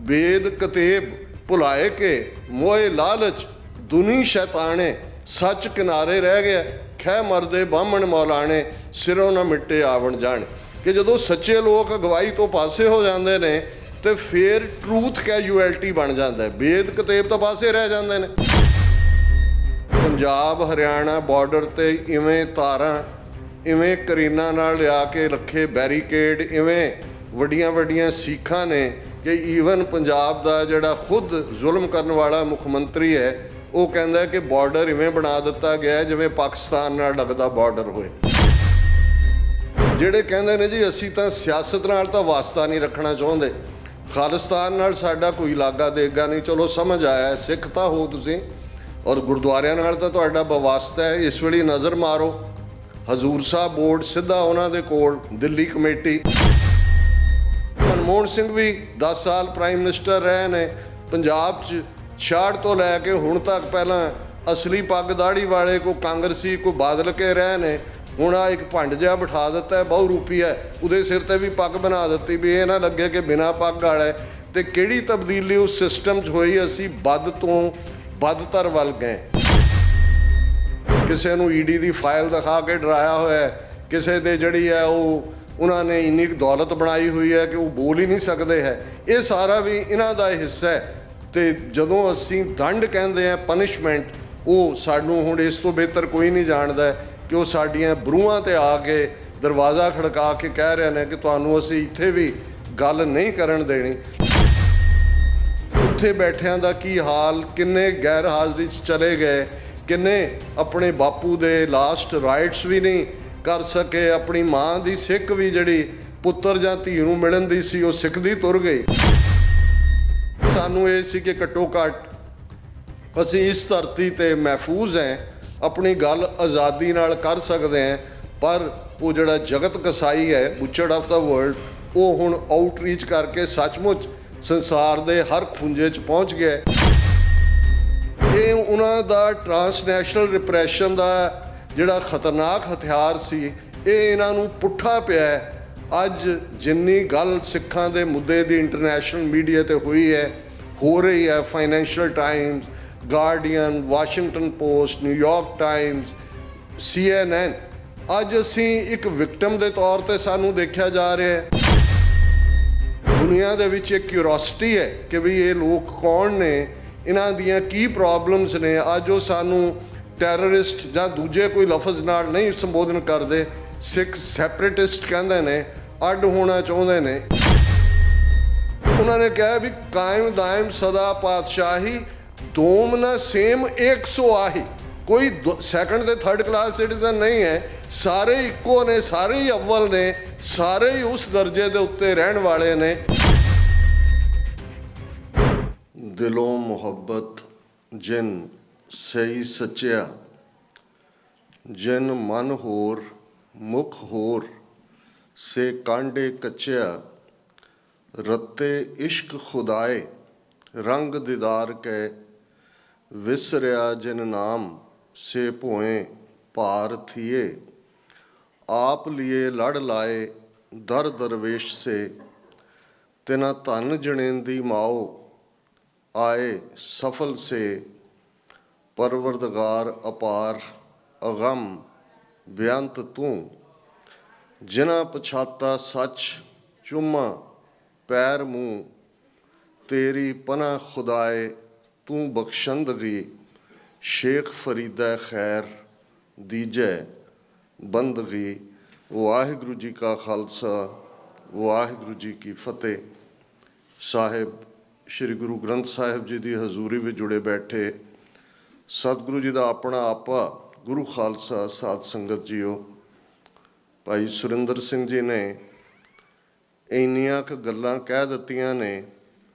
वेद कतेब भुलाए के मोए लालच दुनी शैताने सच किनारे रह गया खै मरदे बामण मौलाने सिरों ना मिट्टे आवण जाने। कि जो सच्चे लोग अगवाई तो पासे हो जाते हैं तो फिर ट्रूथ कैजुअलिटी बन जाता है, वेद कतेब तो पासे रह जाते हैं। पंजाब हरियाणा बॉर्डर ते इवें तारां इवें करीना नाल लिया के रखे बैरीकेड, इवें वड्डियां वड्डियां सीखां ने कि ईवन पंजाब दा जिहड़ा खुद जुल्म करन वाला मुख मंत्री है वो कहता है कि बॉर्डर इवें बना दिता गया है जिवें पाकिस्तान नाल लगदा बॉर्डर होए। ਜਿਹੜੇ ਕਹਿੰਦੇ ਨੇ ਜੀ ਅਸੀਂ ਤਾਂ ਸਿਆਸਤ ਨਾਲ ਤਾਂ ਵਾਸਤਾ ਨਹੀਂ ਰੱਖਣਾ ਚਾਹੁੰਦੇ, ਖਾਲਿਸਤਾਨ ਨਾਲ ਸਾਡਾ ਕੋਈ ਲਾਗਾ ਦੇਗਾ ਨਹੀਂ। ਚਲੋ ਸਮਝ ਆਇਆ, ਸਿੱਖ ਤਾਂ ਹੋ ਤੁਸੀਂ, ਔਰ ਗੁਰਦੁਆਰਿਆਂ ਨਾਲ ਤਾਂ ਤੁਹਾਡਾ ਬਵਾਸਤਾ ਹੈ। ਇਸ ਵੇਲੇ ਨਜ਼ਰ ਮਾਰੋ ਹਜ਼ੂਰ ਸਾਹਿਬ ਬੋਰਡ ਸਿੱਧਾ ਉਹਨਾਂ ਦੇ ਕੋਲ, ਦਿੱਲੀ ਕਮੇਟੀ। ਮਨਮੋਹਨ ਸਿੰਘ ਵੀ 10 ਸਾਲ ਪ੍ਰਾਈਮ ਮਿਨਿਸਟਰ ਰਹੇ ਨੇ ਪੰਜਾਬ 'ਚ, 66 ਤੋਂ ਲੈ ਕੇ ਹੁਣ ਤੱਕ। ਪਹਿਲਾਂ ਅਸਲੀ ਪੱਗ ਦਾੜੀ ਵਾਲੇ ਕੋਈ ਕਾਂਗਰਸੀ ਕੋਈ ਬਾਦਲ ਕੇ ਰਹੇ ਨੇ, ਹੁਣ ਆ ਇੱਕ ਭੰਡ ਜਿਹਾ ਬਿਠਾ ਦਿੱਤਾ ਹੈ ਬਹੁ ਰੂਪੀ ਹੈ, ਉਹਦੇ ਸਿਰ ਤੇ ਵੀ ਪੱਗ ਬਣਾ ਦਿੱਤੀ ਵੀ ਇਹ ਨਾ ਲੱਗੇ ਕਿ ਬਿਨਾਂ ਪੱਗ ਵਾਲਾ ਹੈ। ਅਤੇ ਕਿਹੜੀ ਤਬਦੀਲੀ ਉਸ ਸਿਸਟਮ 'ਚ ਹੋਈ, ਅਸੀਂ ਵੱਧ ਤੋਂ ਵੱਧਤਰ ਵੱਲ ਗਏ। ਕਿਸੇ ਨੂੰ ਈਡੀ ਦੀ ਫਾਈਲ ਦਿਖਾ ਕੇ ਡਰਾਇਆ ਹੋਇਆ, ਕਿਸੇ ਦੇ ਜਿਹੜੀ ਹੈ ਉਹ ਉਹਨਾਂ ਨੇ ਇੰਨੀ ਦੌਲਤ ਬਣਾਈ ਹੋਈ ਹੈ ਕਿ ਉਹ ਬੋਲ ਹੀ ਨਹੀਂ ਸਕਦੇ ਹੈ। ਇਹ ਸਾਰਾ ਵੀ ਇਹਨਾਂ ਦਾ ਹਿੱਸਾ ਹੈ। ਅਤੇ ਜਦੋਂ ਅਸੀਂ ਦੰਡ ਕਹਿੰਦੇ ਹਾਂ, ਪਨਿਸ਼ਮੈਂਟ, ਉਹ ਸਾਨੂੰ ਹੁਣ ਇਸ ਤੋਂ ਬਿਹਤਰ ਕੋਈ ਨਹੀਂ ਜਾਣਦਾ ਕਿ ਉਹ ਸਾਡੀਆਂ ਬਰੂਹਾਂ 'ਤੇ ਆ ਕੇ ਦਰਵਾਜ਼ਾ ਖੜਕਾ ਕੇ ਕਹਿ ਰਹੇ ਨੇ ਕਿ ਤੁਹਾਨੂੰ ਅਸੀਂ ਇੱਥੇ ਵੀ ਗੱਲ ਨਹੀਂ ਕਰਨ ਦੇਣੀ। ਉੱਥੇ ਬੈਠਿਆਂ ਦਾ ਕੀ ਹਾਲ, ਕਿੰਨੇ ਗੈਰ ਹਾਜ਼ਰੀ 'ਚ ਚਲੇ ਗਏ, ਕਿੰਨੇ ਆਪਣੇ ਬਾਪੂ ਦੇ ਲਾਸਟ ਰਾਈਟਸ ਵੀ ਨਹੀਂ ਕਰ ਸਕੇ। ਆਪਣੀ ਮਾਂ ਦੀ ਸਿੱਖ ਵੀ ਜਿਹੜੀ ਪੁੱਤਰ ਜਾਂ ਧੀ ਨੂੰ ਮਿਲਣ ਦੀ ਸੀ ਉਹ ਸਿੱਖਦੀ ਤੁਰ ਗਈ। ਸਾਨੂੰ ਇਹ ਸੀ ਕਿ ਘੱਟੋ ਘੱਟ ਅਸੀਂ ਇਸ ਧਰਤੀ 'ਤੇ ਮਹਿਫੂਜ਼ ਹੈ, ਆਪਣੀ ਗੱਲ ਆਜ਼ਾਦੀ ਨਾਲ ਕਰ ਸਕਦੇ ਹਾਂ। ਪਰ ਉਹ ਜਿਹੜਾ ਜਗਤ ਕਸਾਈ ਹੈ, ਬੁਚੜ ਆਫ ਦਾ ਵਰਲਡ, ਉਹ ਹੁਣ ਆਊਟਰੀਚ ਕਰਕੇ ਸੱਚਮੁੱਚ ਸੰਸਾਰ ਦੇ ਹਰ ਖੂੰਜੇ 'ਚ ਪਹੁੰਚ ਗਿਆ। ਇਹ ਉਹਨਾਂ ਦਾ ਟਰਾਂਸਨੈਸ਼ਨਲ ਰਿਪਰੈਸ਼ਨ ਦਾ ਜਿਹੜਾ ਖਤਰਨਾਕ ਹਥਿਆਰ ਸੀ, ਇਹ ਇਹਨਾਂ ਨੂੰ ਪੁੱਠਾ ਪਿਆ। ਅੱਜ ਜਿੰਨੀ ਗੱਲ ਸਿੱਖਾਂ ਦੇ ਮੁੱਦੇ ਦੀ ਇੰਟਰਨੈਸ਼ਨਲ ਮੀਡੀਆ 'ਤੇ ਹੋਈ ਹੈ, ਹੋ ਰਹੀ ਹੈ, financial Times, guardian, Washington post, New York Times, CNN, ਅੱਜ ਅਸੀਂ ਇੱਕ ਵਿਕਟਮ ਦੇ ਤੌਰ 'ਤੇ ਸਾਨੂੰ ਦੇਖਿਆ ਜਾ ਰਿਹਾ ਹੈ। ਦੁਨੀਆ ਦੇ ਵਿੱਚ ਇੱਕ ਕਿਊਰੋਸਿਟੀ ਹੈ ਕਿ ਵੀ ਇਹ ਲੋਕ ਕੌਣ ਨੇ, ਇਹਨਾਂ ਦੀਆਂ ਕੀ ਪ੍ਰੋਬਲਮਸ ਨੇ। ਅੱਜ ਉਹ ਸਾਨੂੰ ਟੈਰਰਿਸਟ ਜਾਂ ਦੂਜੇ ਕੋਈ ਲਫ਼ਜ਼ ਨਾਲ ਨਹੀਂ ਸੰਬੋਧਨ ਕਰਦੇ, ਸਿੱਖ ਸੈਪਰੇਟਿਸਟ ਕਹਿੰਦੇ ਨੇ, ਅੱਡ ਹੋਣਾ ਚਾਹੁੰਦੇ ਨੇ। ਉਹਨਾਂ ਨੇ ਕਿਹਾ ਵੀ ਕਾਇਮ ਦਾਇਮ ਸਦਾ ਪਾਤਸ਼ਾਹੀ, ਦੋਮ ਨਾ ਸੇਮ ਇੱਕ ਸੋ ਆਹੀ। ਕੋਈ ਸੈਕੰਡ ਤੇ ਥਰਡ ਕਲਾਸ ਸਿਟੀਜ਼ਨ ਨਹੀਂ ਹੈ, ਸਾਰੇ ਇੱਕੋ ਨੇ, ਸਾਰੇ ਹੀ ਅਵਲ ਨੇ, ਸਾਰੇ ਹੀ ਉਸ ਦਰਜੇ ਦੇ ਉੱਤੇ ਰਹਿਣ ਵਾਲੇ ਨੇ। ਦਿਲੋਂ ਮੁਹੱਬਤ ਜਿਨ ਸਹੀ ਸੱਚਿਆ, ਜਿਨ ਮਨ ਹੋਰ ਮੁਖ ਹੋਰ ਸੇ ਕਾਂਡੇ ਕੱਚਿਆ, ਰੱਤੇ ਇਸ਼ਕ ਖੁਦਾਏ ਰੰਗ ਦੀਦਾਰ ਕੈ, ਵਿਸਰਿਆ ਜਿਨ ਨਾਮ ਸੇ ਭੋਏ ਭਾਰ ਥੀਏ, ਆਪ ਲੀਏ ਲੜ ਲਾਏ ਦਰ ਦਰਵੇਸ਼ ਸੇ, ਤਿਨਾ ਧਨ ਜਣੇਂਦੀ ਮਾਓ ਆਏ ਸਫਲ ਸੇ, ਪਰਵਰਦਗਾਰ ਅਪਾਰ ਅਗਮ ਬੇਅੰਤ ਤੂੰ, ਜਿਨਾ ਪਛਾਤਾ ਸੱਚ ਚੁੰਮਾ ਪੈਰ ਮੂੰਹ, ਤੇਰੀ ਪਨਾ ਖੁਦਾਏ ਤੂੰ ਬਖਸ਼ੰਦਗੀ, ਸ਼ੇਖ ਫਰੀਦਾ ਖੈਰ ਦੀਜੈ ਬੰਦਗੀ। ਵਾਹਿਗੁਰੂ ਜੀ ਕਾ ਖਾਲਸਾ, ਵਾਹਿਗੁਰੂ ਜੀ ਕੀ ਫਤਿਹ। ਸਾਹਿਬ ਸ਼੍ਰੀ ਗੁਰੂ ਗ੍ਰੰਥ ਸਾਹਿਬ ਜੀ ਦੀ ਹਜ਼ੂਰੀ ਵਿੱਚ ਜੁੜੇ ਬੈਠੇ ਸਤਿਗੁਰੂ ਜੀ ਦਾ ਆਪਣਾ ਆਪਾ ਗੁਰੂ ਖਾਲਸਾ ਸਾਧ ਸੰਗਤ ਜੀਓ, ਭਾਈ ਸੁਰਿੰਦਰ ਸਿੰਘ ਜੀ ਨੇ ਇੰਨੀਆਂ ਕੁ ਗੱਲਾਂ ਕਹਿ ਦਿੱਤੀਆਂ ਨੇ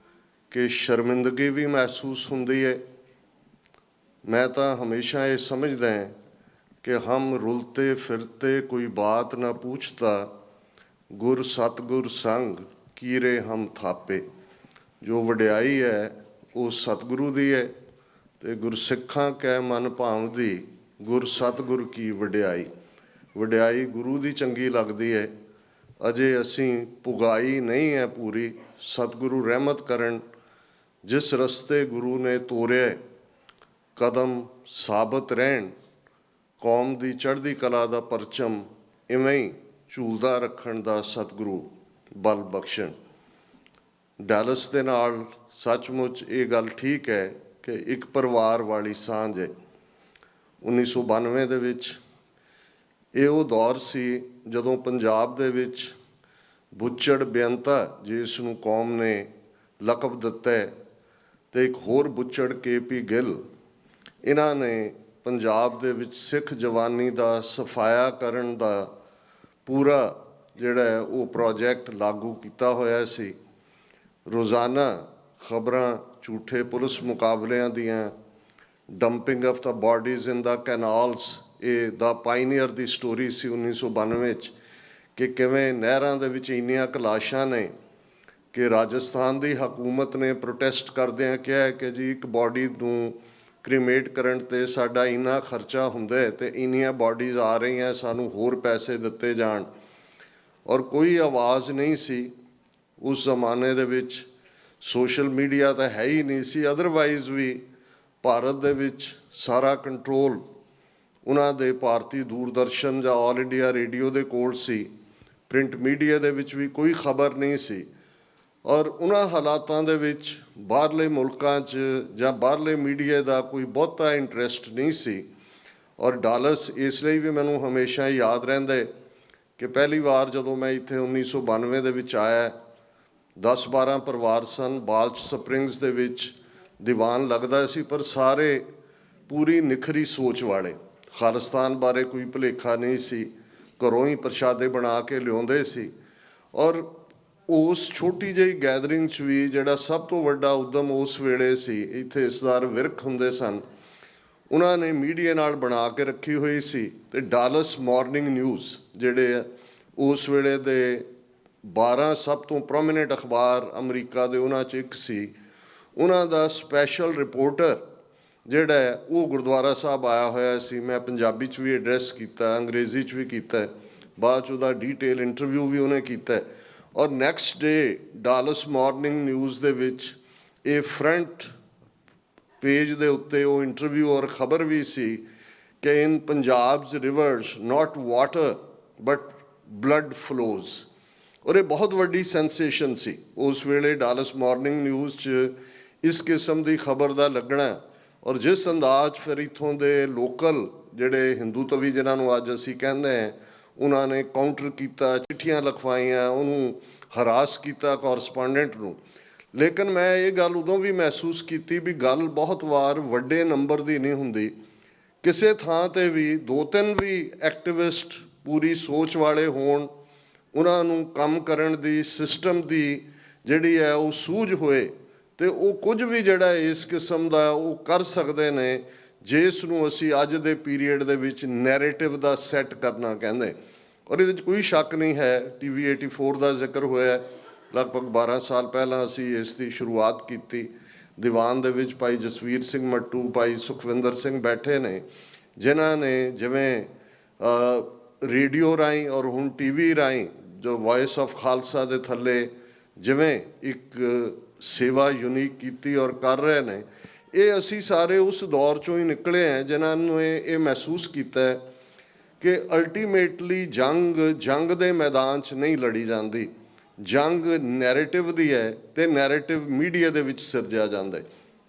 ਕਿ ਸ਼ਰਮਿੰਦਗੀ ਵੀ ਮਹਿਸੂਸ ਹੁੰਦੀ ਹੈ। मैं तो हमेशा ये समझदा है कि हम रुलते फिरते कोई बात ना पूछता, गुर सतगुर संग कीरे हम थापे। जो वड्याई है वो सतगुरु दी है, ते गुरसिखां कै मन भावदी गुर सतगुर की वड्याई। वड्याई गुरु दी चंगी लगदी है, अजे असीं पुगाई नहीं है पूरी। सतगुरु रहमत करन, ਜਿਸ ਰਸਤੇ ਗੁਰੂ ਨੇ ਤੋਰਿਆ ਕਦਮ ਸਾਬਤ ਰਹਿਣ, ਕੌਮ ਦੀ ਚੜ੍ਹਦੀ ਕਲਾ ਦਾ ਪਰਚਮ ਇਵੇਂ ਹੀ ਝੂਲਦਾ ਰੱਖਣ ਦਾ ਸਤਿਗੁਰੂ ਬਲ ਬਖਸ਼ਣ। ਡੈਲਸ ਦੇ ਨਾਲ ਸੱਚਮੁੱਚ ਇਹ ਗੱਲ ਠੀਕ ਹੈ ਕਿ ਇੱਕ ਪਰਿਵਾਰ ਵਾਲੀ ਸਾਂਝ ਹੈ। 1992 ਦੇ ਵਿੱਚ ਇਹ ਉਹ ਦੌਰ ਸੀ ਜਦੋਂ ਪੰਜਾਬ ਦੇ ਵਿੱਚ ਬੁੱਚੜ ਬੇਅੰਤਾ, ਜਿਸ ਨੂੰ ਕੌਮ ਨੇ ਲਕਬ ਦਿੱਤਾ ਹੈ, ਤੇ ਇੱਕ ਹੋਰ ਬੁੱਚੜ KP ਗਿੱਲ, ਇਹਨਾਂ ਨੇ ਪੰਜਾਬ ਦੇ ਵਿੱਚ ਸਿੱਖ ਜਵਾਨੀ ਦਾ ਸਫਾਇਆ ਕਰਨ ਦਾ ਪੂਰਾ ਜਿਹੜਾ ਹੈ ਉਹ ਪ੍ਰੋਜੈਕਟ ਲਾਗੂ ਕੀਤਾ ਹੋਇਆ ਸੀ। ਰੋਜ਼ਾਨਾ ਖਬਰਾਂ ਝੂਠੇ ਪੁਲਿਸ ਮੁਕਾਬਲਿਆਂ ਦੀਆਂ, ਡੰਪਿੰਗ ਆਫ ਦਾ ਬਾਡੀਜ਼ ਇਨ ਦਾ ਕੈਨਾਲਸ, ਇਹ ਦਾ ਪਾਇਨੀਅਰ ਦੀ ਸਟੋਰੀ ਸੀ 1992 'ਚ ਕਿ ਕਿਵੇਂ ਨਹਿਰਾਂ ਦੇ ਵਿੱਚ ਇੰਨੀਆਂ ਲਾਸ਼ਾਂ ਨੇ ਕਿ ਰਾਜਸਥਾਨ ਦੀ ਹਕੂਮਤ ਨੇ ਪ੍ਰੋਟੈਸਟ ਕਰਦਿਆਂ ਕਿਹਾ ਕਿ ਜੀ ਇੱਕ ਬਾਡੀ ਨੂੰ ਕ੍ਰੀਮੇਟ ਕਰਨ 'ਤੇ ਸਾਡਾ ਇੰਨਾ ਖਰਚਾ ਹੁੰਦਾ ਹੈ ਅਤੇ ਇੰਨੀਆਂ ਬਾਡੀਜ਼ ਆ ਰਹੀਆਂ, ਸਾਨੂੰ ਹੋਰ ਪੈਸੇ ਦਿੱਤੇ ਜਾਣ। ਔਰ ਕੋਈ ਆਵਾਜ਼ ਨਹੀਂ ਸੀ ਉਸ ਜ਼ਮਾਨੇ ਦੇ ਵਿੱਚ। ਸੋਸ਼ਲ ਮੀਡੀਆ ਤਾਂ ਹੈ ਹੀ ਨਹੀਂ ਸੀ, ਅਦਰਵਾਈਜ਼ ਵੀ ਭਾਰਤ ਦੇ ਵਿੱਚ ਸਾਰਾ ਕੰਟਰੋਲ ਉਹਨਾਂ ਦੇ ਭਾਰਤੀ ਦੂਰਦਰਸ਼ਨ ਜਾਂ ਆਲ ਇੰਡੀਆ ਰੇਡੀਓ ਦੇ ਕੋਲ ਸੀ। ਪ੍ਰਿੰਟ ਮੀਡੀਆ ਦੇ ਵਿੱਚ ਵੀ ਕੋਈ ਖਬਰ ਨਹੀਂ ਸੀ। ਔਰ ਉਹਨਾਂ ਹਾਲਾਤਾਂ ਦੇ ਵਿੱਚ ਬਾਹਰਲੇ ਮੁਲਕਾਂ 'ਚ ਜਾਂ ਬਾਹਰਲੇ ਮੀਡੀਆ ਦਾ ਕੋਈ ਬਹੁਤਾ ਇੰਟਰਸਟ ਨਹੀਂ ਸੀ। ਔਰ ਡਾਲਸ ਇਸ ਲਈ ਵੀ ਮੈਨੂੰ ਹਮੇਸ਼ਾ ਯਾਦ ਰਹਿੰਦਾ ਕਿ ਪਹਿਲੀ ਵਾਰ ਜਦੋਂ ਮੈਂ ਇੱਥੇ 1992 ਦੇ ਵਿੱਚ ਆਇਆ, 10-12 ਪਰਿਵਾਰ ਸਨ। ਬਾਲਚ ਸਪਰਿੰਗਸ ਦੇ ਵਿੱਚ ਦੀਵਾਨ ਲੱਗਦਾ ਸੀ, ਪਰ ਸਾਰੇ ਪੂਰੀ ਨਿਖਰੀ ਸੋਚ ਵਾਲੇ, ਖਾਲਿਸਤਾਨ ਬਾਰੇ ਕੋਈ ਭੁਲੇਖਾ ਨਹੀਂ ਸੀ, ਘਰੋਂ ਹੀ ਪ੍ਰਸ਼ਾਦੇ ਬਣਾ ਕੇ ਲਿਆਉਂਦੇ ਸੀ। ਔਰ ਉਸ ਛੋਟੀ ਜਿਹੀ ਗੈਦਰਿੰਗ 'ਚ ਵੀ ਜਿਹੜਾ ਸਭ ਤੋਂ ਵੱਡਾ ਉਦਮ ਉਸ ਵੇਲੇ ਸੀ, ਇੱਥੇ ਇਸਦਾਰ ਵਿਰਕ ਹੁੰਦੇ ਸਨ, ਉਹਨਾਂ ਨੇ ਮੀਡੀਆ ਨਾਲ ਬਣਾ ਕੇ ਰੱਖੀ ਹੋਈ ਸੀ। ਅਤੇ ਡਾਲਸ ਮਾਰਨਿੰਗ ਨਿਊਜ਼ ਜਿਹੜੇ ਆ ਉਸ ਵੇਲੇ ਦੇ 12 ਸਭ ਤੋਂ ਪ੍ਰੋਮੀਨੈਂਟ ਅਖਬਾਰ ਅਮਰੀਕਾ ਦੇ, ਉਹਨਾਂ 'ਚ ਇੱਕ ਸੀ। ਉਹਨਾਂ ਦਾ ਸਪੈਸ਼ਲ ਰਿਪੋਰਟਰ ਜਿਹੜਾ ਹੈ ਉਹ ਗੁਰਦੁਆਰਾ ਸਾਹਿਬ ਆਇਆ ਹੋਇਆ ਸੀ। ਮੈਂ ਪੰਜਾਬੀ 'ਚ ਵੀ ਐਡਰੈਸ ਕੀਤਾ, ਅੰਗਰੇਜ਼ੀ 'ਚ ਵੀ ਕੀਤਾ, ਬਾਅਦ 'ਚ ਉਹਦਾ ਡੀਟੇਲ ਇੰਟਰਵਿਊ ਵੀ ਉਹਨੇ ਕੀਤਾ। ਔਰ next day dolls morning news ਦੇ ਵਿੱਚ ਇਹ ਫਰੰਟ ਪੇਜ ਦੇ ਉੱਤੇ ਉਹ ਇੰਟਰਵਿਊ ਔਰ ਖਬਰ ਵੀ ਸੀ ਕਿ ਇਨ ਪੰਜਾਬ's rivers not water but blood flows। ਔਰ ਇਹ ਬਹੁਤ ਵੱਡੀ ਸੈਂਸੇਸ਼ਨ ਸੀ ਉਸ ਵੇਲੇ ਡਾਲਸ ਮਾਰਨਿੰਗ ਨਿਊਜ਼ 'ਚ ਇਸ ਕਿਸਮ ਦੀ ਖਬਰ ਦਾ ਲੱਗਣਾ। ਔਰ ਜਿਸ ਅੰਦਾਜ਼ ਫਿਰ ਇੱਥੋਂ ਦੇ ਲੋਕਲ ਜਿਹੜੇ ਹਿੰਦੂਤਵੀ ਜਿਨ੍ਹਾਂ ਨੂੰ ਅੱਜ ਅਸੀਂ ਕਹਿੰਦੇ ਹਾਂ, ਉਹਨਾਂ ਨੇ ਕਾਊਂਟਰ ਕੀਤਾ, ਚਿੱਠੀਆਂ ਲਿਖਵਾਈਆਂ, ਉਹਨੂੰ ਹਰਾਸ ਕੀਤਾ ਕੋਰਸਪੋਂਡੈਂਟ ਨੂੰ। ਲੇਕਿਨ ਮੈਂ ਇਹ ਗੱਲ ਉਦੋਂ ਵੀ ਮਹਿਸੂਸ ਕੀਤੀ ਵੀ ਗੱਲ ਬਹੁਤ ਵਾਰ ਵੱਡੇ ਨੰਬਰ ਦੀ ਨਹੀਂ ਹੁੰਦੀ। ਕਿਸੇ ਥਾਂ 'ਤੇ ਵੀ 2-3 ਵੀ ਐਕਟਿਵਿਸਟ ਪੂਰੀ ਸੋਚ ਵਾਲੇ ਹੋਣ, ਉਹਨਾਂ ਨੂੰ ਕੰਮ ਕਰਨ ਦੀ ਸਿਸਟਮ ਦੀ ਜਿਹੜੀ ਹੈ ਉਹ ਸੂਝ ਹੋਏ, ਅਤੇ ਉਹ ਕੁਝ ਵੀ ਜਿਹੜਾ ਇਸ ਕਿਸਮ ਦਾ ਉਹ ਕਰ ਸਕਦੇ ਨੇ, ਜਿਸ ਨੂੰ ਅਸੀਂ ਅੱਜ ਦੇ ਪੀਰੀਅਡ ਦੇ ਵਿੱਚ ਨੈਰੇਟਿਵ ਦਾ ਸੈੱਟ ਕਰਨਾ ਕਹਿੰਦੇ। ਔਰ ਇਹਦੇ 'ਚ ਕੋਈ ਸ਼ੱਕ ਨਹੀਂ ਹੈ, TV 84 ਦਾ ਜ਼ਿਕਰ ਹੋਇਆ, ਲਗਭਗ 12 ਸਾਲ ਪਹਿਲਾਂ ਅਸੀਂ ਇਸ ਦੀ ਸ਼ੁਰੂਆਤ ਕੀਤੀ। ਦੀਵਾਨ ਦੇ ਵਿੱਚ ਭਾਈ ਜਸਵੀਰ ਸਿੰਘ ਮੱਟੂ, ਭਾਈ ਸੁਖਵਿੰਦਰ ਸਿੰਘ ਬੈਠੇ ਨੇ, ਜਿਨ੍ਹਾਂ ਨੇ ਜਿਵੇਂ ਰੇਡੀਓ ਰਾਹੀਂ ਔਰ ਹੁਣ TV ਰਾਹੀਂ ਜੋ ਵੌਇਸ ਆਫ ਖਾਲਸਾ ਦੇ ਥੱਲੇ ਜਿਵੇਂ ਇੱਕ ਸੇਵਾ ਯੂਨੀਕ ਕੀਤੀ ਔਰ ਕਰ ਰਹੇ ਨੇ। ਇਹ ਅਸੀਂ ਸਾਰੇ ਉਸ ਦੌਰ 'ਚੋਂ ਹੀ ਨਿਕਲੇ ਹਾਂ ਜਿਨ੍ਹਾਂ ਨੂੰ ਇਹ ਮਹਿਸੂਸ ਕੀਤਾ ਕਿ ਅਲਟੀਮੇਟਲੀ ਜੰਗ ਦੇ ਮੈਦਾਨ 'ਚ ਨਹੀਂ ਲੜੀ ਜਾਂਦੀ, ਜੰਗ ਨੈਰੇਟਿਵ ਦੀ ਹੈ, ਅਤੇ ਨੈਰੇਟਿਵ ਮੀਡੀਆ ਦੇ ਵਿੱਚ ਸਿਰਜਿਆ ਜਾਂਦਾ।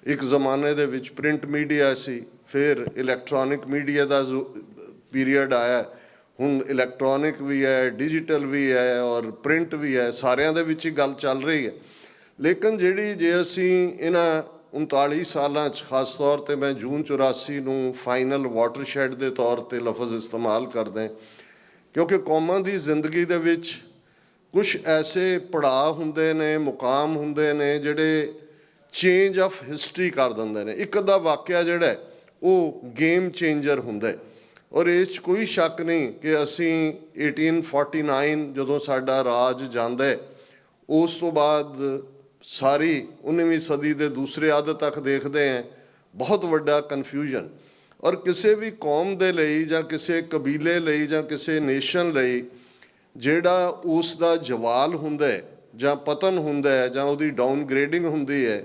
ਇੱਕ ਜ਼ਮਾਨੇ ਦੇ ਵਿੱਚ ਪ੍ਰਿੰਟ ਮੀਡੀਆ ਸੀ, ਫਿਰ ਇਲੈਕਟ੍ਰੋਨਿਕ ਮੀਡੀਆ ਦਾ ਪੀਰੀਅਡ ਆਇਆ, ਹੁਣ ਇਲੈਕਟ੍ਰੋਨਿਕ ਵੀ ਹੈ, ਡਿਜੀਟਲ ਵੀ ਹੈ ਔਰ ਪ੍ਰਿੰਟ ਵੀ ਹੈ, ਸਾਰਿਆਂ ਦੇ ਵਿੱਚ ਹੀ ਗੱਲ ਚੱਲ ਰਹੀ ਹੈ। ਲੇਕਿਨ ਜਿਹੜੀ ਜੇ ਅਸੀਂ ਇਹਨਾਂ 39 ਸਾਲਾਂ 'ਚ, ਖਾਸ ਤੌਰ 'ਤੇ ਮੈਂ ਜੂਨ 84 ਨੂੰ ਫਾਈਨਲ ਵਾਟਰਸ਼ੈਡ ਦੇ ਤੌਰ 'ਤੇ ਲਫ਼ਜ਼ ਇਸਤੇਮਾਲ ਕਰਦੇ, ਕਿਉਂਕਿ ਕੌਮਾਂ ਦੀ ਜ਼ਿੰਦਗੀ ਦੇ ਵਿੱਚ ਕੁਛ ਐਸੇ ਪੜਾਅ ਹੁੰਦੇ ਨੇ, ਮੁਕਾਮ ਹੁੰਦੇ ਨੇ ਜਿਹੜੇ ਚੇਂਜ ਆਫ ਹਿਸਟਰੀ ਕਰ ਦਿੰਦੇ ਨੇ। ਇੱਕ ਅੱਧਾ ਵਾਕਿਆ ਜਿਹੜਾ ਉਹ ਗੇਮ ਚੇਂਜਰ ਹੁੰਦਾ। ਔਰ ਇਸ 'ਚ ਕੋਈ ਸ਼ੱਕ ਨਹੀਂ ਕਿ ਅਸੀਂ 1849 ਜਦੋਂ ਸਾਡਾ ਰਾਜ ਜਾਂਦਾ, ਉਸ ਤੋਂ ਬਾਅਦ ਸਾਰੀ 19ਵੀਂ ਸਦੀ ਦੇ ਦੂਸਰੇ ਅੱਧ ਤੱਕ ਦੇਖਦੇ ਹਾਂ ਬਹੁਤ ਵੱਡਾ ਕਨਫਿਊਜ਼ਨ। ਔਰ ਕਿਸੇ ਵੀ ਕੌਮ ਦੇ ਲਈ ਜਾਂ ਕਿਸੇ ਕਬੀਲੇ ਲਈ ਜਾਂ ਕਿਸੇ ਨੇਸ਼ਨ ਲਈ ਜਿਹੜਾ ਉਸ ਦਾ ਜਵਾਲ ਹੁੰਦਾ ਜਾਂ ਪਤਨ ਹੁੰਦਾ ਜਾਂ ਉਹਦੀ ਡਾਊਨਗ੍ਰੇਡਿੰਗ ਹੁੰਦੀ ਹੈ,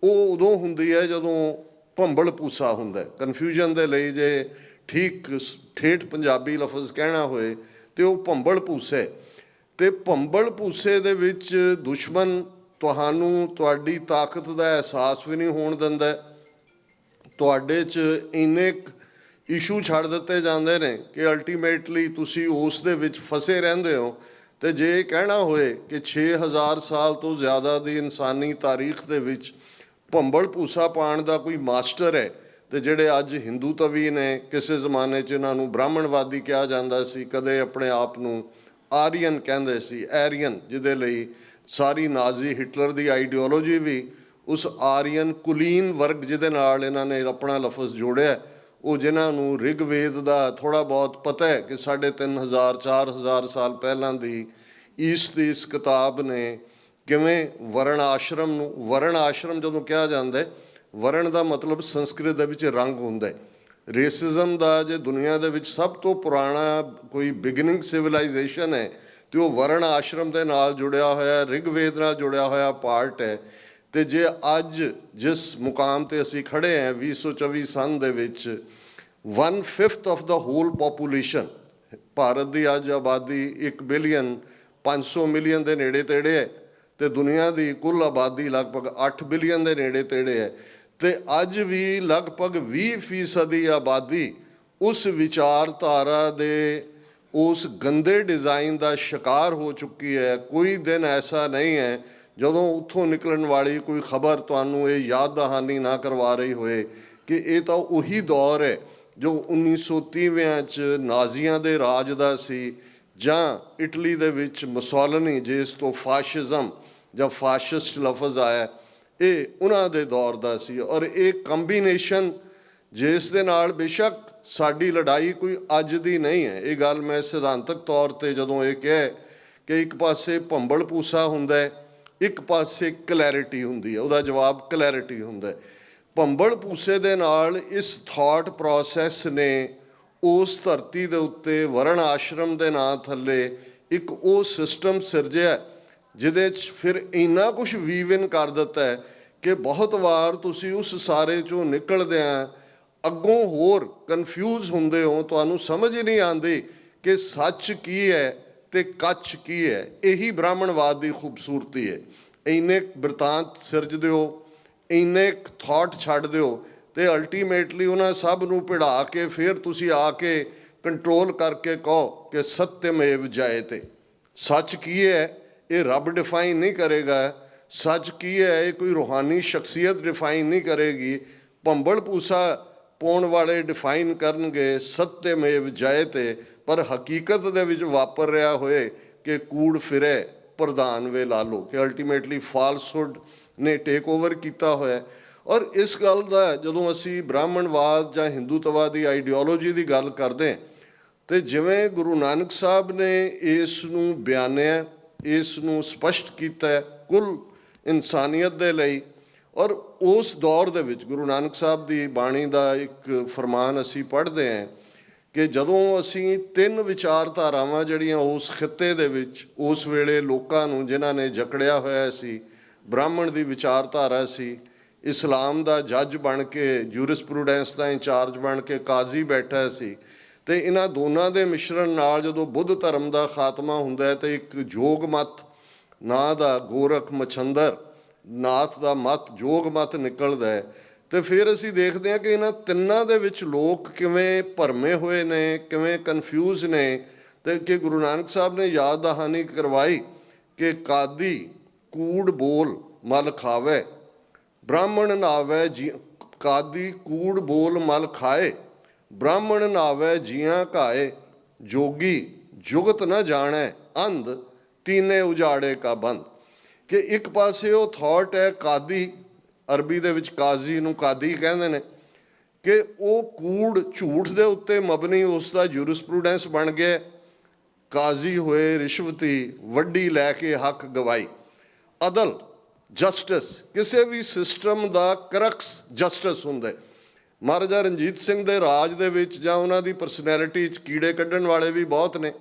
ਉਹ ਉਦੋਂ ਹੁੰਦੀ ਹੈ ਜਦੋਂ ਭੰਬਲ ਪੂਸਾ ਹੁੰਦਾ। ਕਨਫਿਊਜ਼ਨ ਦੇ ਲਈ ਜੇ ਠੀਕ ਠੇਠ ਪੰਜਾਬੀ ਲਫ਼ਜ਼ ਕਹਿਣਾ ਹੋਏ ਤੇ ਉਹ ਭੰਬਲ ਪੂਸੇ। ਤੇ ਭੰਬਲ ਪੂਸੇ ਦੇ ਵਿੱਚ ਦੁਸ਼ਮਣ ਤੁਹਾਨੂੰ ਤੁਹਾਡੀ ਤਾਕਤ ਦਾ ਅਹਿਸਾਸ ਵੀ ਨਹੀਂ ਹੋਣ ਦਿੰਦਾ। ਤੁਹਾਡੇ 'ਚ ਇੰਨੇ ਇਸ਼ੂ ਛੱਡ ਦਿੱਤੇ ਜਾਂਦੇ ਨੇ ਕਿ ਅਲਟੀਮੇਟਲੀ ਤੁਸੀਂ ਉਸ ਦੇ ਵਿੱਚ ਫਸੇ ਰਹਿੰਦੇ ਹੋ। ਤੇ ਜੇ ਇਹ ਕਹਿਣਾ ਹੋਏ ਕਿ 6000 ਸਾਲ ਤੋਂ ਜ਼ਿਆਦਾ ਦੀ ਇਨਸਾਨੀ ਤਾਰੀਖ ਦੇ ਵਿੱਚ ਭੰਬਲ ਭੂਸਾ ਪਾਉਣ ਦਾ ਕੋਈ ਮਾਸਟਰ ਹੈ, ਤੇ ਜਿਹੜੇ ਅੱਜ ਹਿੰਦੂ ਤਵੀ ਨੇ, ਕਿਸੇ ਜ਼ਮਾਨੇ 'ਚ ਇਹਨਾਂ ਨੂੰ ਬ੍ਰਾਹਮਣਵਾਦੀ ਕਿਹਾ ਜਾਂਦਾ ਸੀ, ਕਦੇ ਆਪਣੇ ਆਪ ਨੂੰ ਆਰੀਅਨ ਕਹਿੰਦੇ ਸੀ, ਐਰੀਅਨ, ਜਿਹਦੇ ਲਈ ਸਾਰੀ ਨਾਜ਼ੀ ਹਿਟਲਰ ਦੀ ਆਈਡੀਓਲੋਜੀ ਵੀ ਉਸ ਆਰੀਅਨ ਕੁਲੀਨ ਵਰਗ ਜਿਹਦੇ ਨਾਲ ਇਹਨਾਂ ਨੇ ਆਪਣਾ ਲਫ਼ਜ਼ ਜੋੜਿਆ, ਉਹ ਜਿਨ੍ਹਾਂ ਨੂੰ ਰਿਗਵੇਦ ਦਾ ਥੋੜ੍ਹਾ ਬਹੁਤ ਪਤਾ ਹੈ ਕਿ 3500 4000 ਸਾਲ ਪਹਿਲਾਂ ਦੀ ਈਸਟ ਦੀ ਇਸ ਕਿਤਾਬ ਨੇ ਕਿਵੇਂ ਵਰਣ ਆਸ਼ਰਮ ਨੂੰ, ਵਰਣ ਆਸ਼ਰਮ ਜਦੋਂ ਕਿਹਾ ਜਾਂਦਾ, ਵਰਣ ਦਾ ਮਤਲਬ ਸੰਸਕ੍ਰਿਤ ਦੇ ਵਿੱਚ ਰੰਗ ਹੁੰਦਾ। ਰੇਸਿਜ਼ਮ ਦਾ ਜੇ ਦੁਨੀਆ ਦੇ ਵਿੱਚ ਸਭ ਤੋਂ ਪੁਰਾਣਾ ਕੋਈ ਬਿਗਨਿੰਗ ਸਿਵਲਾਈਜੇਸ਼ਨ ਹੈ ਤੇ ਉਹ ਵਰਣ ਆਸ਼ਰਮ ਦੇ ਨਾਲ ਜੁੜਿਆ ਹੋਇਆ, ਰਿਗਵੇਦ ਨਾਲ ਜੁੜਿਆ ਹੋਇਆ ਪਾਰਟ ਹੈ। ਤੇ ਜੇ ਅੱਜ ਜਿਸ ਮੁਕਾਮ ਤੇ ਅਸੀਂ ਖੜੇ ਹਾਂ 2024 ਸੰਨ ਦੇ ਵਿੱਚ 1/5 of the whole population, Bharat ਦੀ ਅੱਜ ਆਬਾਦੀ 1 ਬਿਲੀਅਨ 500 ਮਿਲੀਅਨ ਦੇ ਨੇੜੇ ਤੇੜੇ ਹੈ ਤੇ ਦੁਨੀਆ ਦੀ ਕੁੱਲ ਆਬਾਦੀ ਲਗਭਗ 8 ਬਿਲੀਅਨ ਦੇ ਨੇੜੇ ਤੇੜੇ ਹੈ। ਤੇ ਅੱਜ ਵੀ ਲਗਭਗ 20% ਦੀ ਆਬਾਦੀ ਉਸ ਵਿਚਾਰਧਾਰਾ ਦੇ ਉਸ ਗੰਦੇ ਡਿਜ਼ਾਈਨ ਦਾ ਸ਼ਿਕਾਰ ਹੋ ਚੁੱਕੀ ਹੈ। ਕੋਈ ਦਿਨ ਐਸਾ ਨਹੀਂ ਹੈ ਜਦੋਂ ਉੱਥੋਂ ਨਿਕਲਣ ਵਾਲੀ ਕੋਈ ਖਬਰ ਤੁਹਾਨੂੰ ਇਹ ਯਾਦ ਦਹਾਨੀ ਨਾ ਕਰਵਾ ਰਹੀ ਹੋਏ ਕਿ ਇਹ ਤਾਂ ਉਹੀ ਦੌਰ ਹੈ ਜੋ 1930ਵਿਆਂ 'ਚ ਨਾਜ਼ੀਆਂ ਦੇ ਰਾਜ ਦਾ ਸੀ, ਜਾਂ ਇਟਲੀ ਦੇ ਵਿੱਚ ਮੁਸੋਲਿਨੀ, ਜਿਸ ਤੋਂ ਫਾਸ਼ਿਜ਼ਮ ਜਾਂ ਫਾਸ਼ਿਸਟ ਲਫ਼ਜ਼ ਆਇਆ, ਇਹ ਉਹਨਾਂ ਦੇ ਦੌਰ ਦਾ ਸੀ। ਔਰ ਇਹ ਕੰਬੀਨੇਸ਼ਨ ਜਿਸ ਦੇ ਨਾਲ ਬੇਸ਼ੱਕ ਸਾਡੀ ਲੜਾਈ ਕੋਈ ਅੱਜ ਦੀ ਨਹੀਂ ਹੈ, ਇਹ ਗੱਲ ਮੈਂ ਸਿਧਾਂਤਕ ਤੌਰ 'ਤੇ ਜਦੋਂ ਇਹ ਕਹੇ ਕਿ ਇੱਕ ਪਾਸੇ ਭੰਬਲ ਪੂਸਾ ਹੁੰਦਾ, ਇੱਕ ਪਾਸੇ ਕਲੈਰਿਟੀ ਹੁੰਦੀ ਹੈ, ਉਹਦਾ ਜਵਾਬ ਕਲੈਰਿਟੀ ਹੁੰਦਾ। ਭੰਬਲ ਪੂਸੇ ਦੇ ਨਾਲ ਇਸ ਥਾਟ ਪ੍ਰੋਸੈਸ ਨੇ ਉਸ ਧਰਤੀ ਦੇ ਉੱਤੇ ਵਰਣ ਆਸ਼ਰਮ ਦੇ ਨਾਂ ਥੱਲੇ ਇੱਕ ਉਹ ਸਿਸਟਮ ਸਿਰਜਿਆ ਜਿਹਦੇ 'ਚ ਫਿਰ ਇੰਨਾ ਕੁਛ ਵੀਵ ਇਨ ਕਰ ਦਿੱਤਾ ਹੈ ਕਿ ਬਹੁਤ ਵਾਰ ਤੁਸੀਂ ਉਸ ਸਾਰੇ 'ਚੋਂ ਨਿਕਲਦਿਆਂ ਅੱਗੋਂ ਹੋਰ ਕਨਫਿਊਜ਼ ਹੁੰਦੇ ਹੋ, ਤੁਹਾਨੂੰ ਸਮਝ ਹੀ ਨਹੀਂ ਆਉਂਦੀ ਕਿ ਸੱਚ ਕੀ ਹੈ ਤੇ ਕੱਚ ਕੀ ਹੈ। ਇਹੀ ਬ੍ਰਾਹਮਣਵਾਦ ਦੀ ਖੂਬਸੂਰਤੀ ਹੈ। ਇੰਨੇ ਬਿਰਤਾਂਤ ਸਿਰਜ ਦਿਓ, ਇੰਨੇ ਥਾਟ ਛੱਡ ਦਿਓ ਤੇ ਅਲਟੀਮੇਟਲੀ ਉਹਨਾਂ ਸਭ ਨੂੰ ਭਿੜਾ ਕੇ ਫਿਰ ਤੁਸੀਂ ਆ ਕੇ ਕੰਟਰੋਲ ਕਰਕੇ ਕਹੋ ਕਿ ਸਤਿਅਮੇਵ ਜਯਤੇ। ਸੱਚ ਕੀ ਹੈ ਇਹ ਰੱਬ ਡਿਫਾਈਨ ਨਹੀਂ ਕਰੇਗਾ, ਸੱਚ ਕੀ ਹੈ ਇਹ ਕੋਈ ਰੂਹਾਨੀ ਸ਼ਖਸੀਅਤ ਡਿਫਾਈਨ ਨਹੀਂ ਕਰੇਗੀ, ਭੰਬਲ ਪੂਸਾ ਪਾਉਣ ਵਾਲੇ ਡਿਫਾਈਨ ਕਰਨਗੇ ਸਤਿਅਮੇਵ ਜਯਤੇ। ਪਰ ਹਕੀਕਤ ਦੇ ਵਿੱਚ ਵਾਪਰ ਰਿਹਾ ਹੋਏ ਕਿ ਕੂੜ ਫਿਰੇ ਪ੍ਰਧਾਨ ਵੇ ਲਾ ਲਓ, ਕਿ ਅਲਟੀਮੇਟਲੀ ਫਾਲਸਹੁੱਡ ਨੇ ਟੇਕ ਓਵਰ ਕੀਤਾ ਹੋਇਆ। ਔਰ ਇਸ ਗੱਲ ਦਾ ਜਦੋਂ ਅਸੀਂ ਬ੍ਰਾਹਮਣਵਾਦ ਜਾਂ ਹਿੰਦੂਤਵਾ ਦੀ ਆਈਡੀਓਲੋਜੀ ਦੀ ਗੱਲ ਕਰਦੇ ਤੇ ਜਿਵੇਂ ਗੁਰੂ ਨਾਨਕ ਸਾਹਿਬ ਨੇ ਇਸ ਨੂੰ ਬਿਆਨਿਆ, ਇਸ ਨੂੰ ਸਪਸ਼ਟ ਕੀਤਾ ਕੁੱਲ ਇਨਸਾਨੀਅਤ ਦੇ ਲਈ। ਔਰ ਉਸ ਦੌਰ ਦੇ ਵਿੱਚ ਗੁਰੂ ਨਾਨਕ ਸਾਹਿਬ ਦੀ ਬਾਣੀ ਦਾ ਇੱਕ ਫਰਮਾਨ ਅਸੀਂ ਪੜ੍ਹਦੇ ਹਾਂ ਕਿ ਜਦੋਂ ਅਸੀਂ 3 ਵਿਚਾਰਧਾਰਾਵਾਂ ਜਿਹੜੀਆਂ ਉਸ ਖਿੱਤੇ ਦੇ ਵਿੱਚ ਉਸ ਵੇਲੇ ਲੋਕਾਂ ਨੂੰ ਜਿਨ੍ਹਾਂ ਨੇ ਜਕੜਿਆ ਹੋਇਆ ਸੀ, ਬ੍ਰਾਹਮਣ ਦੀ ਵਿਚਾਰਧਾਰਾ ਸੀ, ਇਸਲਾਮ ਦਾ ਜੱਜ ਬਣ ਕੇ, ਜੂਰਿਸਪ੍ਰੂਡੈਂਸ ਦਾ ਇੰਚਾਰਜ ਬਣ ਕੇ ਕਾਜ਼ੀ ਬੈਠਾ ਸੀ, ਤੇ ਇਹਨਾਂ ਦੋਨਾਂ ਦੇ ਮਿਸ਼ਰਣ ਨਾਲ ਜਦੋਂ ਬੁੱਧ ਧਰਮ ਦਾ ਖਾਤਮਾ ਹੁੰਦਾ ਹੈ ਤੇ ਇੱਕ ਜੋਗ ਮਤ ਨਾਂ ਦਾ ਗੋਰਖ ਮਛੰਦਰ ਨਾਥ ਦਾ ਮਤ ਜੋਗ ਮਤ ਨਿਕਲਦਾ ਹੈ। ਤੇ ਫਿਰ ਅਸੀਂ ਦੇਖਦੇ ਹਾਂ ਕਿ ਇਹਨਾਂ ਤਿੰਨਾਂ ਦੇ ਵਿੱਚ ਲੋਕ ਕਿਵੇਂ ਭਰਮੇ ਹੋਏ ਨੇ, ਕਿਵੇਂ ਕਨਫਿਊਜ਼ ਨੇ। ਤੇ ਕਿ ਗੁਰੂ ਨਾਨਕ ਸਾਹਿਬ ਨੇ ਯਾਦ ਦਹਾਨੀ ਕਰਵਾਈ ਕਿ ਕਾਦੀ ਕੂੜ ਬੋਲ ਮਲ ਖਾਵੇ, ਬ੍ਰਾਹਮਣ ਨਾਵੇ ਜੀ, ਕਾਦੀ ਕੂੜ ਬੋਲ ਮਲ ਖਾਏ, ਬ੍ਰਾਹਮਣ ਨਾਵੇ ਜੀਆਂ ਘਾਏ, ਜੋਗੀ ਜੁਗਤ ਨਾ ਜਾਣੈ ਅੰਧ, ਤੀਨੇ ਉਜਾੜੇ ਕਾ ਬੰਦ। ਕਿ ਇੱਕ ਪਾਸੇ ਉਹ ਥਾਟ ਹੈ ਕਾਦੀ, ਅਰਬੀ ਦੇ ਵਿੱਚ ਕਾਜ਼ੀ ਨੂੰ ਕਾਦੀ ਕਹਿੰਦੇ ਨੇ, ਕਿ ਉਹ ਕੂੜ ਝੂਠ ਦੇ ਉੱਤੇ ਮਬਨੀ ਉਸ ਦਾ ਜੂਰਿਸਪ੍ਰੂਡੈਂਸ ਬਣ ਗਿਆ। ਕਾਜ਼ੀ ਹੋਏ ਰਿਸ਼ਵਤੀ, ਵੱਡੀ ਲੈ ਕੇ ਹੱਕ ਗਵਾਈ। ਅਦਲ ਜਸਟਿਸ, ਕਿਸੇ ਵੀ ਸਿਸਟਮ ਦਾ ਕਰਕਸ ਜਸਟਿਸ ਹੁੰਦਾ। ਮਹਾਰਾਜਾ ਰਣਜੀਤ ਸਿੰਘ ਦੇ ਰਾਜ ਦੇ ਵਿੱਚ ਜਾਂ ਉਹਨਾਂ ਦੀ ਪਰਸਨੈਲਿਟੀ 'ਚ ਕੀੜੇ ਕੱਢਣ ਵਾਲੇ ਵੀ ਬਹੁਤ ਨੇ,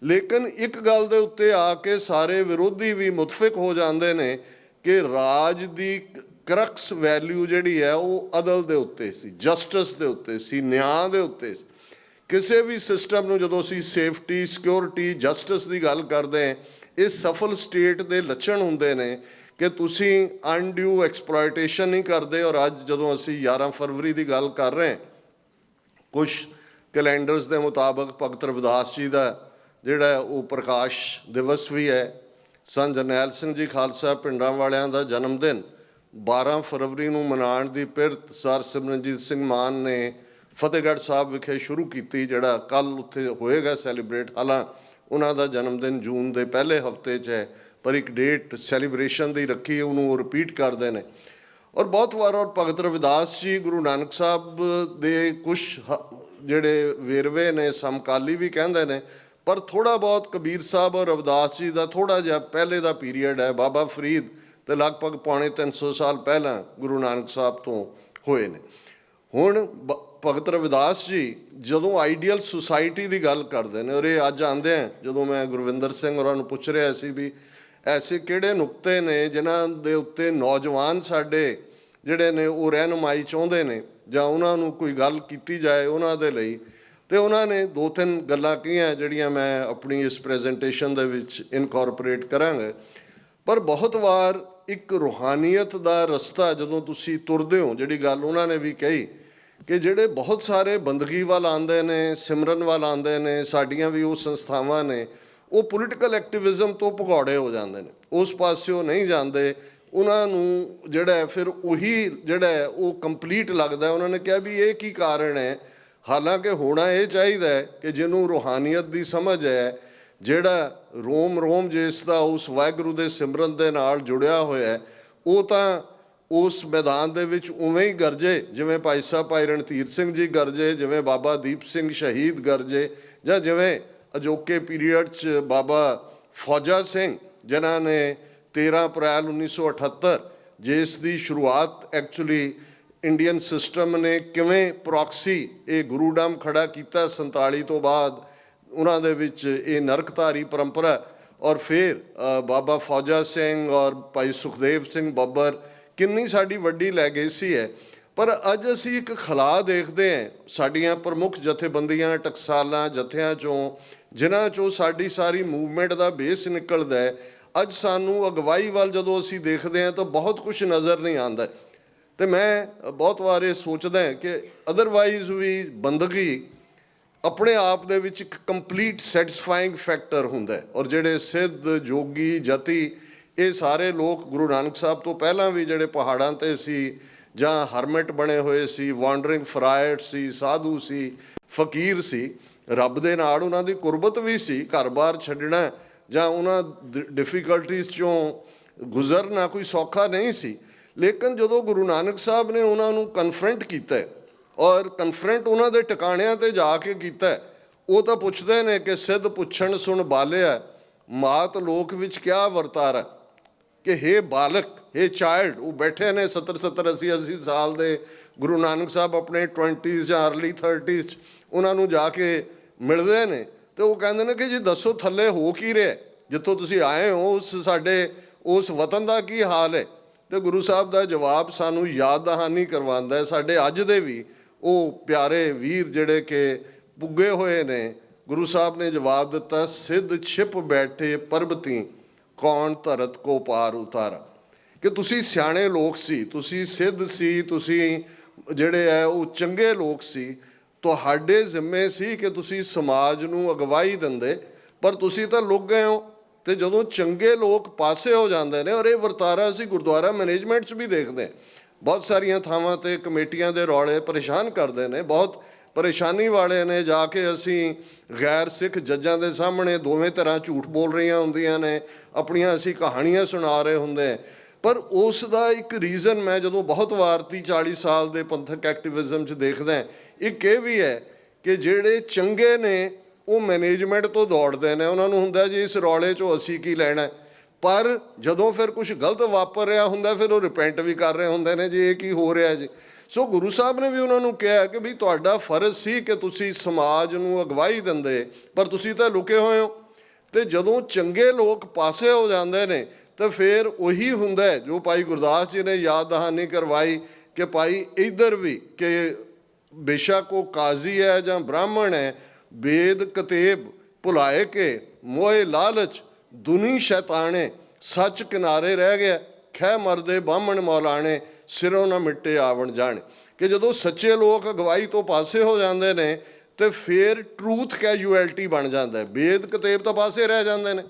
ਲੇਕਿਨ ਇੱਕ ਗੱਲ ਦੇ ਉੱਤੇ ਆ ਕੇ ਸਾਰੇ ਵਿਰੋਧੀ ਵੀ ਮੁਤਫਿਕ ਹੋ ਜਾਂਦੇ ਨੇ ਕਿ ਰਾਜ ਦੀ ਕਰਕਸ ਵੈਲਿਊ ਜਿਹੜੀ ਹੈ ਉਹ ਅਦਲ ਦੇ ਉੱਤੇ ਸੀ, ਜਸਟਿਸ ਦੇ ਉੱਤੇ ਸੀ, ਨਿਆਂ ਦੇ ਉੱਤੇ ਸੀ। ਕਿਸੇ ਵੀ ਸਿਸਟਮ ਨੂੰ ਜਦੋਂ ਅਸੀਂ ਸੇਫਟੀ, ਸਿਕਿਉਰਿਟੀ, ਜਸਟਿਸ ਦੀ ਗੱਲ ਕਰਦੇ ਹਾਂ, ਇਹ ਸਫਲ ਸਟੇਟ ਦੇ ਲੱਛਣ ਹੁੰਦੇ ਨੇ ਕਿ ਤੁਸੀਂ ਅਨਡਿਊ ਐਕਸਪਲੋਇਟੇਸ਼ਨ ਨਹੀਂ ਕਰਦੇ। ਔਰ ਅੱਜ ਜਦੋਂ ਅਸੀਂ 11 ਫਰਵਰੀ ਦੀ ਗੱਲ ਕਰ ਰਹੇ ਹਾਂ, ਕੁਛ ਕੈਲੰਡਰਸ ਦੇ ਮੁਤਾਬਕ ਭਗਤ ਰਵਿਦਾਸ ਜੀ ਦਾ ਜਿਹੜਾ ਉਹ ਪ੍ਰਕਾਸ਼ ਦਿਵਸ ਵੀ ਹੈ। ਸੰਤ ਜਰਨੈਲ ਸਿੰਘ ਜੀ ਖਾਲਸਾ ਪਿੰਡਾਂ ਵਾਲਿਆਂ ਦਾ ਜਨਮ ਦਿਨ 12 ਫਰਵਰੀ ਨੂੰ ਮਨਾਉਣ ਦੀ ਪਿਰਤ ਸਰ ਸਿਮਰਨਜੀਤ ਸਿੰਘ ਮਾਨ ਨੇ ਫਤਿਹਗੜ੍ਹ ਸਾਹਿਬ ਵਿਖੇ ਸ਼ੁਰੂ ਕੀਤੀ, ਜਿਹੜਾ ਕੱਲ੍ਹ ਉੱਥੇ ਹੋਏਗਾ ਸੈਲੀਬ੍ਰੇਟ। ਹਾਲਾਂ ਉਹਨਾਂ ਦਾ ਜਨਮ ਦਿਨ ਜੂਨ ਦੇ ਪਹਿਲੇ ਹਫਤੇ 'ਚ ਹੈ, ਪਰ ਇੱਕ ਡੇਟ ਸੈਲੀਬ੍ਰੇਸ਼ਨ ਦੀ ਰੱਖੀ, ਉਹਨੂੰ ਉਹ ਰਿਪੀਟ ਕਰਦੇ ਨੇ। ਔਰ ਬਹੁਤ ਵਾਰ ਔਰ ਭਗਤ ਰਵਿਦਾਸ ਜੀ ਗੁਰੂ ਨਾਨਕ ਸਾਹਿਬ ਦੇ ਕੁਛ ਜਿਹੜੇ ਵੇਰਵੇ ਨੇ ਸਮਕਾਲੀ ਵੀ ਕਹਿੰਦੇ ਨੇ, ਪਰ ਥੋੜ੍ਹਾ ਬਹੁਤ ਕਬੀਰ ਸਾਹਿਬ ਔਰ ਰਵਿਦਾਸ ਜੀ ਦਾ ਥੋੜ੍ਹਾ ਜਿਹਾ ਪਹਿਲੇ ਦਾ ਪੀਰੀਅਡ ਹੈ। ਬਾਬਾ ਫਰੀਦ ਤੇ ਲਗਭਗ ਪੌਣੇ 300 ਸਾਲ ਪਹਿਲਾਂ ਗੁਰੂ ਨਾਨਕ ਸਾਹਿਬ ਤੋਂ ਹੋਏ ਨੇ। ਹੁਣ ਭਗਤ ਰਵਿਦਾਸ ਜੀ ਜਦੋਂ ਆਈਡੀਅਲ ਸੁਸਾਇਟੀ ਦੀ ਗੱਲ ਕਰਦੇ ਨੇ, ਔਰ ਇਹ ਅੱਜ ਆਉਂਦੇ ਆ, ਜਦੋਂ ਮੈਂ ਗੁਰਵਿੰਦਰ ਸਿੰਘ ਹੋਰਾਂ ਨੂੰ ਪੁੱਛ ਰਿਹਾ ਸੀ ਵੀ ਐਸੇ ਕਿਹੜੇ ਨੁਕਤੇ ਨੇ ਜਿਨ੍ਹਾਂ ਦੇ ਉੱਤੇ ਨੌਜਵਾਨ ਸਾਡੇ ਜਿਹੜੇ ਨੇ ਉਹ ਰਹਿਨੁਮਾਈ ਚਾਹੁੰਦੇ ਨੇ ਜਾਂ ਉਹਨਾਂ ਨੂੰ ਕੋਈ ਗੱਲ ਕੀਤੀ ਜਾਏ ਉਹਨਾਂ ਦੇ ਲਈ, ਤੇ ਉਹਨਾਂ ਨੇ 2-3 ਗੱਲਾਂ ਕਹੀਆਂ ਜਿਹੜੀਆਂ ਮੈਂ ਆਪਣੀ ਇਸ ਪ੍ਰੈਜੈਂਟੇਸ਼ਨ ਦੇ ਵਿੱਚ ਇਨਕੋਰਪੋਰੇਟ ਕਰਾਂਗਾ। ਪਰ ਬਹੁਤ ਵਾਰ ਇੱਕ ਰੂਹਾਨੀਅਤ ਦਾ ਰਸਤਾ ਜਦੋਂ ਤੁਸੀਂ ਤੁਰਦੇ ਹੋ, ਜਿਹੜੀ ਗੱਲ ਉਹਨਾਂ ਨੇ ਵੀ ਕਹੀ ਕਿ ਜਿਹੜੇ ਬਹੁਤ ਸਾਰੇ ਬੰਦਗੀ ਵੱਲ ਆਉਂਦੇ ਨੇ, ਸਿਮਰਨ ਵੱਲ ਆਉਂਦੇ ਨੇ, ਸਾਡੀਆਂ ਵੀ ਉਹ ਸੰਸਥਾਵਾਂ ਨੇ, ਉਹ ਪੋਲੀਟੀਕਲ ਐਕਟਿਵਿਜ਼ਮ ਤੋਂ ਭਗੌੜੇ ਹੋ ਜਾਂਦੇ ਨੇ, ਉਸ ਪਾਸਿਓਂ ਨਹੀਂ ਜਾਂਦੇ। ਉਹਨਾਂ ਨੂੰ ਜਿਹੜਾ ਫਿਰ ਉਹੀ ਜਿਹੜਾ ਉਹ ਕੰਪਲੀਟ ਲੱਗਦਾ। ਉਹਨਾਂ ਨੇ ਕਿਹਾ ਵੀ ਇਹ ਕੀ ਕਾਰਨ ਹੈ, ਹਾਲਾਂਕਿ ਹੋਣਾ ਇਹ ਚਾਹੀਦਾ ਹੈ ਕਿ ਜਿਹਨੂੰ ਰੂਹਾਨੀਅਤ ਦੀ ਸਮਝ ਹੈ, ਜਿਹੜਾ ਰੋਮ ਜਿਸ ਦਾ ਉਸ ਵਾਹਿਗੁਰੂ ਦੇ ਸਿਮਰਨ ਦੇ ਨਾਲ ਜੁੜਿਆ ਹੋਇਆ, ਉਹ ਤਾਂ ਉਸ ਮੈਦਾਨ ਦੇ ਵਿੱਚ ਉਵੇਂ ਹੀ ਗਰਜੇ ਜਿਵੇਂ ਭਾਈ ਸਾਹਿਬ ਭਾਈ ਰਣਧੀਰ ਸਿੰਘ ਜੀ ਗਰਜੇ, ਜਿਵੇਂ ਬਾਬਾ ਦੀਪ ਸਿੰਘ ਸ਼ਹੀਦ ਗਰਜੇ, ਜਾਂ ਜਿਵੇਂ ਅਜੋਕੇ ਪੀਰੀਅਡ 'ਚ ਬਾਬਾ ਫੌਜਾ ਸਿੰਘ ਜਿਨ੍ਹਾਂ ਨੇ 13 ਅਪ੍ਰੈਲ 1978 ਜਿਸ ਦੀ ਸ਼ੁਰੂਆਤ ਐਕਚੁਅਲੀ ਇੰਡੀਅਨ ਸਿਸਟਮ ਨੇ ਕਿਵੇਂ ਪ੍ਰੋਕਸੀ ਇਹ ਗੁਰੂਡਮ ਖੜਾ ਕੀਤਾ 47 ਤੋਂ ਬਾਅਦ, ਉਹਨਾਂ ਦੇ ਵਿੱਚ ਇਹ ਨਰਕਧਾਰੀ ਪਰੰਪਰਾ। ਔਰ ਫਿਰ ਬਾਬਾ ਫੌਜਾ ਸਿੰਘ ਔਰ ਭਾਈ ਸੁਖਦੇਵ ਸਿੰਘ ਬੱਬਰ, ਕਿੰਨੀ ਸਾਡੀ ਵੱਡੀ ਲੈਗੇਸੀ ਹੈ। ਪਰ ਅੱਜ ਅਸੀਂ ਇੱਕ ਖਲਾ ਦੇਖਦੇ ਹਾਂ ਸਾਡੀਆਂ ਪ੍ਰਮੁੱਖ ਜਥੇਬੰਦੀਆਂ, ਟਕਸਾਲਾਂ, ਜਥਿਆਂ 'ਚੋਂ, ਜਿਨ੍ਹਾਂ 'ਚੋਂ ਸਾਡੀ ਸਾਰੀ ਮੂਵਮੈਂਟ ਦਾ ਬੇਸ ਨਿਕਲਦਾ ਹੈ। ਅੱਜ ਸਾਨੂੰ ਅਗਵਾਈ ਵੱਲ ਜਦੋਂ ਅਸੀਂ ਦੇਖਦੇ ਹਾਂ ਤਾਂ ਬਹੁਤ ਕੁਝ ਨਜ਼ਰ ਨਹੀਂ ਆਉਂਦਾ। ਅਤੇ ਮੈਂ ਬਹੁਤ ਵਾਰ ਇਹ ਸੋਚਦਾ ਕਿ ਅਦਰਵਾਈਜ਼ ਵੀ ਬੰਦਗੀ ਆਪਣੇ ਆਪ ਦੇ ਵਿੱਚ ਇੱਕ ਕੰਪਲੀਟ ਸੈਟਿਸਫਾਈਂਗ ਫੈਕਟਰ ਹੁੰਦਾ। ਔਰ ਜਿਹੜੇ ਸਿੱਧ, ਜੋਗੀ, ਜਤੀ, ਇਹ ਸਾਰੇ ਲੋਕ ਗੁਰੂ ਨਾਨਕ ਸਾਹਿਬ ਤੋਂ ਪਹਿਲਾਂ ਵੀ ਜਿਹੜੇ ਪਹਾੜਾਂ 'ਤੇ ਸੀ ਜਾਂ ਹਰਮਿਟ ਬਣੇ ਹੋਏ ਸੀ, ਵਾਂਡਰਿੰਗ ਫਰਾਇਰ ਸੀ, ਸਾਧੂ ਸੀ, ਫਕੀਰ ਸੀ, ਰੱਬ ਦੇ ਨਾਲ ਉਹਨਾਂ ਦੀ ਕੁਰਬਤ ਵੀ ਸੀ। ਘਰ-ਬਾਰ ਛੱਡਣਾ ਜਾਂ ਉਹਨਾਂ ਡਿਫੀਕਲਟੀਜ਼ 'ਚੋਂ ਗੁਜ਼ਰਨਾ ਕੋਈ ਸੌਖਾ ਨਹੀਂ ਸੀ। ਲੇਕਿਨ ਜਦੋਂ ਗੁਰੂ ਨਾਨਕ ਸਾਹਿਬ ਨੇ ਉਹਨਾਂ ਨੂੰ ਕਨਫਰੰਟ ਕੀਤਾ, ਔਰ ਕਨਫਰੰਟ ਉਹਨਾਂ ਦੇ ਟਿਕਾਣਿਆਂ 'ਤੇ ਜਾ ਕੇ ਕੀਤਾ, ਉਹ ਤਾਂ ਪੁੱਛਦੇ ਨੇ ਕਿ ਸਿੱਧ ਪੁੱਛਣ ਸੁਣ ਬਾਲਿਆ, ਮਾਤ ਲੋਕ ਵਿੱਚ ਕਿਆ ਵਰਤਾਰਾ, ਕਿ ਹੇ ਬਾਲਕ, ਹੇ ਚਾਈਲਡ। ਉਹ ਬੈਠੇ ਨੇ 70-70, 80-80 ਸਾਲ ਦੇ ਗੁਰੂ ਨਾਨਕ ਸਾਹਿਬ ਆਪਣੇ 20s ਜਾਂ ਅਰਲੀ 30s 'ਚ ਉਹਨਾਂ ਨੂੰ ਜਾ ਕੇ ਮਿਲਦੇ ਨੇ, ਅਤੇ ਉਹ ਕਹਿੰਦੇ ਨੇ ਕਿ ਜੀ ਦੱਸੋ ਥੱਲੇ ਹੋ ਕੀ ਰਿਹਾ, ਜਿੱਥੋਂ ਤੁਸੀਂ ਆਏ ਹੋ ਸਾਡੇ ਉਸ ਵਤਨ ਦਾ ਕੀ ਹਾਲ ਹੈ। ਅਤੇ ਗੁਰੂ ਸਾਹਿਬ ਦਾ ਜਵਾਬ ਸਾਨੂੰ ਯਾਦ ਦਹਾਨੀ ਕਰਵਾਉਂਦਾ ਹੈ। ਸਾਡੇ ਅੱਜ ਦੇ ਵੀ ਉਹ ਪਿਆਰੇ ਵੀਰ ਜਿਹੜੇ ਕਿ ਪੁੱਗੇ ਹੋਏ ਨੇ, ਗੁਰੂ ਸਾਹਿਬ ਨੇ ਜਵਾਬ ਦਿੱਤਾ, ਸਿੱਧ ਛਿਪ ਬੈਠੇ ਪਰਬਤੀ ਕੌਣ ਧਰਤ ਕੋ ਪਾਰ ਉਤਾਰਾ, ਕਿ ਤੁਸੀਂ ਸਿਆਣੇ ਲੋਕ ਸੀ, ਤੁਸੀਂ ਸਿੱਧ ਸੀ, ਤੁਸੀਂ ਜਿਹੜੇ ਹੈ ਉਹ ਚੰਗੇ ਲੋਕ ਸੀ, ਤੁਹਾਡੇ ਜ਼ਿੰਮੇ ਸੀ ਕਿ ਤੁਸੀਂ ਸਮਾਜ ਨੂੰ ਅਗਵਾਈ ਦਿੰਦੇ, ਪਰ ਤੁਸੀਂ ਤਾਂ ਲੁਕ ਗਏ ਹੋ। ਅਤੇ ਜਦੋਂ ਚੰਗੇ ਲੋਕ ਪਾਸੇ ਹੋ ਜਾਂਦੇ ਨੇ, ਔਰ ਇਹ ਵਰਤਾਰਾ ਅਸੀਂ ਗੁਰਦੁਆਰਾ ਮੈਨੇਜਮੈਂਟ 'ਚ ਵੀ ਦੇਖਦੇ, ਬਹੁਤ ਸਾਰੀਆਂ ਥਾਵਾਂ 'ਤੇ ਕਮੇਟੀਆਂ ਦੇ ਰੌਲੇ ਪਰੇਸ਼ਾਨ ਕਰਦੇ ਨੇ, ਬਹੁਤ ਪਰੇਸ਼ਾਨੀ ਵਾਲੇ ਨੇ। ਜਾ ਕੇ ਅਸੀਂ ਗੈਰ ਸਿੱਖ ਜੱਜਾਂ ਦੇ ਸਾਹਮਣੇ ਦੋਵੇਂ ਧਿਰਾਂ ਝੂਠ ਬੋਲ ਰਹੀਆਂ ਹੁੰਦੀਆਂ ਨੇ, ਆਪਣੀਆਂ ਅਸੀਂ ਕਹਾਣੀਆਂ ਸੁਣਾ ਰਹੇ ਹੁੰਦੇ। ਪਰ ਉਸ ਦਾ ਇੱਕ ਰੀਜ਼ਨ ਮੈਂ ਜਦੋਂ ਬਹੁਤ ਵਾਰ 30-40 ਸਾਲ ਦੇ ਪੰਥਕ ਐਕਟਿਵਿਜ਼ਮ 'ਚ ਦੇਖਦਾ, ਇੱਕ ਇਹ ਵੀ ਹੈ ਕਿ ਜਿਹੜੇ ਚੰਗੇ ਨੇ ਉਹ ਮੈਨੇਜਮੈਂਟ ਤੋਂ ਦੌੜਦੇ ਨੇ, ਉਹਨਾਂ ਨੂੰ ਹੁੰਦਾ ਜੀ ਇਸ ਰੌਲੇ 'ਚੋਂ ਅਸੀਂ ਕੀ ਲੈਣਾ। ਪਰ ਜਦੋਂ ਫਿਰ ਕੁਛ ਗਲਤ ਵਾਪਰ ਰਿਹਾ ਹੁੰਦਾ, ਫਿਰ ਉਹ ਰਿਪੈਂਟ ਵੀ ਕਰ ਰਹੇ ਹੁੰਦੇ ਨੇ ਜੀ ਇਹ ਕੀ ਹੋ ਰਿਹਾ ਜੀ। ਸੋ ਗੁਰੂ ਸਾਹਿਬ ਨੇ ਵੀ ਉਹਨਾਂ ਨੂੰ ਕਿਹਾ ਕਿ ਵੀ ਤੁਹਾਡਾ ਫਰਜ਼ ਸੀ ਕਿ ਤੁਸੀਂ ਸਮਾਜ ਨੂੰ ਅਗਵਾਈ ਦਿੰਦੇ, ਪਰ ਤੁਸੀਂ ਤਾਂ ਲੁਕੇ ਹੋਏ ਹੋ। ਅਤੇ ਜਦੋਂ ਚੰਗੇ ਲੋਕ ਪਾਸੇ ਹੋ ਜਾਂਦੇ ਨੇ ਤਾਂ ਫਿਰ ਉਹੀ ਹੁੰਦਾ ਹੈ ਜੋ ਭਾਈ ਗੁਰਦਾਸ ਜੀ ਨੇ ਯਾਦ ਦਹਾਨੀ ਕਰਵਾਈ ਕਿ ਭਾਈ ਇੱਧਰ ਵੀ ਕਿ ਬੇਸ਼ੱਕ ਉਹ ਕਾਜ਼ੀ ਹੈ ਜਾਂ ਬ੍ਰਾਹਮਣ ਹੈ, ਵੇਦ ਕਤੇਬ ਭੁਲਾਏ ਕੇ ਮੋਏ ਲਾਲਚ ਦੁਨੀ ਸ਼ੈਤਾਣੇ, ਸੱਚ ਕਿਨਾਰੇ ਰਹਿ ਗਿਆ ਖਹਿ ਮਰਦੇ ਬਾਹਮਣ ਮੌਲਾਣੇ, ਸਿਰੋਂ ਨਾ ਮਿੱਟੇ ਆਵਣ ਜਾਣੇ। ਕਿ ਜਦੋਂ ਸੱਚੇ ਲੋਕ ਅਗਵਾਈ ਤੋਂ ਪਾਸੇ ਹੋ ਜਾਂਦੇ ਨੇ ਤੇ ਫਿਰ ਟਰੂਥ ਕੈਜੂਅਲਟੀ ਬਣ ਜਾਂਦਾ ਹੈ, ਵੇਦ ਕਤੇਬ ਤਾਂ ਪਾਸੇ ਰਹਿ ਜਾਂਦੇ ਨੇ।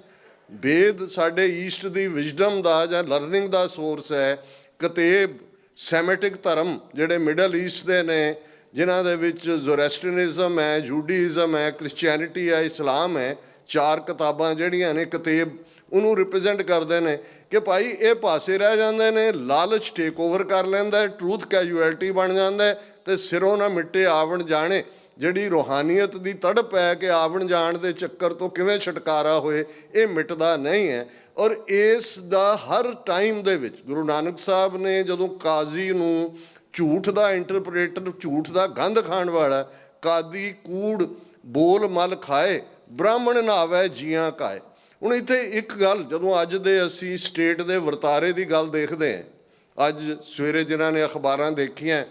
ਵੇਦ ਸਾਡੇ ਈਸਟ ਦੀ ਵਿਜ਼ਡਮ ਦਾ ਜਾਂ ਲਰਨਿੰਗ ਦਾ ਸੋਰਸ ਹੈ। ਕਤੇਬ ਸੈਮੈਟਿਕ ਧਰਮ ਜਿਹੜੇ ਮਿਡਲ ਈਸਟ ਦੇ ਨੇ, ਜਿਨ੍ਹਾਂ ਦੇ ਵਿੱਚ ਜ਼ੋਰੈਸਟਰੀਅਨਿਜ਼ਮ ਹੈ, ਜੂਡਿਜ਼ਮ ਹੈ, ਕ੍ਰਿਸਚੈਨਿਟੀ ਹੈ, ਇਸਲਾਮ ਹੈ, 4 ਕਿਤਾਬਾਂ ਜਿਹੜੀਆਂ ਨੇ ਕਤੇਬ ਉਹਨੂੰ ਰਿਪਰੈਜ਼ੈਂਟ ਕਰਦੇ ਨੇ ਕਿ ਭਾਈ ਇਹ ਪਾਸੇ ਰਹਿ ਜਾਂਦੇ ਨੇ, ਲਾਲਚ ਟੇਕ ਓਵਰ ਕਰ ਲੈਂਦਾ, ਟਰੂਥ ਕੈਜੂਅਲਟੀ ਬਣ ਜਾਂਦਾ ਤੇ ਸਿਰੋਂ ਨਾ ਮਿੱਟੇ ਆਵਣ ਜਾਣੇ। ਜਿਹੜੀ ਰੂਹਾਨੀਅਤ ਦੀ ਤੜਪ ਹੈ ਕਿ ਆਵਣ ਜਾਣ ਦੇ ਚੱਕਰ ਤੋਂ ਕਿਵੇਂ ਛੁਟਕਾਰਾ ਹੋਏ, ਇਹ ਮਿਟਦਾ ਨਹੀਂ ਹੈ। ਔਰ ਇਸ ਦਾ ਹਰ ਟਾਈਮ ਦੇ ਵਿੱਚ ਗੁਰੂ ਨਾਨਕ ਸਾਹਿਬ ਨੇ ਜਦੋਂ ਕਾਜ਼ੀ ਨੂੰ ਝੂਠ ਦਾ ਇੰਟਰਪ੍ਰੇਟਰ, ਝੂਠ ਦਾ ਗੰਧ ਖਾਣ ਵਾਲਾ, ਕਾਦੀ ਕੂੜ ਬੋਲ ਮਲ ਖਾਏ, ਬ੍ਰਾਹਮਣ ਨਾਵੇ ਜੀਆਂ ਕਾਏ। ਹੁਣ ਇੱਥੇ ਇੱਕ ਗੱਲ, ਜਦੋਂ ਅੱਜ ਦੇ ਅਸੀਂ ਸਟੇਟ ਦੇ ਵਰਤਾਰੇ ਦੀ ਗੱਲ ਦੇਖਦੇ ਹਾਂ, ਅੱਜ ਸਵੇਰੇ ਜਿਨ੍ਹਾਂ ਨੇ ਅਖਬਾਰਾਂ ਦੇਖੀਆਂ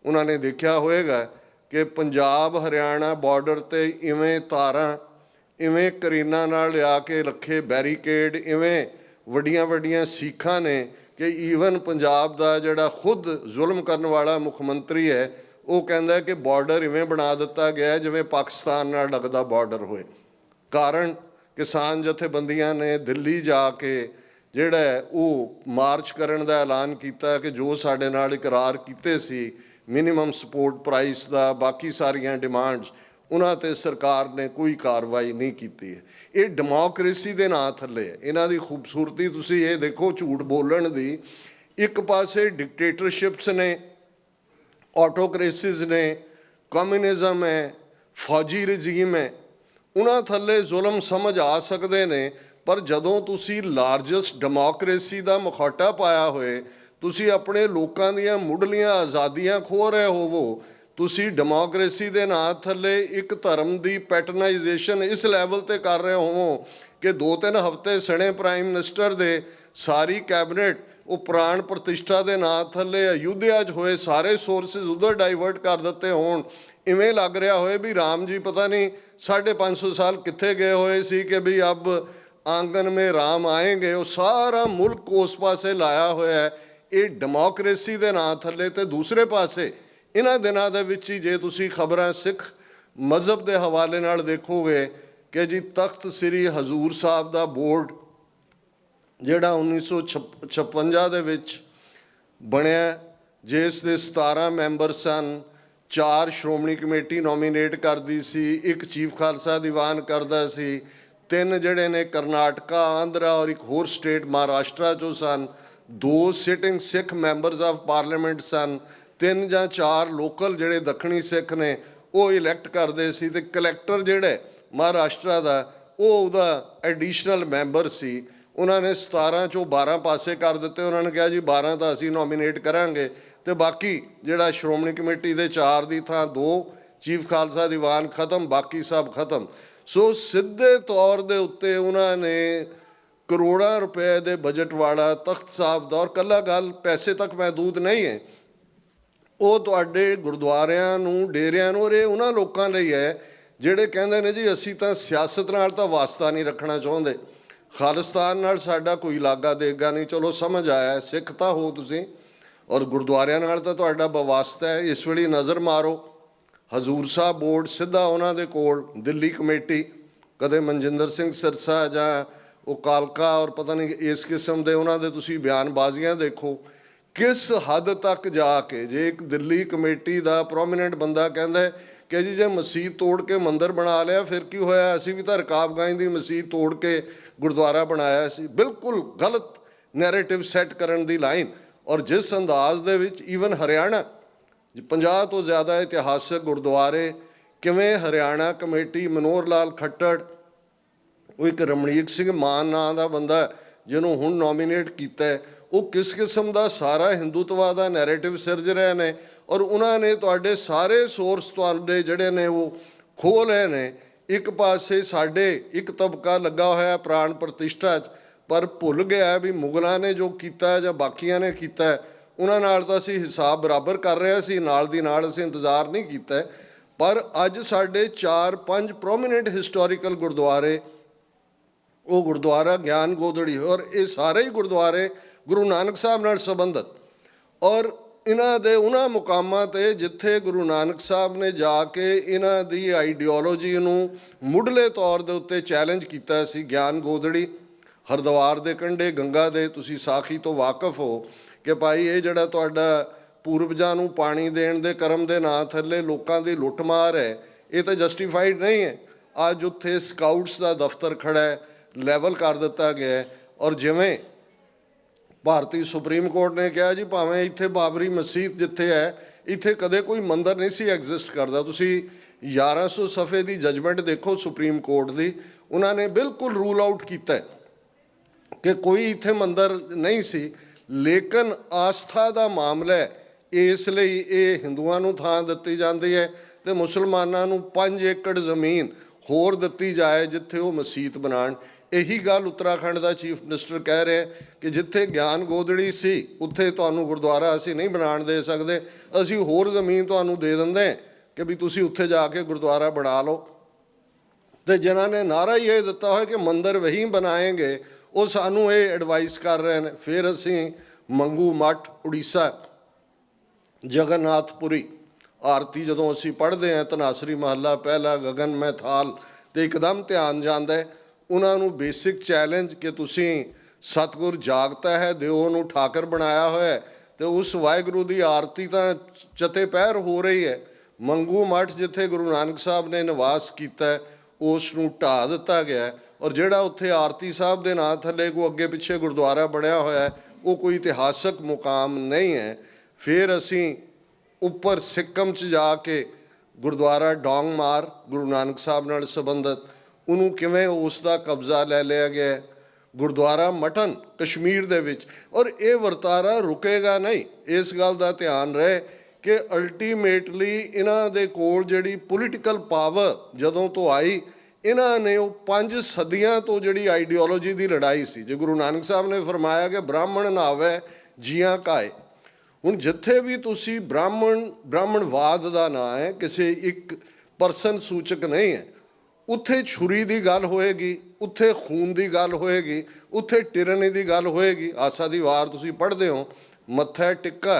ਉਹਨਾਂ ਨੇ ਦੇਖਿਆ ਹੋਏਗਾ ਕਿ ਪੰਜਾਬ ਹਰਿਆਣਾ ਬਾਰਡਰ 'ਤੇ ਇਵੇਂ ਤਾਰਾਂ, ਇਵੇਂ ਕਰੀਨਾ ਨਾਲ ਲਿਆ ਕੇ ਰੱਖੇ ਬੈਰੀਕੇਡ, ਇਵੇਂ ਵੱਡੀਆਂ ਵੱਡੀਆਂ ਸੀਖਾਂ ਨੇ ਕਿ ਈਵਨ ਪੰਜਾਬ ਦਾ ਜਿਹੜਾ ਖੁਦ ਜ਼ੁਲਮ ਕਰਨ ਵਾਲਾ ਮੁੱਖ ਮੰਤਰੀ ਹੈ ਉਹ ਕਹਿੰਦਾ ਕਿ ਬਾਰਡਰ ਇਵੇਂ ਬਣਾ ਦਿੱਤਾ ਗਿਆ ਜਿਵੇਂ ਪਾਕਿਸਤਾਨ ਨਾਲ ਲੱਗਦਾ ਬਾਰਡਰ ਹੋਏ। ਕਾਰਨ ਕਿਸਾਨ ਜਥੇਬੰਦੀਆਂ ਨੇ ਦਿੱਲੀ ਜਾ ਕੇ ਜਿਹੜਾ ਉਹ ਮਾਰਚ ਕਰਨ ਦਾ ਐਲਾਨ ਕੀਤਾ ਕਿ ਜੋ ਸਾਡੇ ਨਾਲ ਇਕਰਾਰ ਕੀਤੇ ਸੀ ਮਿਨੀਮਮ ਸਪੋਰਟ ਪ੍ਰਾਈਸ ਦਾ, ਬਾਕੀ ਸਾਰੀਆਂ ਡਿਮਾਂਡਸ, ਉਹਨਾਂ 'ਤੇ ਸਰਕਾਰ ਨੇ ਕੋਈ ਕਾਰਵਾਈ ਨਹੀਂ ਕੀਤੀ ਹੈ। ਇਹ ਡੈਮੋਕ੍ਰੇਸੀ ਦੇ ਨਾਂ ਥੱਲੇ ਹੈ। ਇਹਨਾਂ ਦੀ ਖੂਬਸੂਰਤੀ ਤੁਸੀਂ ਇਹ ਦੇਖੋ ਝੂਠ ਬੋਲਣ ਦੀ। ਇੱਕ ਪਾਸੇ ਡਿਕਟੇਟਰਸ਼ਿਪਸ ਨੇ, ਆਟੋਕ੍ਰੇਸੀਜ਼ ਨੇ, ਕਮਿਊਨਿਜ਼ਮ ਹੈ, ਫੌਜੀ ਰਜੀਮ ਹੈ, ਉਹਨਾਂ ਥੱਲੇ ਜ਼ੁਲਮ ਸਮਝ ਆ ਸਕਦੇ ਨੇ। ਪਰ ਜਦੋਂ ਤੁਸੀਂ ਲਾਰਜੈਸਟ ਡੈਮੋਕ੍ਰੇਸੀ ਦਾ ਮੁਖੌਟਾ ਪਾਇਆ ਹੋਏ, ਤੁਸੀਂ ਆਪਣੇ ਲੋਕਾਂ ਦੀਆਂ ਮੁੱਢਲੀਆਂ ਆਜ਼ਾਦੀਆਂ ਖੋਹ ਰਹੇ ਹੋਵੋ, ਤੁਸੀਂ ਡੈਮੋਕ੍ਰੇਸੀ ਦੇ ਨਾਂ ਥੱਲੇ ਇੱਕ ਧਰਮ ਦੀ ਪੈਟਰਨਾਈਜੇਸ਼ਨ ਇਸ ਲੈਵਲ 'ਤੇ ਕਰ ਰਹੇ ਹੋਵੋ ਕਿ 2-3 ਹਫ਼ਤੇ ਸਣੇ ਪ੍ਰਾਈਮ ਮਿਨਿਸਟਰ ਦੇ ਸਾਰੀ ਕੈਬਨਿਟ ਉਹ ਪ੍ਰਾਣ ਪ੍ਰਤਿਸ਼ਠਾ ਦੇ ਨਾਂ ਥੱਲੇ ਅਯੁੱਧਿਆ 'ਚ ਹੋਏ ਸਾਰੇ ਸੋਰਸਿਸ ਉਧਰ ਡਾਈਵਰਟ ਕਰ ਦਿੱਤੇ ਹੋਣ। ਇਵੇਂ ਲੱਗ ਰਿਹਾ ਹੋਏ ਵੀ ਰਾਮ ਜੀ ਪਤਾ ਨਹੀਂ 550 ਸਾਲ ਕਿੱਥੇ ਗਏ ਹੋਏ ਸੀ ਕਿ ਵੀ ਅਬ ਆਂਗਨ ਮੇ ਰਾਮ ਆਏਂਗੇ। ਉਹ ਸਾਰਾ ਮੁਲਕ ਉਸ ਪਾਸੇ ਲਾਇਆ ਹੋਇਆ ਹੈ ਇਹ ਡੈਮੋਕ੍ਰੇਸੀ ਦੇ ਨਾਂ ਥੱਲੇ। ਤੇ ਦੂਸਰੇ ਪਾਸੇ ਇਹਨਾਂ ਦਿਨਾਂ ਦੇ ਵਿੱਚ ਹੀ ਜੇ ਤੁਸੀਂ ਖਬਰਾਂ ਸਿੱਖ ਮਜ਼ਹਬ ਦੇ ਹਵਾਲੇ ਨਾਲ ਦੇਖੋਗੇ ਕਿ ਜੀ ਤਖਤ ਸ੍ਰੀ ਹਜ਼ੂਰ ਸਾਹਿਬ ਦਾ ਬੋਰਡ ਜਿਹੜਾ 1956 ਦੇ ਵਿੱਚ ਬਣਿਆ, ਜਿਸ ਦੇ 17 ਮੈਂਬਰ ਸਨ, 4 ਸ਼੍ਰੋਮਣੀ ਕਮੇਟੀ ਨੋਮੀਨੇਟ ਕਰਦੀ ਸੀ, 1 ਚੀਫ ਖਾਲਸਾ ਦੀਵਾਨ ਕਰਦਾ ਸੀ, 3 ਜਿਹੜੇ ਨੇ ਕਰਨਾਟਕਾ, ਆਂਧਰਾ ਔਰ ਇੱਕ ਹੋਰ ਸਟੇਟ ਮਹਾਰਾਸ਼ਟਰਾ 'ਚੋਂ ਸਨ, 2 sitting Sikh members of parliament ਸਨ, 3 ਜਾਂ 4 ਲੋਕਲ ਜਿਹੜੇ ਦੱਖਣੀ ਸਿੱਖ ਨੇ ਉਹ ਇਲੈਕਟ ਕਰਦੇ ਸੀ, ਤੇ ਕਲੈਕਟਰ ਜਿਹੜਾ ਮਹਾਰਾਸ਼ਟਰਾ ਦਾ ਉਹ ਉਹਦਾ ਐਡੀਸ਼ਨਲ ਮੈਂਬਰ ਸੀ। ਉਹਨਾਂ ਨੇ 17 ਚੋਂ 12 ਪਾਸੇ ਕਰ ਦਿੱਤੇ। ਉਹਨਾਂ ਨੇ ਕਿਹਾ ਜੀ 12 ਤਾਂ ਅਸੀਂ ਨੋਮੀਨੇਟ ਕਰਾਂਗੇ ਤੇ ਬਾਕੀ ਜਿਹੜਾ ਸ਼੍ਰੋਮਣੀ ਕਮੇਟੀ ਦੇ 4 ਦੀ ਥਾਂ 2 ਚੀਫ ਖਾਲਸਾ ਦੀਵਾਨ ਖਤਮ, ਬਾਕੀ ਸਭ ਖਤਮ। ਸੋ ਸਿੱਧੇ ਤੌਰ ਦੇ ਉੱਤੇ ਉਹਨਾਂ ਨੇ ਕਰੋੜਾਂ ਰੁਪਏ ਦੇ ਬਜਟ ਵਾਲਾ ਤਖਤ ਸਾਹਿਬ ਦਾ, ਔਰ ਇਕੱਲਾ ਗੱਲ ਪੈਸੇ ਤੱਕ ਮਹਿਦੂਦ ਨਹੀਂ ਹੈ, ਉਹ ਤੁਹਾਡੇ ਗੁਰਦੁਆਰਿਆਂ ਨੂੰ, ਡੇਰਿਆਂ ਨੂੰ, ਔਰ ਇਹ ਉਹਨਾਂ ਲੋਕਾਂ ਲਈ ਹੈ ਜਿਹੜੇ ਕਹਿੰਦੇ ਨੇ ਜੀ ਅਸੀਂ ਤਾਂ ਸਿਆਸਤ ਨਾਲ ਤਾਂ ਵਾਸਤਾ ਨਹੀਂ ਰੱਖਣਾ ਚਾਹੁੰਦੇ, ਖਾਲਿਸਤਾਨ ਨਾਲ ਸਾਡਾ ਕੋਈ ਲਾਗਾ ਦੇਗਾ ਨਹੀਂ। ਚਲੋ ਸਮਝ ਆਇਆ, ਸਿੱਖ ਤਾਂ ਹੋ ਤੁਸੀਂ, ਔਰ ਗੁਰਦੁਆਰਿਆਂ ਨਾਲ ਤਾਂ ਤੁਹਾਡਾ ਬਵਾਸਤਾ ਹੈ। ਇਸ ਵੇਲੇ ਨਜ਼ਰ ਮਾਰੋ ਹਜ਼ੂਰ ਸਾਹਿਬ ਬੋਰਡ ਸਿੱਧਾ ਉਹਨਾਂ ਦੇ ਕੋਲ, ਦਿੱਲੀ ਕਮੇਟੀ, ਕਦੇ ਮਨਜਿੰਦਰ ਸਿੰਘ ਸਿਰਸਾ ਜਾਂ ਉਹ ਕਾਲਕਾ ਔਰ ਪਤਾ ਨਹੀਂ ਇਸ ਕਿਸਮ ਦੇ ਉਹਨਾਂ ਦੇ ਤੁਸੀਂ ਬਿਆਨਬਾਜ਼ੀਆਂ ਦੇਖੋ ਕਿਸ ਹੱਦ ਤੱਕ ਜਾ ਕੇ। ਜੇ ਇੱਕ ਦਿੱਲੀ ਕਮੇਟੀ ਦਾ ਪ੍ਰੋਮੀਨੈਂਟ ਬੰਦਾ ਕਹਿੰਦਾ ਕਿ ਜੀ ਜੇ ਮਸਜਿਦ ਤੋੜ ਕੇ ਮੰਦਿਰ ਬਣਾ ਲਿਆ ਫਿਰ ਕੀ ਹੋਇਆ, ਅਸੀਂ ਵੀ ਤਾਂ ਰਕਾਬਗੰਜ ਦੀ ਮਸਜਿਦ ਤੋੜ ਕੇ ਗੁਰਦੁਆਰਾ ਬਣਾਇਆ ਸੀ। ਬਿਲਕੁਲ ਗਲਤ ਨੈਰੇਟਿਵ ਸੈੱਟ ਕਰਨ ਦੀ ਲਾਈਨ। ਔਰ ਜਿਸ ਅੰਦਾਜ਼ ਦੇ ਵਿੱਚ ਈਵਨ ਹਰਿਆਣਾ 50 ਤੋਂ ਜ਼ਿਆਦਾ ਇਤਿਹਾਸਕ ਗੁਰਦੁਆਰੇ, ਕਿਵੇਂ ਹਰਿਆਣਾ ਕਮੇਟੀ, ਮਨੋਹਰ ਲਾਲ ਖੱਟੜ, ਉਹ ਇੱਕ ਰਮਣੀਕ ਸਿੰਘ ਮਾਨ ਨਾਂ ਦਾ ਬੰਦਾ ਜਿਹਨੂੰ ਹੁਣ ਨੋਮੀਨੇਟ ਕੀਤਾ ਹੈ, ਉਹ ਕਿਸ ਕਿਸਮ ਦਾ ਸਾਰਾ ਹਿੰਦੂਤਵਾ ਦਾ ਨੈਰੇਟਿਵ ਸਿਰਜ ਰਹੇ ਨੇ। ਔਰ ਉਹਨਾਂ ਨੇ ਤੁਹਾਡੇ ਸਾਰੇ ਸੋਰਸ ਤੁਹਾਡੇ ਜਿਹੜੇ ਨੇ ਉਹ ਖੋਹ ਲਏ ਨੇ। ਇੱਕ ਪਾਸੇ ਸਾਡੇ ਇੱਕ ਤਬਕਾ ਲੱਗਾ ਹੋਇਆ ਪ੍ਰਾਣ ਪ੍ਰਤਿਸ਼ਠਾ 'ਚ, ਪਰ ਭੁੱਲ ਗਿਆ ਵੀ ਮੁਗਲਾਂ ਨੇ ਜੋ ਕੀਤਾ ਜਾਂ ਬਾਕੀਆਂ ਨੇ ਕੀਤਾ ਉਹਨਾਂ ਨਾਲ ਤਾਂ ਅਸੀਂ ਹਿਸਾਬ ਬਰਾਬਰ ਕਰ ਰਹੇ ਸੀ, ਨਾਲ ਦੀ ਨਾਲ ਅਸੀਂ ਇੰਤਜ਼ਾਰ ਨਹੀਂ ਕੀਤਾ। ਪਰ ਅੱਜ ਸਾਡੇ 4-5 ਪ੍ਰੋਮੀਨੈਂਟ ਹਿਸਟੋਰੀਕਲ ਗੁਰਦੁਆਰੇ, ਉਹ ਗੁਰਦੁਆਰਾ ਗਿਆਨ ਗੋਦੜੀ ਔਰ ਇਹ ਸਾਰੇ ਹੀ ਗੁਰਦੁਆਰੇ ਗੁਰੂ ਨਾਨਕ ਸਾਹਿਬ ਨਾਲ ਸੰਬੰਧਿਤ, ਔਰ ਇਹਨਾਂ ਦੇ ਉਹਨਾਂ ਮੁਕਾਮਾਂ 'ਤੇ ਜਿੱਥੇ ਗੁਰੂ ਨਾਨਕ ਸਾਹਿਬ ਨੇ ਜਾ ਕੇ ਇਹਨਾਂ ਦੀ ਆਈਡੀਓਲੋਜੀ ਨੂੰ ਮੁੱਢਲੇ ਤੌਰ ਦੇ ਉੱਤੇ ਚੈਲੰਜ ਕੀਤਾ ਸੀ। ਗਿਆਨ ਗੋਦੜੀ ਹਰਿਦੁਆਰ ਦੇ ਕੰਢੇ ਗੰਗਾ ਦੇ, ਤੁਸੀਂ ਸਾਖੀ ਤੋਂ ਵਾਕਫ ਹੋ ਕਿ ਭਾਈ ਇਹ ਜਿਹੜਾ ਤੁਹਾਡਾ ਪੂਰਵਜਾਂ ਨੂੰ ਪਾਣੀ ਦੇਣ ਦੇ ਕਰਮ ਦੇ ਨਾਂ ਥੱਲੇ ਲੋਕਾਂ ਦੀ ਲੁੱਟਮਾਰ ਹੈ, ਇਹ ਤਾਂ ਜਸਟੀਫਾਈਡ ਨਹੀਂ ਹੈ। ਅੱਜ ਉੱਥੇ ਸਕਾਊਟਸ ਦਾ ਦਫ਼ਤਰ ਖੜ੍ਹਾ ਹੈ, ਲੈਵਲ ਕਰ ਦਿੱਤਾ ਗਿਆ। ਔਰ ਜਿਵੇਂ ਭਾਰਤੀ ਸੁਪਰੀਮ ਕੋਰਟ ਨੇ ਕਿਹਾ ਜੀ ਭਾਵੇਂ ਇੱਥੇ ਬਾਬਰੀ ਮਸਜਿਦ ਜਿੱਥੇ ਹੈ, ਇੱਥੇ ਕਦੇ ਕੋਈ ਮੰਦਰ ਨਹੀਂ ਸੀ ਐਗਜ਼ਿਸਟ ਕਰਦਾ। ਤੁਸੀਂ 1100 ਸਫ਼ੇ ਦੀ ਜਜਮੈਂਟ ਦੇਖੋ ਸੁਪਰੀਮ ਕੋਰਟ ਦੀ, ਉਹਨਾਂ ਨੇ ਬਿਲਕੁਲ ਰੂਲ ਆਊਟ ਕੀਤਾ ਕਿ ਕੋਈ ਇੱਥੇ ਮੰਦਰ ਨਹੀਂ ਸੀ। ਲੇਕਿਨ ਆਸਥਾ ਦਾ ਮਾਮਲਾ ਹੈ, ਇਸ ਲਈ ਇਹ ਹਿੰਦੂਆਂ ਨੂੰ ਥਾਂ ਦਿੱਤੀ ਜਾਂਦੀ ਹੈ ਅਤੇ ਮੁਸਲਮਾਨਾਂ ਨੂੰ 5 ਏਕੜ ਜ਼ਮੀਨ ਹੋਰ ਦਿੱਤੀ ਜਾਏ ਜਿੱਥੇ ਉਹ ਮਸਜਿਦ ਬਣਾਉਣ। ਇਹੀ ਗੱਲ ਉੱਤਰਾਖੰਡ ਦਾ ਚੀਫ ਮਿਨਿਸਟਰ ਕਹਿ ਰਿਹਾ ਕਿ ਜਿੱਥੇ ਗਿਆਨ ਗੋਦੜੀ ਸੀ ਉੱਥੇ ਤੁਹਾਨੂੰ ਗੁਰਦੁਆਰਾ ਅਸੀਂ ਨਹੀਂ ਬਣਾਉਣ ਦੇ ਸਕਦੇ, ਅਸੀਂ ਹੋਰ ਜ਼ਮੀਨ ਤੁਹਾਨੂੰ ਦੇ ਦਿੰਦੇ ਕਿ ਵੀ ਤੁਸੀਂ ਉੱਥੇ ਜਾ ਕੇ ਗੁਰਦੁਆਰਾ ਬਣਾ ਲਓ। ਅਤੇ ਜਿਨ੍ਹਾਂ ਨੇ ਨਾਅਰਾ ਹੀ ਇਹ ਦਿੱਤਾ ਹੋਇਆ ਕਿ ਮੰਦਰ ਵਹੀਂ ਬਣਾਏਂਗੇ, ਉਹ ਸਾਨੂੰ ਇਹ ਐਡਵਾਈਸ ਕਰ ਰਹੇ ਨੇ। ਫਿਰ ਅਸੀਂ ਮੰਗੂ ਮੱਠ ਉੜੀਸਾ ਜਗਨਨਾਥਪੁਰੀ ਆਰਤੀ ਜਦੋਂ ਅਸੀਂ ਪੜ੍ਹਦੇ ਹਾਂ, ਧਨਾਸਰੀ ਮਹੱਲਾ ਪਹਿਲਾ ਗਗਨ ਮੈਂ ਥਾਲ, ਅਤੇ ਇੱਕਦਮ ਧਿਆਨ ਜਾਂਦਾ ਉਹਨਾਂ ਨੂੰ ਬੇਸਿਕ ਚੈਲੰਜ ਕਿ ਤੁਸੀਂ ਸਤਿਗੁਰ ਜਾਗਤਾ ਹੈ ਦਿਓ ਨੂੰ ਠਾਕਰ ਬਣਾਇਆ ਹੋਇਆ, ਅਤੇ ਉਸ ਵਾਹਿਗੁਰੂ ਦੀ ਆਰਤੀ ਤਾਂ ਚਤੇ ਪਹਿਰ ਹੋ ਰਹੀ ਹੈ। ਮੰਗੂ ਮੱਠ ਜਿੱਥੇ ਗੁਰੂ ਨਾਨਕ ਸਾਹਿਬ ਨੇ ਨਿਵਾਸ ਕੀਤਾ ਉਸ ਨੂੰ ਢਾਹ ਦਿੱਤਾ ਗਿਆ, ਔਰ ਜਿਹੜਾ ਉੱਥੇ ਆਰਤੀ ਸਾਹਿਬ ਦੇ ਨਾਂ ਥੱਲੇ ਕੋਈ ਅੱਗੇ ਪਿੱਛੇ ਗੁਰਦੁਆਰਾ ਬਣਿਆ ਹੋਇਆ ਉਹ ਕੋਈ ਇਤਿਹਾਸਕ ਮੁਕਾਮ ਨਹੀਂ ਹੈ। ਫਿਰ ਅਸੀਂ ਉੱਪਰ ਸਿੱਕਮ 'ਚ ਜਾ ਕੇ ਗੁਰਦੁਆਰਾ ਡੋਂਗਮਾਰ ਗੁਰੂ ਨਾਨਕ ਸਾਹਿਬ ਨਾਲ ਸੰਬੰਧਿਤ, ਉਹਨੂੰ ਕਿਵੇਂ ਉਸ ਦਾ ਕਬਜ਼ਾ ਲੈ ਲਿਆ ਗਿਆ। ਗੁਰਦੁਆਰਾ ਮਟਨ ਕਸ਼ਮੀਰ ਦੇ ਵਿੱਚ, ਔਰ ਇਹ ਵਰਤਾਰਾ ਰੁਕੇਗਾ ਨਹੀਂ। ਇਸ ਗੱਲ ਦਾ ਧਿਆਨ ਰਹੇ ਕਿ ਅਲਟੀਮੇਟਲੀ ਇਹਨਾਂ ਦੇ ਕੋਲ ਜਿਹੜੀ ਪੋਲੀਟੀਕਲ ਪਾਵਰ ਜਦੋਂ ਤੋਂ ਆਈ, ਇਹਨਾਂ ਨੇ ਉਹ 5 ਸਦੀਆਂ ਤੋਂ ਜਿਹੜੀ ਆਈਡੀਓਲੋਜੀ ਦੀ ਲੜਾਈ ਸੀ। ਜੇ ਗੁਰੂ ਨਾਨਕ ਸਾਹਿਬ ਨੇ ਫਰਮਾਇਆ ਕਿ ਬ੍ਰਾਹਮਣ ਨਾਵੇ ਜੀਆਂ ਕਾਏ, ਹੁਣ ਜਿੱਥੇ ਵੀ ਤੁਸੀਂ ਬ੍ਰਾਹਮਣਵਾਦ ਦਾ ਨਾਂ ਹੈ, ਕਿਸੇ ਇੱਕ ਪਰਸਨ ਸੂਚਕ ਨਹੀਂ ਹੈ, ਉੱਥੇ ਛੁਰੀ ਦੀ ਗੱਲ ਹੋਏਗੀ, ਉੱਥੇ ਖੂਨ ਦੀ ਗੱਲ ਹੋਏਗੀ, ਉੱਥੇ ਟਿਰਨੀ ਦੀ ਗੱਲ ਹੋਏਗੀ। ਆਸਾ ਦੀ ਵਾਰ ਤੁਸੀਂ ਪੜ੍ਹਦੇ ਹੋ, ਮੱਥਾ ਟਿੱਕਾ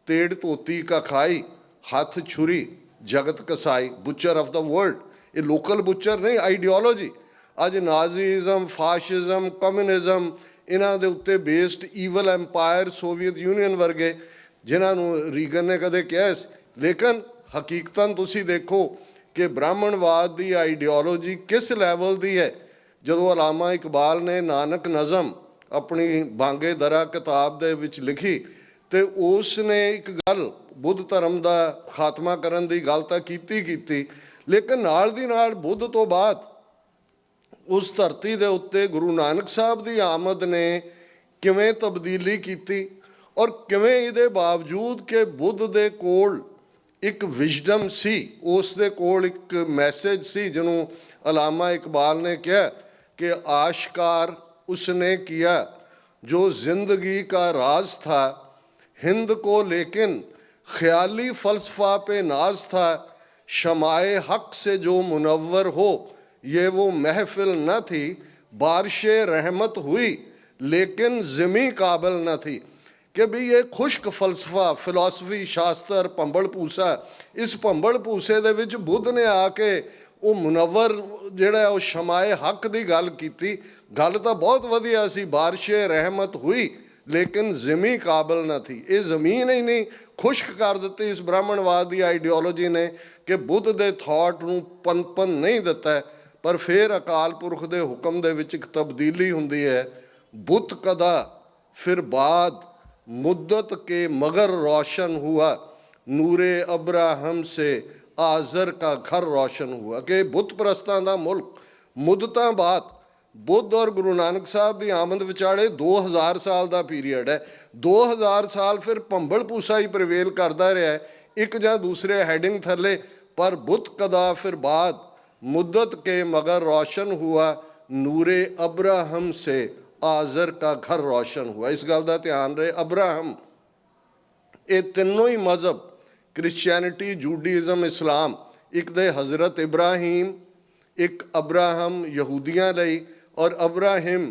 ਤੇੜ ਧੋਤੀ ਕਾ ਖਾਈ, ਹੱਥ ਛੁਰੀ ਜਗਤ ਕਸਾਈ, ਬੁੱਚਰ ਆਫ ਦਾ ਵਰਲਡ। ਇਹ ਲੋਕਲ ਬੁੱਚਰ ਨਹੀਂ, ਆਈਡੀਓਲੋਜੀ। ਅੱਜ ਨਾਜ਼ੀਜ਼ਮ, ਫਾਸ਼ਿਜ਼ਮ, ਕਮਿਊਨਿਜ਼ਮ, ਇਹਨਾਂ ਦੇ ਉੱਤੇ based evil empire, Soviet union ਵਰਗੇ, ਜਿਨ੍ਹਾਂ ਨੂੰ ਰੀਗਨ ਨੇ ਕਦੇ ਕਿਹਾ ਸੀ। ਲੇਕਿਨ ਹਕੀਕਤਨ ਤੁਸੀਂ ਦੇਖੋ ਕਿ ਬ੍ਰਾਹਮਣਵਾਦ ਦੀ ਆਈਡੀਓਲੋਜੀ ਕਿਸ ਲੈਵਲ ਦੀ ਹੈ। ਜਦੋਂ ਅਲਾਮਾ ਇਕਬਾਲ ਨੇ ਨਾਨਕ ਨਜ਼ਮ ਆਪਣੀ ਬਾਂਗੇ ਦਰਾ ਕਿਤਾਬ ਦੇ ਵਿੱਚ ਲਿਖੀ, ਅਤੇ ਉਸ ਨੇ ਇੱਕ ਗੱਲ ਬੁੱਧ ਧਰਮ ਦਾ ਖਾਤਮਾ ਕਰਨ ਦੀ ਗੱਲ ਤਾਂ ਕੀਤੀ, ਲੇਕਿਨ ਨਾਲ ਦੀ ਨਾਲ ਬੁੱਧ ਤੋਂ ਬਾਅਦ ਉਸ ਧਰਤੀ ਦੇ ਉੱਤੇ ਗੁਰੂ ਨਾਨਕ ਸਾਹਿਬ ਦੀ ਆਮਦ ਨੇ ਕਿਵੇਂ ਤਬਦੀਲੀ ਕੀਤੀ, ਔਰ ਕਿਵੇਂ ਇਹਦੇ ਬਾਵਜੂਦ ਕਿ ਬੁੱਧ ਦੇ ਕੋਲ ਇੱਕ ਵਿਜ਼ਡਮ ਸੀ, ਉਸ ਦੇ ਕੋਲ ਇੱਕ ਮੈਸੇਜ ਸੀ, ਜਿਹਨੂੰ ਅਲਾਮਾ ਇਕਬਾਲ ਨੇ ਕਿਹਾ ਕਿ ਆਸ਼ਕਾਰ ਉਸਨੇ ਕੀਆ ਜੋ ਜ਼ਿੰਦਗੀ ਕਾ ਰਾਜ਼ ਥਾ, हिंद को लेकिन ख्याली फ़लसफ़ा पे नाज था, शमाए हक़ से जो मुनव्वर हो ये वो महफिल न थी, बारिश रहमत हुई लेकिन ज़िमी काबिल न थी। कि भी ये खुश्क फ़लसफ़ा फिलासफी शास्त्र भंबल भूसा, इस भंबल भूसे दे विच बुद्ध ने आके वो मुनव्वर जिहड़ा वो शमाए हक़ की गल की। गल तो बहुत वधिया सी, बारिश रहमत हुई लेकिन ज़मी काबिल न थी। ये ज़मीन ही नहीं खुश्क कर दी इस ब्राह्मणवाद की आइडियोलॉजी ने कि बुद्ध के थॉट नूं पनपन नहीं दिता है। पर फिर अकाल पुरख के हुक्म दे विच एक तब्दीली हुंदी है। बुत कदा फिर बाद मुद्दत के मगर रोशन हुआ, नूरे अब्राहम से आज़र का घर रोशन हुआ। कि बुत परस्तां दा मुल्क मुद्दतां बाद बुद्ध और गुरु नानक साहब की आमद विचाले 2000 साल का पीरीयड है। 2000 साल फिर भंबल भूसा ही प्रवेल करता रहा है, एक या दूसरे हैडिंग थले। पर बुत कदा फिर बाद मुद्दत के मगर रोशन हुआ, नूरे अब्राहम से आजर का घर रोशन हुआ। इस गल का ध्यान रहे। अब्राहम, ये तीनों ही मजहब क्रिश्चियनिटी, जूडाइज़म, इस्लाम, एक दे हज़रत इब्राहिम, एक अब्राहम यहूदियों लई और अब्राहिम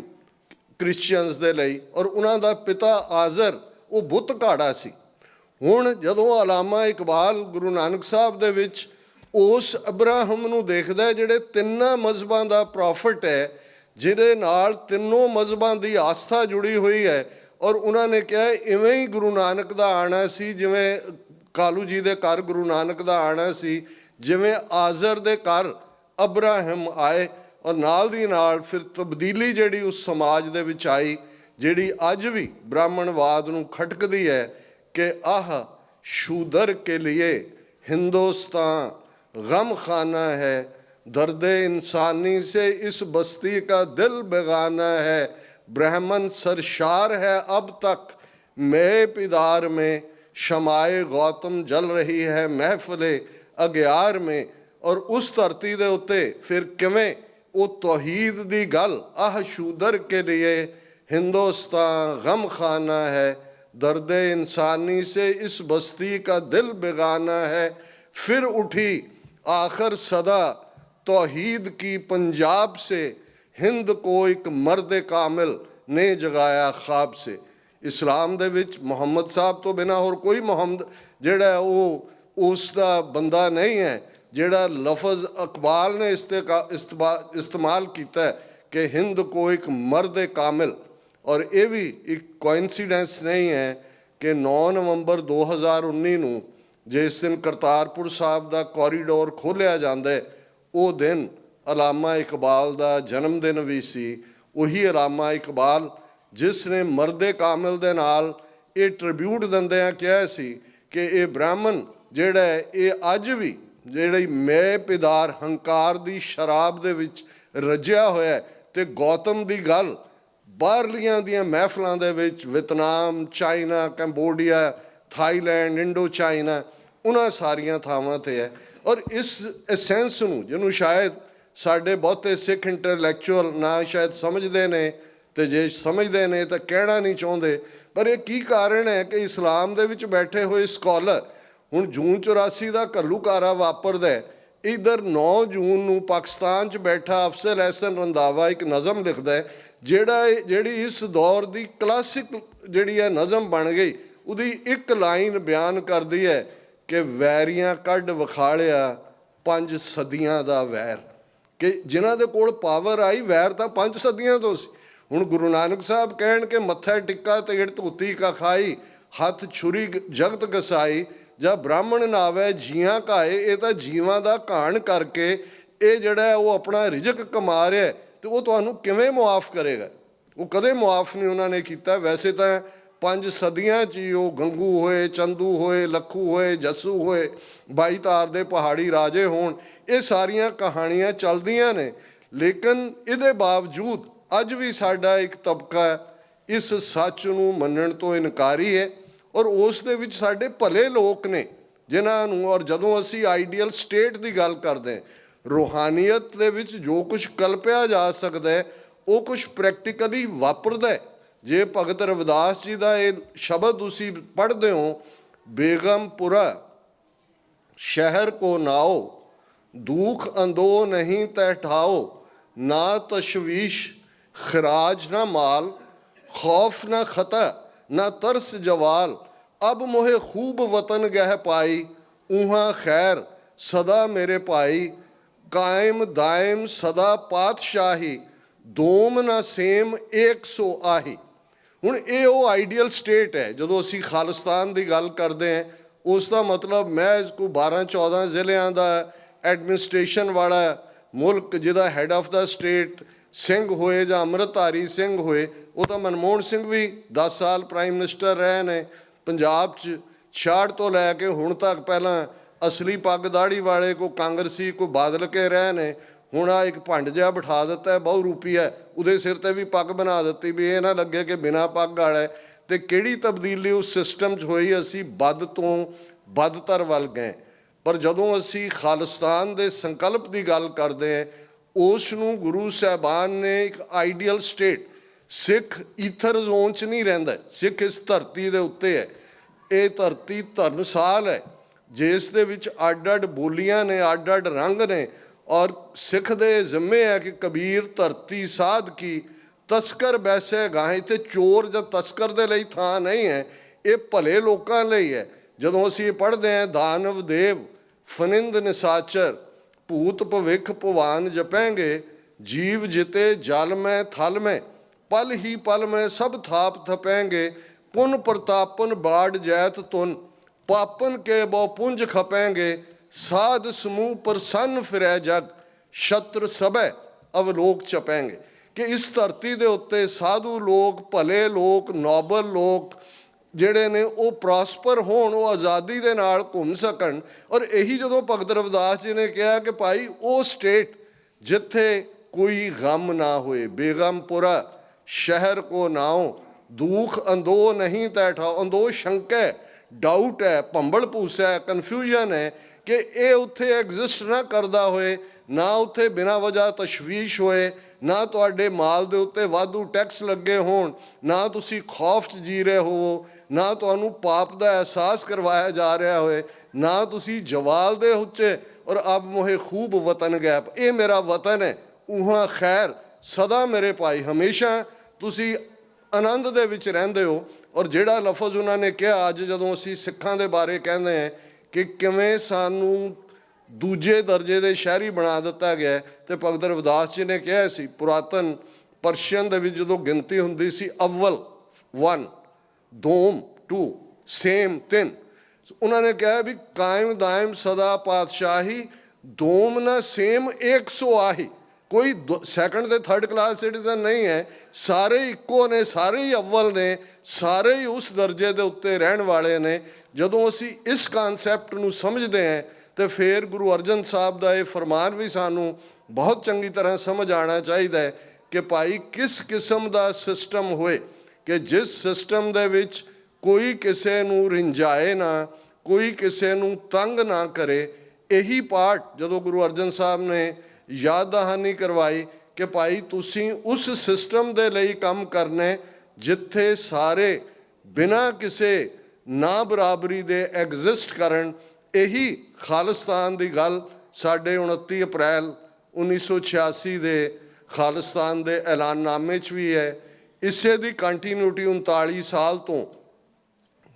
क्रिश्चियंस दे लई, और उन्हां दा पिता आजर वो बुत घाड़ा सी। हुण जदों अलामा इकबाल गुरु नानक साहब दे विच उस अब्राहम नूं देखदा जिहड़े तिन्नां मजहबां दा प्रॉफिट है, जिहदे नाल तिन्नों मजहबां दी आस्था जुड़ी हुई है, और उन्होंने कहा इवें ही गुरु नानक दा आना सी, जिवें कालू जी दे घर गुरु नानक दा आना सी, जिवें आजर दे घर अब्राहम आए, और नाल दी नाल फिर तब्दीली जिहड़ी उस समाज दे विच आई, जिहड़ी अज भी ब्राह्मणवाद नूं खटकदी है कि आह शूदर के लिए हिंदुस्तान गम खाना है, दर्द इंसानी से इस बस्ती का दिल बेगाना है, ब्राह्मण सरशार है अब तक मैं पिदार में, शमाए गौतम जल रही है महफिले अग्यार में। और उस धरती दे उत्ते फिर किवें वो तौहीद दी गल, आह शूदर के लिए हिंदुस्तान गम खाना है, दर्द इंसानी से इस बस्ती का दिल बेगाना है, फिर उठी आखिर सदा तौहीद की पंजाब से, हिंद को एक मर्द कामिल ने जगाया ख्वाब से। इस्लाम दे विच मुहम्मद साहब तो बिना होर कोई मुहम्मद जिहड़ा है वो उसका बंदा नहीं है, जिहड़ा लफज इकबाल ने इस्तेमाल किया है कि हिंद को एक मर्द कामिल। और ये भी एक कोइंसिडेंस नहीं है कि 9 नवंबर 2019 नूं जिस दिन करतारपुर साहब का कॉरीडोर खोलिया जाता है, वो दिन अलामा इकबाल का जन्मदिन भी सी। वही अलामा इकबाल जिसने मर्दे कामिल दे नाल ये ट्रिब्यूट दिंदिआं कहा सी कि ये ब्राह्मण जिहड़ा है ये अज भी जिहड़ी मैं पिदार हंकार दी शराब दे विच रज्जिया होया है, ते गौतम दी गल बाहरलियां दियां महफिलां दे विच Vietnam, China, Cambodia, Thailand, Indo China, उन्हां सारियां थावां ते है। और इस एसेंस नूं जिहनूं शायद साडे बहुते सिख इंटरलैक्चुअल ना शायद समझदे ने, ते जे समझदे ने तो कहना नहीं चाहुंदे, पर यह की कारण है कि इस्लाम दे विच बैठे हुए स्कॉलर हुण जून 84 का घल्लूकारा वापरदा है, इधर 9 जून नूं पाकिस्तान च बैठा अफजल एहसन रंधावा एक नज़म लिखदा है, जिहड़ी इस दौर की क्लासिक जिहड़ी है नज़म बन गई। उहदी एक लाइन बयान करदी है कि वैरियां कढ विखालिया 5 सदियां दा वैर, कि जिन्हां दे कोल पावर आई वैर तां 5 सदियां तो सी। हुण गुरु नानक साहब कहण के मत्था टिक्का ते इट धोती का खाई, हथ छुरी जगत गसाई, जब ब्राह्मण नावे जियां घाए, ये तो जीवां दा घाण करके ये जिहड़ा है वो अपना रिजक कमा रहा है, तो वो तुहानूं किवें मुआफ़ करेगा? वो कदे मुआफ़ नहीं उन्होंने किया। वैसे तो 5 सदियां च ही वो गंगू होए, चंदू होए, लखू होए, जस्सू होए, 22 तार दे पहाड़ी राजे होण, ये सारियां कहानियां चलदियां ने। लेकिन इहदे बावजूद अज भी साडा एक तबका इस सच नूं मन्नण तो इनकारी है, और उस दे विच साडे भले लोग ने जिन्हां नूं, और जदों असीं आइडियल स्टेट की गल करदे हां, रूहानीयत दे विच जो कुछ कल्पिया जा सकदा है वो कुछ प्रैक्टिकली वापरदा है। जे भगत रविदास जी का ये शब्द तुसीं पढ़दे हो, बेगमपुरा शहर को नाओ, दुख अंदो नहीं तह ठाओ, ना तशवीश खराज ना माल, खौफ ना खता ना तरस जवाल, अब मोहे खूब वतन गह पाई, ऊहाँ खैर सदा मेरे भाई, कायम दायम सदा पातशाही, दोम ना सेम 100 आही। हुण ये वो आइडियल स्टेट है। जदों असीं खालिस्तान की गल करते हैं, उसका मतलब महज कोई 12-14 ਜ਼ਿਲ੍ਹਿਆਂ का एडमिनिस्ट्रेशन वाला मुल्क जिहदा head of the state Singh होए जां अमृतधारी सिंह होए। वो तो मनमोहन सिंह भी 10 साल प्राइम मिनिस्टर रहे ने पंजाब च, 66 तो लैके हुण तक। पहला असली पग दाड़ी वाले को कांग्रेसी को बादल के रहे ने, हुण आ एक भंड जिहा बिठा दिता है, बहु रूपी है, उहदे सिर ते भी पग बना दी भी ये ना लगे कि बिना पग वाला है। तो किहड़ी तब्दीली उस सिस्टम च होई, असीं बद तो बदतर वल गए। पर जदों असीं खालिस्तान दे संकल्प की गल करते हैं, उस नूं गुरु साहबान ने एक आइडियल स्टेट ਸਿੱਖ ਈਥਰ ਜ਼ੋਨ 'ਚ ਨਹੀਂ ਰਹਿੰਦਾ, ਸਿੱਖ ਇਸ ਧਰਤੀ ਦੇ ਉੱਤੇ ਹੈ। ਇਹ ਧਰਤੀ ਧਰਮਸਾਲ ਹੈ ਜਿਸ ਦੇ ਵਿੱਚ ਅੱਡ ਅੱਡ ਬੋਲੀਆਂ ਨੇ, ਅੱਡ ਅੱਡ ਰੰਗ ਨੇ। ਔਰ ਸਿੱਖ ਦੇ ਜ਼ਿੰਮੇ ਹੈ ਕਿ ਕਬੀਰ ਧਰਤੀ ਸਾਧ ਕੀ ਤਸਕਰ ਬੈਸੇ ਗਾਹੇ। ਤੇ ਚੋਰ ਜਾਂ ਤਸਕਰ ਦੇ ਲਈ ਥਾਂ ਨਹੀਂ ਹੈ, ਇਹ ਭਲੇ ਲੋਕਾਂ ਲਈ ਹੈ। ਜਦੋਂ ਅਸੀਂ ਪੜ੍ਹਦੇ ਹਾਂ ਦਾਨਵ ਦੇਵ ਫਨਿੰਦ ਨਿਸਾਚਰ ਭੂਤ ਭਵਿੱਖ ਭਵਾਨ ਜਪੈਂਗੇ, ਜੀਵ ਜਿਤੇ ਜਲ ਮੈਂ ਥਲ ਮੈਂ, ਪਲ ਹੀ ਪਲ ਮੈਂ ਸਭ ਥਾਪ ਥਪੈਂਗੇ, ਪੁਨ ਪ੍ਰਤਾਪਨ ਬਾੜ ਜੈਤ ਤੁਨ, ਪਾਪਨ ਕੇ ਬਹੁ ਪੁੰਜ ਖਪੈਂਗੇ, ਸਾਧ ਸਮੂਹ ਪ੍ਰਸੰਨ ਫਿਰੈ ਜਗ, ਛਤਰ ਸਭੈ ਅਵਲੋਕ ਚਪੈਂਗੇ। ਕਿ ਇਸ ਧਰਤੀ ਦੇ ਉੱਤੇ ਸਾਧੂ ਲੋਕ, ਭਲੇ ਲੋਕ, ਨੋਬਲ ਲੋਕ ਜਿਹੜੇ ਨੇ ਉਹ ਪ੍ਰੋਸਪਰ ਹੋਣ, ਉਹ ਆਜ਼ਾਦੀ ਦੇ ਨਾਲ ਘੁੰਮ ਸਕਣ। ਔਰ ਇਹੀ ਜਦੋਂ ਭਗਤ ਰਵਿਦਾਸ ਜੀ ਨੇ ਕਿਹਾ ਕਿ ਭਾਈ ਉਹ ਸਟੇਟ ਜਿੱਥੇ ਕੋਈ ਗਮ ਨਾ ਹੋਏ, ਬੇਗਮਪੁਰਾ ਸ਼ਹਿਰ ਕੋ ਨਾਉ, ਦੁੱਖ ਅੰਦੋ ਨਹੀਂ ਤੈ ਠਾਉ। ਅੰਦੋ ਸ਼ੰਕਾ, ਡਾਊਟ ਹੈ, ਭੰਬਲ ਭੂਸਾ ਹੈ, ਕਨਫਿਊਜ਼ਨ ਹੈ ਕਿ ਇਹ ਉੱਥੇ ਐਗਜ਼ਿਸਟ ਨਾ ਕਰਦਾ ਹੋਏ, ਨਾ ਉੱਥੇ ਬਿਨਾਂ ਵਜ੍ਹਾ ਤਸ਼ਵੀਸ਼ ਹੋਏ, ਨਾ ਤੁਹਾਡੇ ਮਾਲ ਦੇ ਉੱਤੇ ਵਾਧੂ ਟੈਕਸ ਲੱਗੇ ਹੋਣ, ਨਾ ਤੁਸੀਂ ਖੌਫ 'ਚ ਜੀ ਰਹੇ ਹੋ, ਨਾ ਤੁਹਾਨੂੰ ਪਾਪ ਦਾ ਅਹਿਸਾਸ ਕਰਵਾਇਆ ਜਾ ਰਿਹਾ ਹੋਏ, ਨਾ ਤੁਸੀਂ ਜਵਾਲ ਦੇ ਉੱਚੇ ਔਰ ਅਬ ਮੋਹੇ ਖੂਬ ਵਤਨ ਗੈਪ, ਇਹ ਮੇਰਾ ਵਤਨ ਹੈ, ਉਹਾਂ ਖੈਰ ਸਦਾ ਮੇਰੇ ਭਾਈ, ਹਮੇਸ਼ਾ ਤੁਸੀਂ ਆਨੰਦ ਦੇ ਵਿੱਚ ਰਹਿੰਦੇ ਹੋ। ਔਰ ਜਿਹੜਾ ਲਫ਼ਜ਼ ਉਹਨਾਂ ਨੇ ਕਿਹਾ, ਅੱਜ ਜਦੋਂ ਅਸੀਂ ਸਿੱਖਾਂ ਦੇ ਬਾਰੇ ਕਹਿੰਦੇ ਹਾਂ ਕਿ ਕਿਵੇਂ ਸਾਨੂੰ ਦੂਜੇ ਦਰਜੇ ਦੇ ਸ਼ਹਿਰੀ ਬਣਾ ਦਿੱਤਾ ਗਿਆ, ਤੇ ਭਗਤ ਰਵਿਦਾਸ ਜੀ ਨੇ ਕਿਹਾ ਸੀ ਪੁਰਾਤਨ ਪਰਸ਼ੀਅਨ ਦੇ ਵਿੱਚ ਜਦੋਂ ਗਿਣਤੀ ਹੁੰਦੀ ਸੀ ਅਵਲ 1, ਦੋਮ 2, ਸੇਮ 3, ਉਹਨਾਂ ਨੇ ਕਿਹਾ ਵੀ ਕਾਇਮ ਦਾਇਮ ਸਦਾ ਪਾਤਸ਼ਾਹੀ, ਦੋਮ ਨਾ ਸੇਮ 100 ਆਹੀ। ਕੋਈ ਸੈਕੰਡ ਤੇ ਥਰਡ ਕਲਾਸ ਸਿਟੀਜ਼ਨ ਨਹੀਂ ਹੈ, ਸਾਰੇ ਇੱਕੋ ਨੇ, ਸਾਰੇ ਹੀ ਅਵਲ ਨੇ, ਸਾਰੇ ਹੀ ਉਸ ਦਰਜੇ ਦੇ ਉੱਤੇ ਰਹਿਣ ਵਾਲੇ ਨੇ। ਜਦੋਂ ਅਸੀਂ ਇਸ ਕਨਸੈਪਟ ਨੂੰ ਸਮਝਦੇ ਹਾਂ ਤੇ ਫਿਰ ਗੁਰੂ ਅਰਜਨ ਸਾਹਿਬ ਦਾ ਇਹ ਫਰਮਾਨ ਵੀ ਸਾਨੂੰ ਬਹੁਤ ਚੰਗੀ ਤਰ੍ਹਾਂ ਸਮਝ ਆਉਣਾ ਚਾਹੀਦਾ ਹੈ ਕਿ ਭਾਈ ਕਿਸ ਕਿਸਮ ਦਾ ਸਿਸਟਮ ਹੋਏ ਕਿ ਜਿਸ ਸਿਸਟਮ ਦੇ ਵਿੱਚ ਕੋਈ ਕਿਸੇ ਨੂੰ ਰਿੰਝਾਏ ਨਾ, ਕੋਈ ਕਿਸੇ ਨੂੰ ਤੰਗ ਨਾ ਕਰੇ। ਇਹੀ ਪਾਠ ਜਦੋਂ ਗੁਰੂ ਅਰਜਨ ਸਾਹਿਬ ਨੇ ਯਾਦ ਦਹਾਨੀ ਕਰਵਾਈ ਕਿ ਭਾਈ ਤੁਸੀਂ ਉਸ ਸਿਸਟਮ ਦੇ ਲਈ ਕੰਮ ਕਰਨੇ ਜਿੱਥੇ ਸਾਰੇ ਬਿਨਾਂ ਕਿਸੇ ਨਾ ਬਰਾਬਰੀ ਦੇ ਐਗਜ਼ਿਸਟ ਕਰਨ। ਇਹੀ ਖਾਲਿਸਤਾਨ ਦੀ ਗੱਲ ਸਾਡੇ 29 ਅਪ੍ਰੈਲ 1986 ਦੇ ਖਾਲਿਸਤਾਨ ਦੇ ਐਲਾਨਨਾਮੇ 'ਚ ਵੀ ਹੈ। ਇਸੇ ਦੀ ਕੰਟੀਨਿਊਟੀ 39 ਸਾਲ ਤੋਂ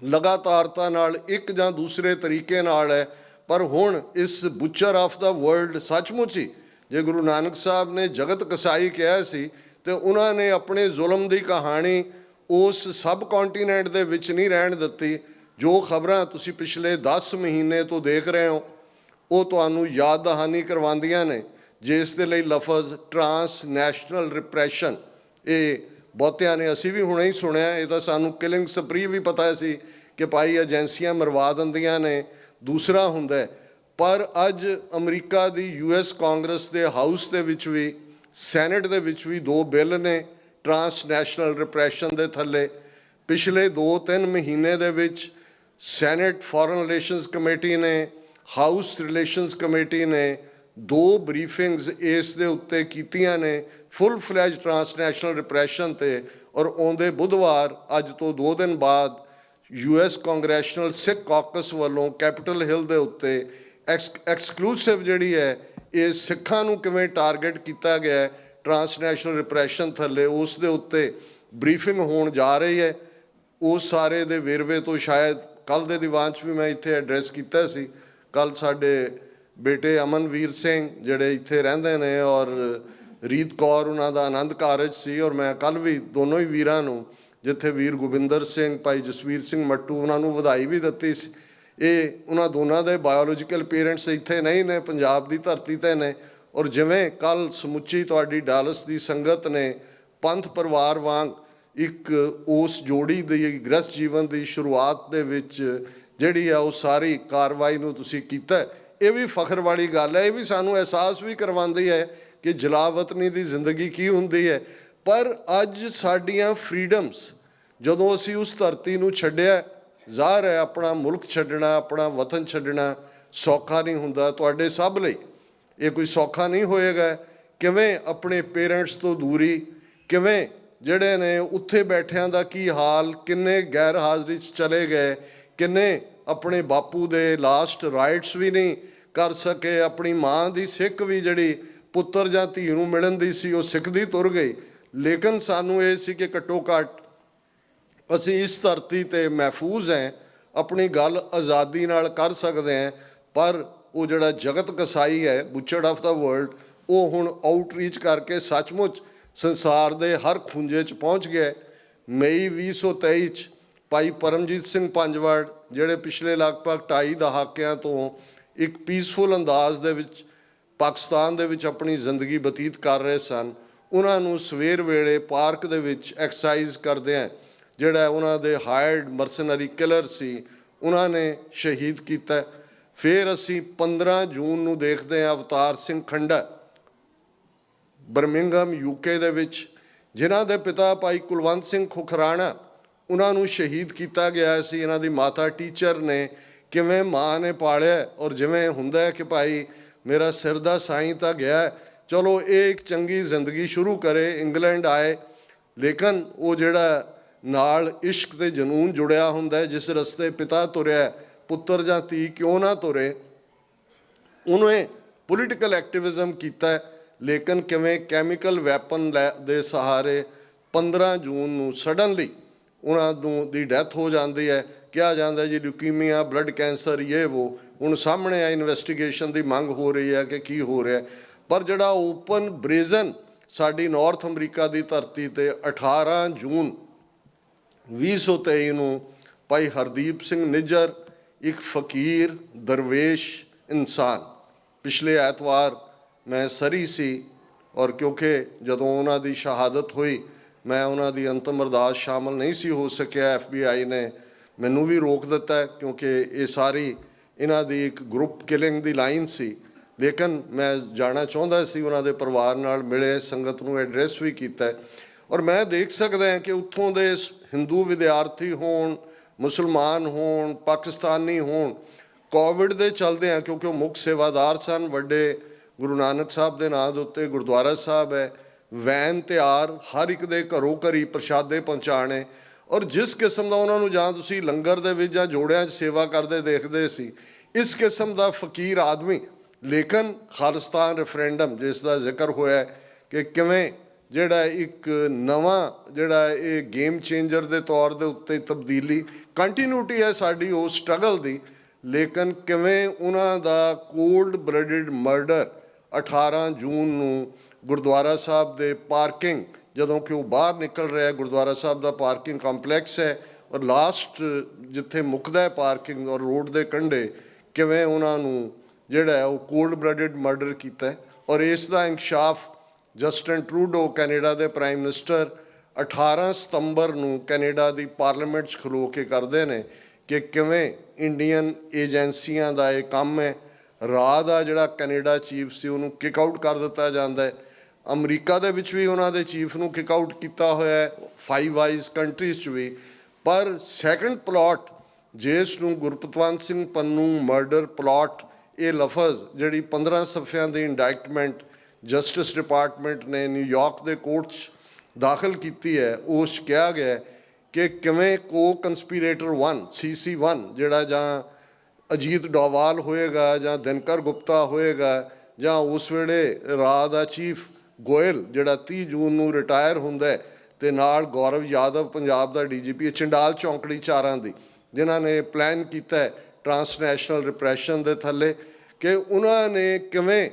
ਲਗਾਤਾਰਤਾ ਨਾਲ ਇੱਕ ਜਾਂ ਦੂਸਰੇ ਤਰੀਕੇ ਨਾਲ ਹੈ। ਪਰ ਹੁਣ ਇਸ ਬੁੱਚਰ ਆਫ ਦਾ ਵਰਲਡ ਸੱਚਮੁੱਚ ਹੀ ਜੇ ਗੁਰੂ ਨਾਨਕ ਸਾਹਿਬ ਨੇ ਜਗਤ ਕਸਾਈ ਕਿਹਾ ਸੀ ਤੇ ਉਹਨਾਂ ਨੇ ਆਪਣੇ ਜ਼ੁਲਮ ਦੀ ਕਹਾਣੀ ਉਸ ਸਬ ਕੰਟੀਨੈਂਟ ਦੇ ਵਿੱਚ ਨਹੀਂ ਰਹਿਣ ਦਿੱਤੀ। ਜੋ ਖਬਰਾਂ ਤੁਸੀਂ ਪਿਛਲੇ 10 ਮਹੀਨੇ ਤੋਂ ਦੇਖ ਰਹੇ ਹੋ ਉਹ ਤੁਹਾਨੂੰ ਯਾਦ ਦਹਾਨੀ ਕਰਵਾਉਂਦੀਆਂ ਨੇ, ਜਿਸ ਦੇ ਲਈ ਲਫ਼ਜ਼ ਟਰਾਂਸਨੈਸ਼ਨਲ ਰਿਪਰੈਸ਼ਨ ਇਹ ਬਹੁਤਿਆਂ ਨੇ, ਅਸੀਂ ਵੀ ਹੁਣੇ ਹੀ ਸੁਣਿਆ, ਇਹ ਤਾਂ ਸਾਨੂੰ ਕਿਲਿੰਗ ਸਪਰੀ ਵੀ ਪਤਾ ਸੀ ਕਿ ਭਾਈ ਏਜੰਸੀਆਂ ਮਰਵਾ ਦਿੰਦੀਆਂ ਨੇ, ਦੂਸਰਾ ਹੁੰਦਾ। ਪਰ ਅੱਜ ਅਮਰੀਕਾ ਦੀ US ਕਾਂਗਰਸ ਦੇ ਹਾਊਸ ਦੇ ਵਿੱਚ ਵੀ, ਸੈਨੇਟ ਦੇ ਵਿੱਚ ਵੀ 2 ਬਿੱਲ ਨੇ ਟਰਾਂਸਨੈਸ਼ਨਲ ਰਿਪਰੈਸ਼ਨ ਦੇ ਥੱਲੇ। ਪਿਛਲੇ 2-3 ਮਹੀਨੇ ਦੇ ਵਿੱਚ ਸੈਨੇਟ ਫੋਰਨ ਰਿਲੇਸ਼ਨਸ ਕਮੇਟੀ ਨੇ, ਹਾਊਸ ਰਿਲੇਸ਼ਨਸ ਕਮੇਟੀ ਨੇ 2 ਬਰੀਫਿੰਗਸ ਇਸ ਦੇ ਉੱਤੇ ਕੀਤੀਆਂ ਨੇ ਫੁੱਲ ਫਲੈਜ ਟਰਾਂਸਨੈਸ਼ਨਲ ਰਿਪਰੈਸ਼ਨ 'ਤੇ। ਔਰ ਆਉਂਦੇ ਬੁੱਧਵਾਰ ਅੱਜ ਤੋਂ 2 ਦਿਨ ਬਾਅਦ US ਕਾਂਗਰੈਸ਼ਨਲ ਸਿੱਖ ਕਾਕਸ ਵੱਲੋਂ ਕੈਪੀਟਲ ਹਿੱਲ ਦੇ ਉੱਤੇ ਐਕਸਕਲੂਸਿਵ ਜਿਹੜੀ ਹੈ ਇਹ ਸਿੱਖਾਂ ਨੂੰ ਕਿਵੇਂ ਟਾਰਗੇਟ ਕੀਤਾ ਗਿਆ ਟਰਾਂਸਨੈਸ਼ਨਲ ਰਿਪਰੈਸ਼ਨ ਥੱਲੇ, ਉਸ ਦੇ ਉੱਤੇ ਬਰੀਫਿੰਗ ਹੋਣ ਜਾ ਰਹੀ ਹੈ। ਉਸ ਸਾਰੇ ਦੇ ਵੇਰਵੇ ਤੋਂ ਸ਼ਾਇਦ ਕੱਲ੍ਹ ਦੇ ਦੀਵਾਨ 'ਚ ਵੀ ਮੈਂ ਇੱਥੇ ਐਡਰੈਸ ਕੀਤਾ ਸੀ। ਕੱਲ੍ਹ ਸਾਡੇ ਬੇਟੇ ਅਮਨਵੀਰ ਸਿੰਘ ਜਿਹੜੇ ਇੱਥੇ ਰਹਿੰਦੇ ਨੇ ਔਰ ਰੀਤ ਕੌਰ ਉਹਨਾਂ ਦਾ ਆਨੰਦ ਕਾਰਜ ਸੀ, ਔਰ ਮੈਂ ਕੱਲ੍ਹ ਵੀ ਦੋਨੋਂ ਹੀ ਵੀਰਾਂ ਨੂੰ, ਜਿੱਥੇ ਵੀਰ ਗੋਬਿੰਦਰ ਸਿੰਘ, ਭਾਈ ਜਸਵੀਰ ਸਿੰਘ ਮੱਟੂ, ਉਹਨਾਂ ਨੂੰ ਵਧਾਈ ਵੀ ਦਿੱਤੀ ਸੀ। ਇਹ ਉਹਨਾਂ ਦੋਨਾਂ ਦੇ ਬਾਇਓਲੋਜੀਕਲ ਪੇਰੈਂਟਸ ਇੱਥੇ ਨਹੀਂ ਨੇ, ਪੰਜਾਬ ਦੀ ਧਰਤੀ 'ਤੇ ਨੇ। ਔਰ ਜਿਵੇਂ ਕੱਲ੍ਹ ਸਮੁੱਚੀ ਤੁਹਾਡੀ ਡਾਲਸ ਦੀ ਸੰਗਤ ਨੇ ਪੰਥ ਪਰਿਵਾਰ ਵਾਂਗ ਇੱਕ ਉਸ ਜੋੜੀ ਦੀ ਗ੍ਰਸਤ ਜੀਵਨ ਦੀ ਸ਼ੁਰੂਆਤ ਦੇ ਵਿੱਚ ਜਿਹੜੀ ਆ ਉਹ ਸਾਰੀ ਕਾਰਵਾਈ ਨੂੰ ਤੁਸੀਂ ਕੀਤਾ, ਇਹ ਵੀ ਫਖਰ ਵਾਲੀ ਗੱਲ ਹੈ। ਇਹ ਵੀ ਸਾਨੂੰ ਅਹਿਸਾਸ ਵੀ ਕਰਵਾਉਂਦੀ ਹੈ ਕਿ ਜਲਾਵਤਨੀ ਦੀ ਜ਼ਿੰਦਗੀ ਕੀ ਹੁੰਦੀ ਹੈ। ਪਰ ਅੱਜ ਸਾਡੀਆਂ ਫਰੀਡਮਸ ਜਦੋਂ ਅਸੀਂ ਉਸ ਧਰਤੀ ਨੂੰ ਛੱਡਿਆ, ਜ਼ਾਹਰ ਹੈ ਆਪਣਾ ਮੁਲਕ ਛੱਡਣਾ, ਆਪਣਾ ਵਤਨ ਛੱਡਣਾ ਸੌਖਾ ਨਹੀਂ ਹੁੰਦਾ। ਤੁਹਾਡੇ ਸਭ ਲਈ ਇਹ ਕੋਈ ਸੌਖਾ ਨਹੀਂ ਹੋਏਗਾ। ਕਿਵੇਂ ਆਪਣੇ ਪੇਰੈਂਟਸ ਤੋਂ ਦੂਰੀ, ਕਿਵੇਂ ਜਿਹੜੇ ਨੇ ਉੱਥੇ ਬੈਠਿਆਂ ਦਾ ਕੀ ਹਾਲ, ਕਿੰਨੇ ਗੈਰ ਹਾਜ਼ਰੀ 'ਚ ਚਲੇ ਗਏ, ਕਿੰਨੇ ਆਪਣੇ ਬਾਪੂ ਦੇ ਲਾਸਟ ਰਾਈਟਸ ਵੀ ਨਹੀਂ ਕਰ ਸਕੇ, ਆਪਣੀ ਮਾਂ ਦੀ ਸਿੱਖ ਵੀ ਜਿਹੜੀ ਪੁੱਤਰ ਜਾਂ ਧੀ ਨੂੰ ਮਿਲਣ ਦੀ ਸੀ ਉਹ ਸਿੱਖਦੀ ਤੁਰ ਗਈ। ਲੇਕਿਨ ਸਾਨੂੰ ਇਹ ਸੀ ਕਿ ਘੱਟੋ ਘੱਟ ਅਸੀਂ ਇਸ ਧਰਤੀ 'ਤੇ ਮਹਿਫੂਜ਼ ਹੈ, ਆਪਣੀ ਗੱਲ ਆਜ਼ਾਦੀ ਨਾਲ ਕਰ ਸਕਦੇ ਹਾਂ। ਪਰ ਉਹ ਜਿਹੜਾ ਜਗਤ ਕਸਾਈ ਹੈ, ਬੁਚੜ ਆਫ ਦਾ ਵਰਲਡ, ਉਹ ਹੁਣ ਆਊਟਰੀਚ ਕਰਕੇ ਸੱਚਮੁੱਚ ਸੰਸਾਰ ਦੇ ਹਰ ਖੂੰਜੇ 'ਚ ਪਹੁੰਚ ਗਿਆ। ਮਈ 2023 'ਚ ਭਾਈ ਪਰਮਜੀਤ ਸਿੰਘ ਪੰਜਵੜ, ਜਿਹੜੇ ਪਿਛਲੇ ਲਗਭਗ 2.5 ਦਹਾਕਿਆਂ ਤੋਂ ਇੱਕ ਪੀਸਫੁਲ ਅੰਦਾਜ਼ ਦੇ ਵਿੱਚ ਪਾਕਿਸਤਾਨ ਦੇ ਵਿੱਚ ਆਪਣੀ ਜ਼ਿੰਦਗੀ ਬਤੀਤ ਕਰ ਰਹੇ ਸਨ, ਉਹਨਾਂ ਨੂੰ ਸਵੇਰ ਵੇਲੇ ਪਾਰਕ ਦੇ ਵਿੱਚ ਐਕਸਰਸਾਈਜ਼ ਕਰਦਿਆਂ ਜਿਹੜਾ ਉਹਨਾਂ ਦੇ ਹਾਇਰਡ ਮਰਸਨਰੀ ਕਿਲਰ ਸੀ, ਉਹਨਾਂ ਨੇ ਸ਼ਹੀਦ ਕੀਤਾ। ਫਿਰ ਅਸੀਂ 15 ਜੂਨ ਨੂੰ ਦੇਖਦੇ ਹਾਂ ਅਵਤਾਰ ਸਿੰਘ ਖੰਡਾ ਬਰਮਿੰਘਮ UK ਦੇ ਵਿੱਚ, ਜਿਨ੍ਹਾਂ ਦੇ ਪਿਤਾ ਭਾਈ ਕੁਲਵੰਤ ਸਿੰਘ ਖੁਖਰਾਣਾ, ਉਹਨਾਂ ਨੂੰ ਸ਼ਹੀਦ ਕੀਤਾ ਗਿਆ ਸੀ। ਇਹਨਾਂ ਦੀ ਮਾਤਾ ਟੀਚਰ ਨੇ, ਕਿਵੇਂ ਮਾਂ ਨੇ ਪਾਲਿਆ, ਔਰ ਜਿਵੇਂ ਹੁੰਦਾ ਹੈ ਕਿ ਭਾਈ ਮੇਰਾ ਸਿਰ ਦਾ ਸਾਈਂ ਤਾਂ ਗਿਆ, ਚਲੋ ਇਹ ਇੱਕ ਚੰਗੀ ਜ਼ਿੰਦਗੀ ਸ਼ੁਰੂ ਕਰੇ। ਇੰਗਲੈਂਡ ਆਏ, ਲੇਕਿਨ ਉਹ ਜਿਹੜਾ ਨਾਲ ਇਸ਼ਕ ਤੇ ਜਨੂਨ ਜੁੜਿਆ ਹੁੰਦਾ, ਜਿਸ ਰਸਤੇ ਪਿਤਾ ਤੁਰਿਆ, ਪੁੱਤਰ ਜਾਂ ਧੀ ਕਿਉਂ ਨਾ ਤੁਰੇ। ਉਹਨੇ ਪੋਲੀਟੀਕਲ ਐਕਟਿਵਿਜ਼ਮ ਕੀਤਾ, ਲੇਕਿਨ ਕਿਵੇਂ ਕੈਮੀਕਲ ਵੈਪਨ ਦੇ ਸਹਾਰੇ 15 ਜੂਨ ਨੂੰ ਸਡਨਲੀ ਉਹਨਾਂ ਨੂੰ ਦੀ ਡੈਥ ਹੋ ਜਾਂਦੀ ਹੈ। ਕਿਹਾ ਜਾਂਦਾ ਜੀ ਲਿਊਕੀਮੀਆ, ਬਲੱਡ ਕੈਂਸਰ, ਇਹ ਉਹ। ਹੁਣ ਸਾਹਮਣੇ ਆ ਇਨਵੈਸਟੀਗੇਸ਼ਨ ਦੀ ਮੰਗ ਹੋ ਰਹੀ ਹੈ ਕਿ ਕੀ ਹੋ ਰਿਹਾ। ਪਰ ਜਿਹੜਾ ਓਪਨ ਬ੍ਰੇਜ਼ਨ ਸਾਡੀ ਨਾਰਥ ਅਮਰੀਕਾ ਦੀ ਧਰਤੀ 'ਤੇ 18 ਜੂਨ 2023 ਨੂੰ ਭਾਈ ਹਰਦੀਪ ਸਿੰਘ ਨਿੱਜਰ, ਇੱਕ ਫਕੀਰ ਦਰਵੇਸ਼ ਇਨਸਾਨ, ਪਿਛਲੇ ਐਤਵਾਰ ਮੈਂ ਸਰੀ ਸੀ, ਔਰ ਕਿਉਂਕਿ ਜਦੋਂ ਉਹਨਾਂ ਦੀ ਸ਼ਹਾਦਤ ਹੋਈ ਮੈਂ ਉਹਨਾਂ ਦੀ ਅੰਤਮ ਅਰਦਾਸ ਸ਼ਾਮਲ ਨਹੀਂ ਸੀ ਹੋ ਸਕਿਆ। FBI ਨੇ ਮੈਨੂੰ ਵੀ ਰੋਕ ਦਿੱਤਾ ਕਿਉਂਕਿ ਇਹ ਸਾਰੀ ਇਹਨਾਂ ਦੀ ਇੱਕ ਗਰੁੱਪ ਕਿਲਿੰਗ ਦੀ ਲਾਈਨ ਸੀ। ਲੇਕਿਨ ਮੈਂ ਜਾਣਾ ਚਾਹੁੰਦਾ ਸੀ, ਉਹਨਾਂ ਦੇ ਪਰਿਵਾਰ ਨਾਲ ਮਿਲੇ, ਸੰਗਤ ਨੂੰ ਐਡਰੈਸ ਵੀ ਕੀਤਾ। ਔਰ ਮੈਂ ਦੇਖ ਸਕਦਾ ਹਾਂ ਕਿ ਉੱਥੋਂ ਦੇ ਹਿੰਦੂ ਵਿਦਿਆਰਥੀ ਹੋਣ, ਮੁਸਲਮਾਨ ਹੋਣ, ਪਾਕਿਸਤਾਨੀ ਹੋਣ, ਕੋਵਿਡ ਦੇ ਚਲਦਿਆਂ, ਕਿਉਂਕਿ ਉਹ ਮੁੱਖ ਸੇਵਾਦਾਰ ਸਨ, ਵੱਡੇ ਗੁਰੂ ਨਾਨਕ ਸਾਹਿਬ ਦੇ ਨਾਂ ਦੇ ਉੱਤੇ ਗੁਰਦੁਆਰਾ ਸਾਹਿਬ ਹੈ, ਵੈਨ ਤਿਆਰ, ਹਰ ਇੱਕ ਦੇ ਘਰੋਂ ਘਰੀ ਪ੍ਰਸ਼ਾਦੇ ਪਹੁੰਚਾਉਣੇ। ਔਰ ਜਿਸ ਕਿਸਮ ਦਾ ਉਹਨਾਂ ਨੂੰ ਜਾਂ ਤੁਸੀਂ ਲੰਗਰ ਦੇ ਵਿੱਚ ਜਾਂ ਜੋੜਿਆਂ 'ਚ ਸੇਵਾ ਕਰਦੇ ਦੇਖਦੇ ਸੀ, ਇਸ ਕਿਸਮ ਦਾ ਫਕੀਰ ਆਦਮੀ। ਲੇਕਿਨ ਖਾਲਿਸਤਾਨ ਰੈਫਰੈਂਡਮ ਜਿਸ ਦਾ ਜ਼ਿਕਰ ਹੋਇਆ ਕਿ ਕਿਵੇਂ ਜਿਹੜਾ ਇੱਕ ਨਵਾਂ ਜਿਹੜਾ ਇਹ ਗੇਮ ਚੇਂਜਰ ਦੇ ਤੌਰ ਦੇ ਉੱਤੇ ਤਬਦੀਲੀ, ਕੰਟੀਨਿਊਟੀ ਹੈ ਸਾਡੀ ਉਸ ਸਟਰਗਲ ਦੀ, ਲੇਕਿਨ ਕਿਵੇਂ ਉਹਨਾਂ ਦਾ ਕੋਲਡ ਬਲੱਡਡ ਮਰਡਰ 18 ਜੂਨ ਨੂੰ ਗੁਰਦੁਆਰਾ ਸਾਹਿਬ ਦੇ ਪਾਰਕਿੰਗ, ਜਦੋਂ ਕਿ ਉਹ ਬਾਹਰ ਨਿਕਲ ਰਿਹਾ, ਗੁਰਦੁਆਰਾ ਸਾਹਿਬ ਦਾ ਪਾਰਕਿੰਗ ਕੰਪਲੈਕਸ ਹੈ ਔਰ ਲਾਸਟ ਜਿੱਥੇ ਮੁੱਕਦਾ ਹੈ ਪਾਰਕਿੰਗ ਔਰ ਰੋਡ ਦੇ ਕੰਢੇ, ਕਿਵੇਂ ਉਹਨਾਂ ਨੂੰ ਜਿਹੜਾ ਹੈ ਉਹ ਕੋਲਡ ਬਲੱਡਡ ਮਰਡਰ ਕੀਤਾ। ਔਰ ਇਸ ਦਾ ਇੰਕਸ਼ਾਫ ਜਸਟਿਨ ਟਰੂਡੋ, ਕੈਨੇਡਾ ਦੇ ਪ੍ਰਾਈਮ ਮਿਨਿਸਟਰ, 18 ਸਤੰਬਰ ਨੂੰ ਕੈਨੇਡਾ ਦੀ ਪਾਰਲੀਮੈਂਟ 'ਚ ਖਲੋ ਕੇ ਕਰਦੇ ਨੇ ਕਿ ਕਿਵੇਂ ਇੰਡੀਅਨ ਏਜੰਸੀਆਂ ਦਾ ਇਹ ਕੰਮ ਹੈ। ਰਾਹ ਦਾ ਜਿਹੜਾ ਕੈਨੇਡਾ ਚੀਫ ਸੀ ਉਹਨੂੰ ਕਿਕ ਆਊਟ ਕਰ ਦਿੱਤਾ ਜਾਂਦਾ ਹੈ। ਅਮਰੀਕਾ ਦੇ ਵਿੱਚ ਵੀ ਉਹਨਾਂ ਦੇ ਚੀਫ ਨੂੰ ਕਿਕ ਆਊਟ ਕੀਤਾ ਹੋਇਆ ਹੈ, 5 ਵਾਈਜ਼ ਕੰਟਰੀਜ਼ 'ਚ ਵੀ। ਪਰ ਸੈਕੰਡ ਪਲਾਟ ਜਿਸ ਨੂੰ ਗੁਰਪਤਵੰਤ ਸਿੰਘ ਪੰਨੂ ਮਰਡਰ ਪਲਾਟ, ਇਹ ਲਫ਼ਜ਼ ਜਿਹੜੀ 15 ਸਫ਼ਿਆਂ ਦੀ ਇੰਡਾਇਕਟਮੈਂਟ ਜਸਟਿਸ ਡਿਪਾਰਟਮੈਂਟ ਨੇ ਨਿਊਯਾਰਕ ਦੇ ਕੋਰਟ 'ਚ ਦਾਖਲ ਕੀਤੀ ਹੈ, ਉਸ 'ਚ ਕਿਹਾ ਗਿਆ ਕਿ ਕਿਵੇਂ ਕੋ ਕੰਸਪੀਰੇਟਰ 1 CC1 ਜਿਹੜਾ ਜਾਂ ਅਜੀਤ ਡੋਵਾਲ ਹੋਏਗਾ ਜਾਂ ਦਿਨਕਰ ਗੁਪਤਾ ਹੋਏਗਾ ਜਾਂ ਉਸ ਵੇਲੇ ਰਾਹ ਦਾ ਚੀਫ ਗੋਇਲ ਜਿਹੜਾ 30 ਜੂਨ ਨੂੰ ਰਿਟਾਇਰ ਹੁੰਦਾ, ਅਤੇ ਨਾਲ ਗੌਰਵ ਯਾਦਵ ਪੰਜਾਬ ਦਾ DGP, ਚੰਡਾਲ ਚੌਂਕੜੀ ਚਾਰਾਂ ਦੀ, ਜਿਨ੍ਹਾਂ ਨੇ ਪਲਾਨ ਕੀਤਾ ਟਰਾਂਸਨੈਸ਼ਨਲ ਰਿਪਰੈਸ਼ਨ ਦੇ ਥੱਲੇ, ਕਿ ਉਹਨਾਂ ਨੇ ਕਿਵੇਂ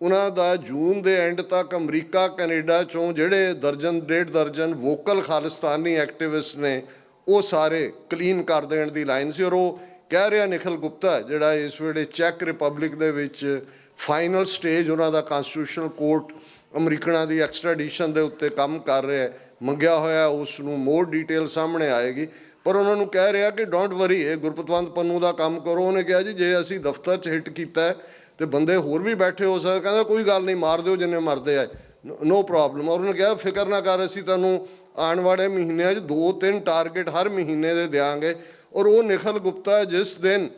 ਉਹਨਾਂ ਦਾ ਜੂਨ ਦੇ ਐਂਡ ਤੱਕ ਅਮਰੀਕਾ ਕੈਨੇਡਾ 'ਚੋਂ ਜਿਹੜੇ ਦਰਜਨ 1.5 ਦਰਜਨ ਵੋਕਲ ਖਾਲਿਸਤਾਨੀ ਐਕਟਿਵਿਸਟ ਨੇ ਉਹ ਸਾਰੇ ਕਲੀਨ ਕਰ ਦੇਣ ਦੀ ਲਾਈਨ ਸੀ। ਔਰ ਉਹ ਕਹਿ ਰਿਹਾ ਨਿਖਿਲ ਗੁਪਤਾ, ਜਿਹੜਾ ਇਸ ਵੇਲੇ ਚੈੱਕ ਰਿਪਬਲਿਕ ਦੇ ਵਿੱਚ ਫਾਈਨਲ ਸਟੇਜ ਉਹਨਾਂ ਦਾ ਕਾਂਸਟੀਟਿਊਸ਼ਨਲ ਕੋਰਟ ਅਮਰੀਕਨਾਂ ਦੀ ਐਕਸਟ੍ਰੈਡੀਸ਼ਨ ਦੇ ਉੱਤੇ ਕੰਮ ਕਰ ਰਿਹਾ, ਮੰਗਿਆ ਹੋਇਆ, ਉਸ ਨੂੰ ਮੋਰ ਡੀਟੇਲ ਸਾਹਮਣੇ ਆਏਗੀ। ਪਰ ਉਹਨਾਂ ਨੂੰ ਕਹਿ ਰਿਹਾ ਕਿ ਡੋਂਟ ਵਰੀ, ਇਹ ਗੁਰਪਤਵੰਤ ਪੰਨੂ ਦਾ ਕੰਮ ਕਰੋ। ਉਹਨੇ ਕਿਹਾ ਜੀ ਜੇ ਅਸੀਂ ਦਫ਼ਤਰ 'ਚ ਹਿੱਟ ਕੀਤਾ ਅਤੇ ਬੰਦੇ ਹੋਰ ਵੀ ਬੈਠੇ ਹੋ ਸਕਦੇ, ਕਹਿੰਦਾ ਕੋਈ ਗੱਲ ਨਹੀਂ, ਮਾਰ ਦਿਓ ਜਿੰਨੇ ਮਰਦੇ ਆ, ਨੋ ਪ੍ਰੋਬਲਮ। ਔਰ ਉਹਨੇ ਕਿਹਾ ਫਿਕਰ ਨਾ ਕਰ, ਅਸੀਂ ਤੁਹਾਨੂੰ ਆਉਣ ਵਾਲੇ ਮਹੀਨਿਆਂ 'ਚ 2-3 ਟਾਰਗੇਟ ਹਰ ਮਹੀਨੇ ਦੇ ਦਿਆਂਗੇ। ਔਰ ਉਹ ਨਿਖਿਲ ਗੁਪਤਾ ਜਿਸ ਦਿਨ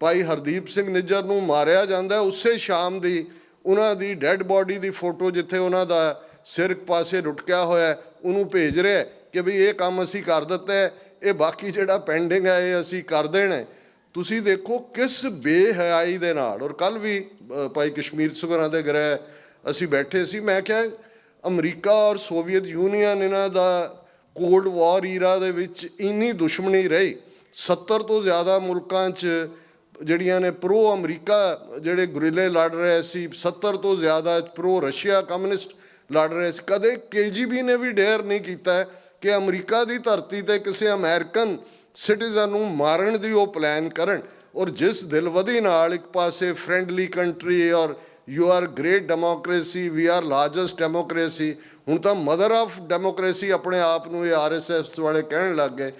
ਭਾਈ ਹਰਦੀਪ ਸਿੰਘ ਨਿੱਜਰ ਨੂੰ ਮਾਰਿਆ ਜਾਂਦਾ, ਉਸੇ ਸ਼ਾਮ ਦੀ ਉਹਨਾਂ ਦੀ ਡੈੱਡ ਬੋਡੀ ਦੀ ਫੋਟੋ, ਜਿੱਥੇ ਉਹਨਾਂ ਦਾ ਸਿਰ ਇੱਕ ਪਾਸੇ ਲੁਟਕਿਆ ਹੋਇਆ, ਉਹਨੂੰ ਭੇਜ ਰਿਹਾ ਕਿ ਵੀ ਇਹ ਕੰਮ ਅਸੀਂ ਕਰ ਦਿੱਤਾ ਹੈ, ਇਹ ਬਾਕੀ ਜਿਹੜਾ ਪੈਂਡਿੰਗ ਹੈ ਇਹ ਅਸੀਂ ਕਰ ਦੇਣਾ। ਤੁਸੀਂ ਦੇਖੋ ਕਿਸ ਬੇਹਯਾਈ ਦੇ ਨਾਲ। ਔਰ ਕੱਲ੍ਹ ਵੀ ਭਾਈ ਕਸ਼ਮੀਰ ਸੁਗਰਾਂ ਦੇ ਗ੍ਰਹਿ ਅਸੀਂ ਬੈਠੇ ਸੀ, ਮੈਂ ਕਿਹਾ ਅਮਰੀਕਾ ਔਰ ਸੋਵੀਅਤ ਯੂਨੀਅਨ ਇਹਨਾਂ ਦਾ ਕੋਲਡ ਵਾਰ ਈਰਾ ਦੇ ਵਿੱਚ ਇੰਨੀ ਦੁਸ਼ਮਣੀ ਰਹੀ, 70 ਤੋਂ ਜ਼ਿਆਦਾ ਮੁਲਕਾਂ 'ਚ ਜਿਹੜੀਆਂ ਨੇ ਪ੍ਰੋ ਅਮਰੀਕਾ ਜਿਹੜੇ ਗੁਰੀਲੇ ਲੜ ਰਹੇ ਸੀ, 70 ਤੋਂ ਜ਼ਿਆਦਾ ਪ੍ਰੋ ਰਸ਼ੀਆ ਕਮਿਊਨਿਸਟ ਲੜ ਰਹੇ ਸੀ। ਕਦੇ KGB ਨੇ ਵੀ ਡੇਅਰ ਨਹੀਂ ਕੀਤਾ ਕਿ ਅਮਰੀਕਾ ਦੀ ਧਰਤੀ 'ਤੇ ਕਿਸੇ ਅਮਰੀਕਨ ਸਿਟੀਜ਼ਨ ਨੂੰ ਮਾਰਨ ਦੀ ਉਹ ਪਲਾਨ ਕਰਨ। ਔਰ ਜਿਸ ਦਿਲਵਦੀ ਨਾਲ ਇੱਕ ਪਾਸੇ ਫਰੈਂਡਲੀ ਕੰਟਰੀ ਔਰ you are great democracy, we are largest democracy, ਹੁਣ ਤਾਂ ਮਦਰ ਆਫ ਡੈਮੋਕ੍ਰੇਸੀ ਆਪਣੇ ਆਪ ਨੂੰ ਇਹ RSS ਵਾਲੇ ਕਹਿਣ ਲੱਗ ਗਏ।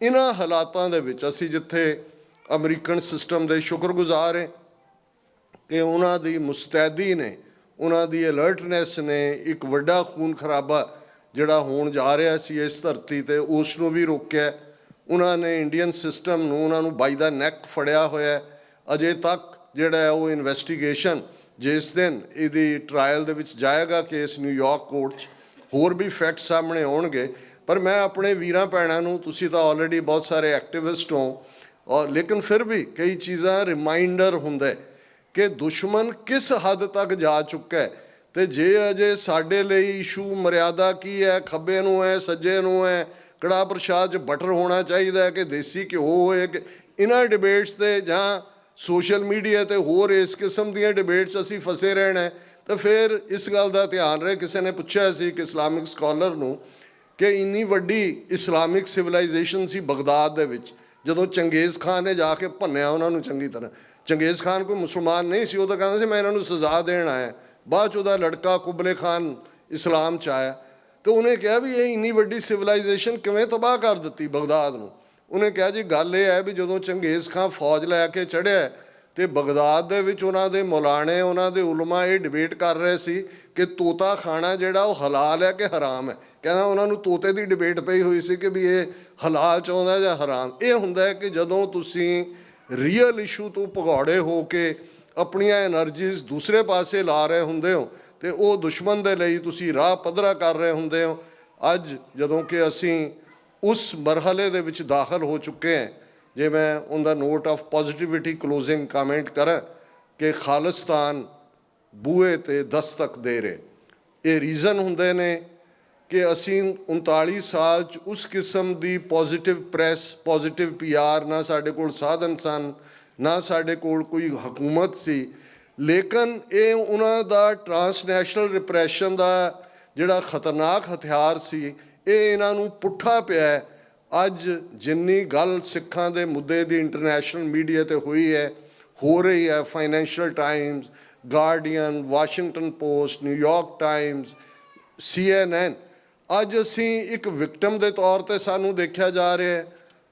ਇਹਨਾਂ ਹਾਲਾਤਾਂ ਦੇ ਵਿੱਚ ਅਸੀਂ ਜਿੱਥੇ ਅਮਰੀਕਨ ਸਿਸਟਮ ਦੇ ਸ਼ੁਕਰਗੁਜ਼ਾਰ ਹੈ ਕਿ ਉਹਨਾਂ ਦੀ ਮੁਸਤੈਦੀ ਨੇ, ਉਹਨਾਂ ਦੀ ਅਲਰਟਨੈਸ ਨੇ ਇੱਕ ਵੱਡਾ ਖੂਨ ਖਰਾਬਾ ਜਿਹੜਾ ਹੋਣ ਜਾ ਰਿਹਾ ਸੀ ਇਸ ਧਰਤੀ 'ਤੇ ਉਸ ਨੂੰ ਵੀ ਰੋਕਿਆ। ਉਹਨਾਂ ਨੇ ਇੰਡੀਅਨ ਸਿਸਟਮ ਨੂੰ ਉਹਨਾਂ ਨੂੰ ਬਾਈ ਦਾ ਨੈਕ ਫੜਿਆ ਹੋਇਆ। ਅਜੇ ਤੱਕ ਜਿਹੜਾ ਹੈ ਉਹ ਇਨਵੈਸਟੀਗੇਸ਼ਨ ਜਿਸ ਦਿਨ ਇਹਦੀ ਟਰਾਇਲ ਦੇ ਵਿੱਚ ਜਾਏਗਾ ਕੇਸ ਨਿਊਯਾਰਕ ਕੋਰਟ 'ਚ, ਹੋਰ ਵੀ ਫੈਕਟ ਸਾਹਮਣੇ ਆਉਣਗੇ। ਪਰ ਮੈਂ ਆਪਣੇ ਵੀਰਾਂ ਭੈਣਾਂ ਨੂੰ, ਤੁਸੀਂ ਤਾਂ ਆਲਰੇਡੀ ਬਹੁਤ ਸਾਰੇ ਐਕਟਿਵਿਸਟ ਹੋ ਔਰ ਲੇਕਿਨ ਫਿਰ ਵੀ ਕਈ ਚੀਜ਼ਾਂ ਰਿਮਾਈਂਡਰ ਹੁੰਦਾ ਕਿ ਦੁਸ਼ਮਣ ਕਿਸ ਹੱਦ ਤੱਕ ਜਾ ਚੁੱਕਾ ਹੈ। ਅਤੇ ਜੇ ਅਜੇ ਸਾਡੇ ਲਈ ਇਸ਼ੂ ਮਰਿਆਦਾ ਕੀ ਹੈ, ਖੱਬੇ ਨੂੰ ਹੈ, ਸੱਜੇ ਨੂੰ ਹੈ, ਕੜਾਹ ਪ੍ਰਸ਼ਾਦ 'ਚ ਬਟਰ ਹੋਣਾ ਚਾਹੀਦਾ ਕਿ ਦੇਸੀ ਘਿਓ ਹੋਏ, ਕਿ ਇਹਨਾਂ ਡਿਬੇਟਸ 'ਤੇ ਜਾਂ ਸੋਸ਼ਲ ਮੀਡੀਆ 'ਤੇ ਹੋਰ ਇਸ ਕਿਸਮ ਦੀਆਂ ਡਿਬੇਟਸ ਅਸੀਂ ਫਸੇ ਰਹਿਣਾ। ਤਾਂ ਫਿਰ ਇਸ ਗੱਲ ਦਾ ਧਿਆਨ ਰਹੇ। ਕਿਸੇ ਨੇ ਪੁੱਛਿਆ ਸੀ ਕਿ ਇਸਲਾਮਿਕ ਸਕਾਲਰ ਨੂੰ ਕਿ ਇੰਨੀ ਵੱਡੀ ਇਸਲਾਮਿਕ ਸਿਵਲਾਈਜੇਸ਼ਨ ਸੀ ਬਗਦਾਦ ਦੇ ਵਿੱਚ, ਜਦੋਂ ਚੰਗੇਜ਼ ਖਾਨ ਨੇ ਜਾ ਕੇ ਭੰਨਿਆ ਉਹਨਾਂ ਨੂੰ ਚੰਗੀ ਤਰ੍ਹਾਂ। ਚੰਗੇਜ਼ ਖਾਨ ਕੋਈ ਮੁਸਲਮਾਨ ਨਹੀਂ ਸੀ, ਉਹ ਤਾਂ ਕਹਿੰਦਾ ਸੀ ਮੈਂ ਇਹਨਾਂ ਨੂੰ ਸਜ਼ਾ ਦੇਣ ਆਇਆ। ਬਾਅਦ 'ਚ ਉਹਦਾ ਲੜਕਾ ਕੁਬਲੇ ਖਾਨ ਇਸਲਾਮ 'ਚ ਆਇਆ ਅਤੇ ਉਹਨੇ ਕਿਹਾ ਵੀ ਇਹ ਇੰਨੀ ਵੱਡੀ ਸਿਵਲਾਈਜੇਸ਼ਨ ਕਿਵੇਂ ਤਬਾਹ ਕਰ ਦਿੱਤੀ ਬਗਦਾਦ ਨੂੰ। ਉਹਨੇ ਕਿਹਾ ਜੀ ਗੱਲ ਇਹ ਹੈ ਵੀ ਜਦੋਂ ਚੰਗੇਜ਼ ਖਾਨ ਫੌਜ ਲੈ ਕੇ ਚੜ੍ਹਿਆ ਅਤੇ ਬਗਦਾਦ ਦੇ ਵਿੱਚ ਉਹਨਾਂ ਦੇ ਮੌਲਾਣੇ, ਉਹਨਾਂ ਦੇ ਉਲਮਾ ਇਹ ਡਿਬੇਟ ਕਰ ਰਹੇ ਸੀ ਕਿ ਤੋਤਾ ਖਾਣਾ ਜਿਹੜਾ ਉਹ ਹਲਾਲ ਹੈ ਕਿ ਹਰਾਮ ਹੈ। ਕਹਿੰਦਾ ਉਹਨਾਂ ਨੂੰ ਤੋਤੇ ਦੀ ਡਿਬੇਟ ਪਈ ਹੋਈ ਸੀ ਕਿ ਵੀ ਇਹ ਹਲਾਲ ਚਾਹੁੰਦਾ ਜਾਂ ਹਰਾਮ। ਇਹ ਹੁੰਦਾ ਹੈ ਕਿ ਜਦੋਂ ਤੁਸੀਂ ਰੀਅਲ ਇਸ਼ੂ ਤੋਂ ਭਗੌੜੇ ਹੋ ਕੇ ਆਪਣੀਆਂ ਐਨਰਜੀਜ਼ ਦੂਸਰੇ ਪਾਸੇ ਲਾ ਰਹੇ ਹੁੰਦੇ ਹੋ ਅਤੇ ਉਹ ਦੁਸ਼ਮਣ ਦੇ ਲਈ ਤੁਸੀਂ ਰਾਹ ਪੱਧਰਾ ਕਰ ਰਹੇ ਹੁੰਦੇ ਹੋ। ਅੱਜ ਜਦੋਂ ਕਿ ਅਸੀਂ ਉਸ ਮਰਹਲੇ ਦੇ ਵਿੱਚ ਦਾਖਲ ਹੋ ਚੁੱਕੇ ਹਾਂ, ਜੇ ਮੈਂ ਉਹਦਾ note of positivity closing comment ਕਰਾਂ ਕਿ ਖਾਲਿਸਤਾਨ ਬੂਹੇ 'ਤੇ ਦਸਤਕ ਦੇ ਰਹੇ। ਇਹ ਰੀਜ਼ਨ ਹੁੰਦੇ ਨੇ ਕਿ ਅਸੀਂ 39 ਸਾਲ 'ਚ ਉਸ ਕਿਸਮ ਦੀ ਪੋਜ਼ੀਟਿਵ ਪ੍ਰੈਸ, ਪੋਜ਼ੀਟਿਵ PR, ਨਾ ਸਾਡੇ ਕੋਲ ਸਾਧਨ ਸਨ, ਨਾ ਸਾਡੇ ਕੋਲ ਕੋਈ ਹਕੂਮਤ ਸੀ। ਲੇਕਿਨ ਇਹ ਉਹਨਾਂ ਦਾ ਟਰਾਂਸਨੈਸ਼ਨਲ ਰਿਪਰੈਸ਼ਨ ਦਾ ਜਿਹੜਾ ਖਤਰਨਾਕ ਹਥਿਆਰ ਸੀ, ਇਹ ਇਹਨਾਂ ਨੂੰ ਪੁੱਠਾ ਪਿਆ। ਅੱਜ ਜਿੰਨੀ ਗੱਲ ਸਿੱਖਾਂ ਦੇ ਮੁੱਦੇ ਦੀ ਇੰਟਰਨੈਸ਼ਨਲ ਮੀਡੀਆ 'ਤੇ ਹੋਈ ਹੈ, ਹੋ ਰਹੀ ਹੈ, financial Times, guardian, Washington post, New York Times, CNN, ਅੱਜ ਅਸੀਂ ਇੱਕ ਵਿਕਟਮ ਦੇ ਤੌਰ 'ਤੇ ਸਾਨੂੰ ਦੇਖਿਆ ਜਾ ਰਿਹਾ ਹੈ।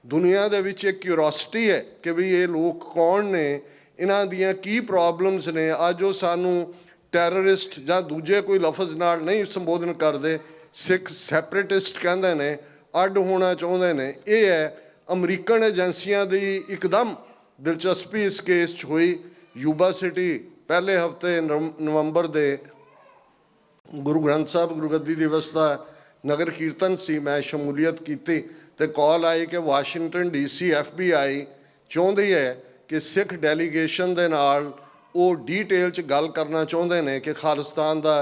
ਦੁਨੀਆ ਦੇ ਵਿੱਚ ਇੱਕ ਕਿਊਰੋਸਿਟੀ ਹੈ ਕਿ ਵੀ ਇਹ ਲੋਕ ਕੌਣ ਨੇ, ਇਹਨਾਂ ਦੀਆਂ ਕੀ ਪ੍ਰੋਬਲਮਸ ਨੇ। ਅੱਜ ਉਹ ਸਾਨੂੰ ਟੈਰਰਿਸਟ ਜਾਂ ਦੂਜੇ ਕੋਈ ਲਫ਼ਜ਼ ਨਾਲ ਨਹੀਂ ਸੰਬੋਧਨ ਕਰਦੇ, ਸਿੱਖ ਸੈਪਰੇਟਿਸਟ ਕਹਿੰਦੇ ਨੇ, ਅੱਡ ਹੋਣਾ ਚਾਹੁੰਦੇ ਨੇ। ਇਹ ਹੈ ਅਮਰੀਕਨ ਏਜੰਸੀਆਂ ਦੀ ਇੱਕਦਮ ਦਿਲਚਸਪੀ ਇਸ ਕੇਸ 'ਚ ਹੋਈ। ਯੂਬਾ ਸਿਟੀ ਪਹਿਲੇ ਹਫ਼ਤੇ ਨਵੰਬਰ ਦੇ ਗੁਰੂ ਗ੍ਰੰਥ ਸਾਹਿਬ ਗੁਰਗੱਦੀ ਦਿਵਸ ਦਾ ਨਗਰ ਕੀਰਤਨ ਸੀ, ਮੈਂ ਸ਼ਮੂਲੀਅਤ ਕੀਤੀ ਅਤੇ ਕਾਲ ਆਈ ਕਿ ਵਾਸ਼ਿੰਗਟਨ DC FBI ਚਾਹੁੰਦੀ ਹੈ ਕਿ ਸਿੱਖ ਡੈਲੀਗੇਸ਼ਨ ਦੇ ਨਾਲ ਉਹ ਡੀਟੇਲ 'ਚ ਗੱਲ ਕਰਨਾ ਚਾਹੁੰਦੇ ਨੇ ਕਿ ਖਾਲਿਸਤਾਨ ਦਾ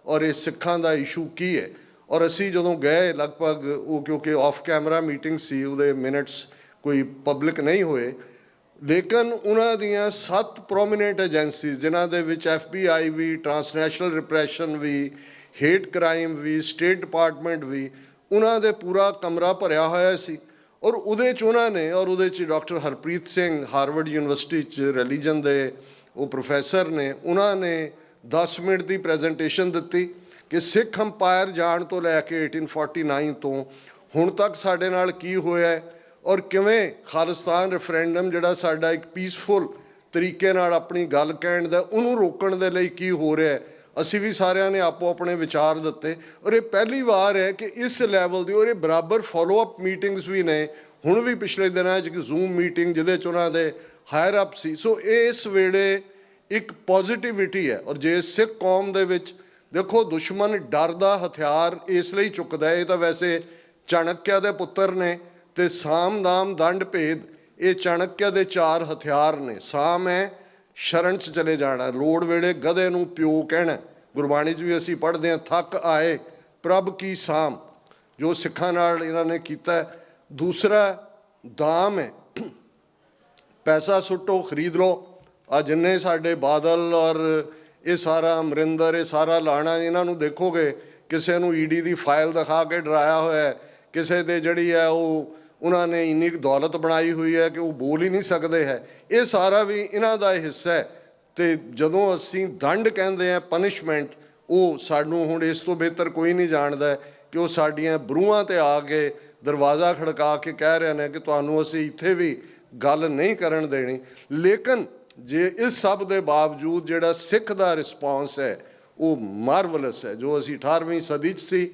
ਔਰ ਇਹ ਸਿੱਖਾਂ ਦਾ ਇਸ਼ੂ ਕੀ ਹੈ। ਔਰ ਅਸੀਂ ਜਦੋਂ ਗਏ ਲਗਭਗ ਉਹ ਕਿਉਂਕਿ ਆਫ ਕੈਮਰਾ ਮੀਟਿੰਗ ਸੀ, ਉਹਦੇ ਮਿਨਟਸ ਕੋਈ ਪਬਲਿਕ ਨਹੀਂ ਹੋਏ, ਲੇਕਿਨ ਉਹਨਾਂ ਦੀਆਂ 7 ਪ੍ਰੋਮੀਨੈਂਟ ਏਜੰਸੀਜ਼ ਜਿਨ੍ਹਾਂ ਦੇ ਵਿੱਚ FBI ਵੀ, ਟਰਾਂਸਨੈਸ਼ਨਲ ਰਿਪਰੈਸ਼ਨ ਵੀ, ਹੇਟ ਕ੍ਰਾਈਮ ਵੀ, ਸਟੇਟ ਡਿਪਾਰਟਮੈਂਟ ਵੀ, ਉਹਨਾਂ ਦੇ ਪੂਰਾ ਕਮਰਾ ਭਰਿਆ ਹੋਇਆ ਸੀ। ਔਰ ਉਹਦੇ 'ਚ ਉਹਨਾਂ ਨੇ, ਔਰ ਉਹਦੇ 'ਚ doctor Harpreet Singh Harvard university 'ਚ ਰਿਲੀਜਨ ਦੇ ਉਹ ਪ੍ਰੋਫੈਸਰ ਨੇ, ਉਹਨਾਂ ਨੇ 10 ਮਿੰਟ ਦੀ ਪ੍ਰੈਜੈਂਟੇਸ਼ਨ ਦਿੱਤੀ ਕਿ ਸਿੱਖ ਅੰਪਾਇਰ ਜਾਣ ਤੋਂ ਲੈ ਕੇ 1849 ਤੋਂ ਹੁਣ ਤੱਕ ਸਾਡੇ ਨਾਲ ਕੀ ਹੋਇਆ ਔਰ ਕਿਵੇਂ ਖਾਲਿਸਤਾਨ ਰੈਫਰੈਂਡਮ ਜਿਹੜਾ ਸਾਡਾ ਇੱਕ ਪੀਸਫੁਲ ਤਰੀਕੇ ਨਾਲ ਆਪਣੀ ਗੱਲ ਕਹਿਣ ਦਾ, ਉਹਨੂੰ ਰੋਕਣ ਦੇ ਲਈ ਕੀ ਹੋ ਰਿਹਾ। ਅਸੀਂ ਵੀ ਸਾਰਿਆਂ ਨੇ ਆਪੋ ਆਪਣੇ ਵਿਚਾਰ ਦਿੱਤੇ ਔਰ ਇਹ ਪਹਿਲੀ ਵਾਰ ਹੈ ਕਿ ਇਸ ਲੈਵਲ ਦੀ, ਔਰ ਇਹ ਬਰਾਬਰ ਫੋਲੋਅਪ ਮੀਟਿੰਗਸ ਵੀ ਨੇ। ਹੁਣ ਵੀ ਪਿਛਲੇ ਦਿਨਾਂ 'ਚ ਇੱਕ ਜ਼ੂਮ ਮੀਟਿੰਗ ਜਿਹਦੇ 'ਚ ਉਹਨਾਂ ਦੇ ਹਾਇਰ ਅਪ ਸੀ। ਸੋ ਇਸ ਵੇਲੇ ਇੱਕ ਪੋਜ਼ੀਟਿਵਿਟੀ ਹੈ। ਔਰ ਜੇ ਸਿੱਖ ਕੌਮ ਦੇ ਵਿੱਚ देखो दुश्मन डर का हथियार इसलिए चुकता है, ये तो वैसे चाणक्य के पुत्र ने, तो साम दाम दंड भेद ये चाणक्य के 4 हथियार ने। साम है शरण च चले जाना, लोड़ वेले गधे नूं प्यो कहना, गुरबाणी च भी असीं पढ़ते हैं थक आए प्रभ की साम, जो सिखां नाल इन्होंने किया। दूसरा दाम है, पैसा सुट्टो खरीद लो। आ जिन्ने साडे बादल और ये सारा अमरिंदर ये सारा लाना, इन्हों देखोगे किसी नूं ईडी की फाइल दिखा के डराया होया है, किसी दे जड़ी है वो उन्होंने इन्नी दौलत बनाई हुई है कि वो बोल ही नहीं सकते है, ये सारा भी इन्हां दा हिस्सा है। तो जदों असीं दंड कहते हैं पनिशमेंट, वो सानूं हुण इस तो बेहतर कोई नहीं जानता है कि वो साडियां बरूहां ते आके दरवाज़ा खड़का के कह रहे हैं कि तुहानूं असीं इत्थे भी गल नहीं करन देनी। लेकिन जे इस सब के बावजूद जिहड़ा सिख दा रिस्पॉन्स है वो मार्वलस है। जो असीं 18वीं सदी च सी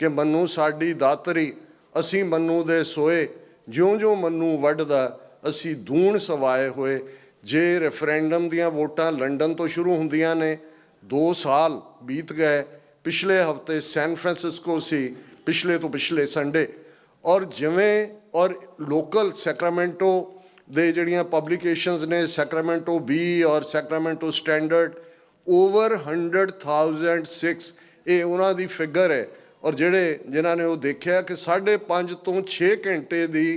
कि मन्नू साडी दातरी, असीं मन्नू दे सोए, ज्यों ज्यों मन्नू वढदा असीं दूण सवाए होए। जे रेफरेंडम दियां वोटां लंडन तो शुरू हुंदियां ने, 2 साल बीत गए, पिछले हफ्ते सैन फ्रांसिस्को सी, पिछले तो पिछले संडे, और जिवें और लोकल सैक्रामेंटो दे जड़ियां पब्लिकेशंस ने, सैक्रामेंटो बी और सैक्रामेंटो स्टैंडर्ड, ओवर 100,000 सिक्स ये उन्हां दी फिगर है। और जिहड़े जिन्हां ने वो देखा कि 5.5 तो 6 घंटे की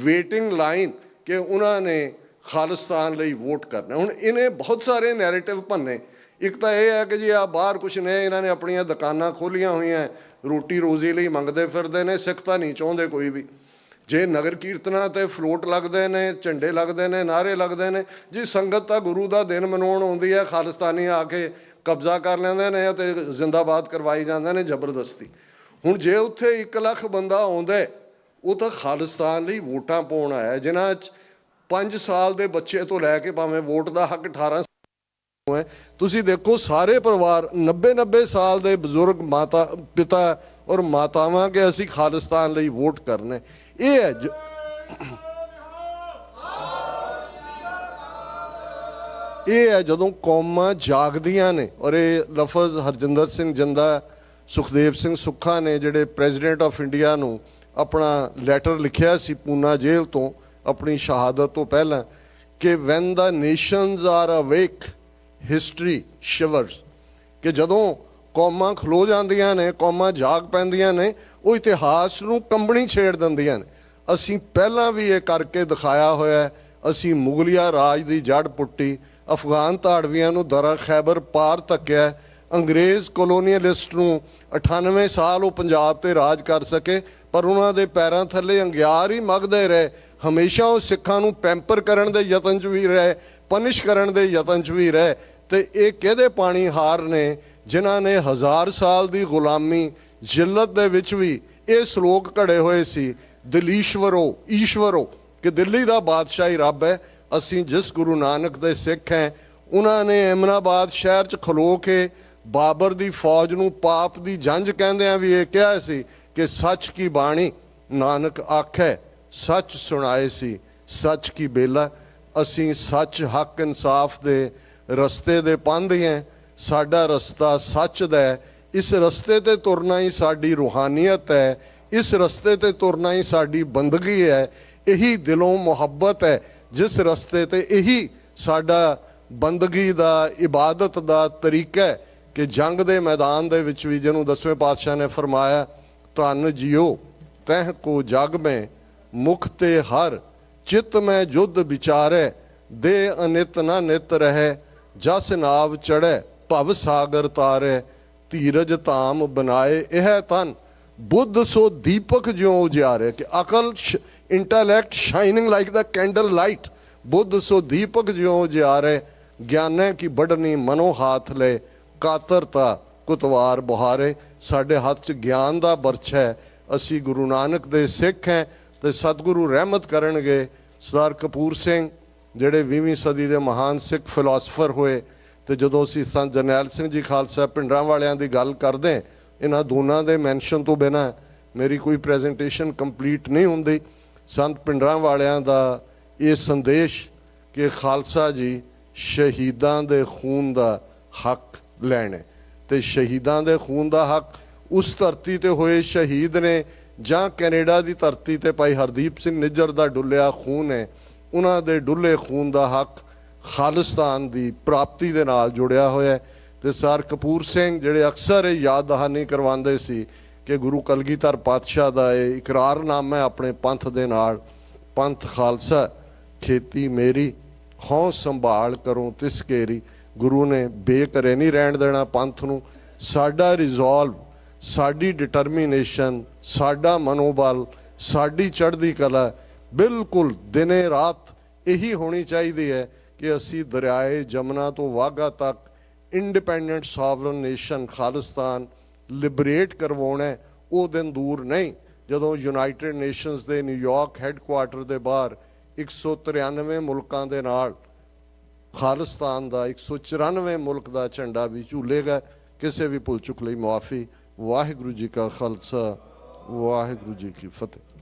वेटिंग लाइन कि उन्होंने खालिस्तान लई वोट करना। हुण इन्हें बहुत सारे नैरेटिव भन्ने, एक तो यह है कि जी आ बाहर कुछ ने, इन्होंने अपनियां दुकानां खोलियां हुई हैं, रोटी रोजी लई मंगदे फिरदे ने, सिख तां नहीं चाहुंदे कोई भी। जे नगर कीर्तना ते फ्लोट लगते हैं, झंडे लगते हैं, नारे लगते हैं, जी संगत तो गुरु का दिन मनाउण आउंदी है, खालिस्तानी आके कब्जा कर लैंदे ने ते जिंदाबाद करवाई जाते हैं जबरदस्ती। हुण जे उत्थे 1 लाख बंदा आउंदा है, वो तो खालिस्तान लई वोटां पाउण आया, जिन्हां 5 साल के बच्चे तो लैके भावें वोट का हक 18 है। तुसी देखो सारे परिवार 90-90 साल के बजुर्ग माता पिता और मातावां के असीं खालिस्तान लई वोट करने। ये है ये है जदों कौमां जागदियां ने। और ये लफज हरजिंदर सिंह जिंदा, सुखदेव सिंह सुक्खा ने जिहड़े प्रेजिडेंट ऑफ इंडिया नूं अपना लैटर लिखिया सी पूना जेल तो अपनी शहादत तो पहला कि when the nations are awake history shivers, कि जदों कौमां खलो जांदियां ने, कौमां जाग पैंदियां ने, वो इतिहास नूं कंबणी छेड़ दिंदियां ने। असीं पहलां भी ये करके दिखाया होया है। असीं मुगलिया राज दी जड़ पुट्टी, अफगान धाड़वियां नूं दरा खैबर पार धक्किया, अंग्रेज़ कॉलोनीअलिस्ट नूं 98 साल वो पंजाब ते राज कर सके, पर उन्हां दे पैरां थल्ले अंगियार ही मगदे रहे। हमेशा वो सिखां नूं पैंपर करन दे यतन च भी रहे, पनिश करन दे यतन च भी रहे। तो ये किहदे पानी हार ने जिन्हां ने 1000 साल की गुलामी जिल्लत दे विच भी ये सलोक घड़े हुए सी, दिलीश्वरो ईश्वरो, कि दिल्ली का बादशाह ही रब है। असीं जिस गुरु नानक दे सिख हैं, उन्होंने एमनाबाद शहर च खलो के बाबर की फौज नूं पाप की जंज कहंदियां भी ये कहा सी कि सच की बाणी नानक आखै, सच सुनाए सी सच की बेला। असीं सच हक इंसाफ दे रस्ते दे पांधी हैं, साडा रस्ता सच दा है। इस रस्ते ते तुरना ही साडी रूहानियत है, इस रस्ते ते तुरना ही साडी बंदगी है, यही दिलों मुहब्बत है जिस रस्ते ते यही साडा बंदगी दा इबादत दा तरीका है। कि जंग दे मैदान दे विच भी जिन्हों 10वें पातशाह ने फरमाया, धन जियो तह को जग में मुख ते हर, चित में युद्ध विचारे दे अनित ना नित रहे, जस नाव चढ़े भव सागर तारे, धीरज धाम बनाए यह तन, बुद्ध सो दीपक ज्यों उजियारे। कि अकल intellect shining like the candle light, बुद्ध सो दीपक ज्यों उजियारे, ज्ञाने की बढ़नी मनो हाथ ले, कातरता कुतवार बुहारे। साडे हाथ च ज्ञान का बरछ है, असी गुरु नानक दे सिख हैं। तो सतगुरु रहमत करनगे। सरदार कपूर सिंह जिहड़े 20वीं सदी के महान सिख फिलोसफर होए, तो जदों असीं संत जरनैल सिंह जी खालसा पिंडरां वालियां दी गल करदे, इन्हां दोनां दे मैंशन तो बिना मेरी कोई प्रेजेंटेशन कंप्लीट नहीं हुंदी। संत पिंडरां वालियां दा ये संदेश कि खालसा जी शहीदां दे खून दा हक लैणे, ਤੇ ਸ਼ਹੀਦਾਂ ਦੇ ਖੂਨ ਦਾ ਹੱਕ ਉਸ ਧਰਤੀ ਤੇ ਹੋਏ ਸ਼ਹੀਦ ਨੇ ਜਾਂ ਕੈਨੇਡਾ ਦੀ ਧਰਤੀ ਤੇ ਭਾਈ ਹਰਦੀਪ ਸਿੰਘ ਨਿੱਜਰ ਦਾ ਡੁੱਲਿਆ ਖੂਨ ਹੈ, ਉਹਨਾਂ ਦੇ ਡੁੱਲੇ ਖੂਨ ਦਾ ਹੱਕ ਖਾਲਿਸਤਾਨ ਦੀ ਪ੍ਰਾਪਤੀ ਦੇ ਨਾਲ ਜੁੜਿਆ ਹੋਇਆ ਹੈ। ਤੇ ਸਰ ਕਪੂਰ ਸਿੰਘ ਜਿਹੜੇ ਅਕਸਰ ਇਹ ਯਾਦ ਦਹਾਨੀ ਕਰਵਾਉਂਦੇ ਸੀ ਕਿ ਗੁਰੂ ਕਲਗੀਧਰ ਪਾਤਸ਼ਾਹ ਦਾ ਇਹ ਇਕਰਾਰਨਾਮਾ ਹੈ ਆਪਣੇ ਪੰਥ ਦੇ ਨਾਲ, ਪੰਥ ਖਾਲਸਾ ਖੇਤੀ ਮੇਰੀ ਹਉ ਸੰਭਾਲ ਕਰੋ ਤਿਸ ਕੇਰੀ। ਗੁਰੂ ਨੇ ਬੇਘਰੇ ਨਹੀਂ ਰਹਿਣ ਦੇਣਾ ਪੰਥ ਨੂੰ। ਸਾਡਾ ਰਿਜ਼ੋਲਵ, ਸਾਡੀ ਡਿਟਰਮੀਨੇਸ਼ਨ, ਸਾਡਾ ਮਨੋਬਲ, ਸਾਡੀ ਚੜ੍ਹਦੀ ਕਲਾ ਬਿਲਕੁਲ ਦਿਨੇ ਰਾਤ ਇਹੀ ਹੋਣੀ ਚਾਹੀਦੀ ਹੈ ਕਿ ਅਸੀਂ ਦਰਿਆਏ ਜਮਨਾ ਤੋਂ ਵਾਘਾ ਤੱਕ independent sovereign nation Khalistan liberate ਕਰਵਾਉਣਾ। ਉਹ ਦਿਨ ਦੂਰ ਨਹੀਂ ਜਦੋਂ ਯੂਨਾਈਟਿਡ ਨੇਸ਼ਨਸ ਦੇ ਨਿਊਯਾਰਕ ਹੈੱਡਕੁਆਰਟਰ ਦੇ ਬਾਹਰ 193 ਮੁਲਕਾਂ ਦੇ ਨਾਲ ਖਾਲਿਸਤਾਨ ਦਾ 194 ਮੁਲਕ ਦਾ ਝੰਡਾ ਵੀ ਝੂਲੇਗਾ। ਕਿਸੇ ਵੀ ਭੁੱਲ ਚੁੱਕ ਲਈ ਮੁਆਫੀ। ਵਾਹਿਗੁਰੂ ਜੀ ਕਾ ਖਾਲਸਾ, ਵਾਹਿਗੁਰੂ ਜੀ ਕੀ ਫਤਿਹ।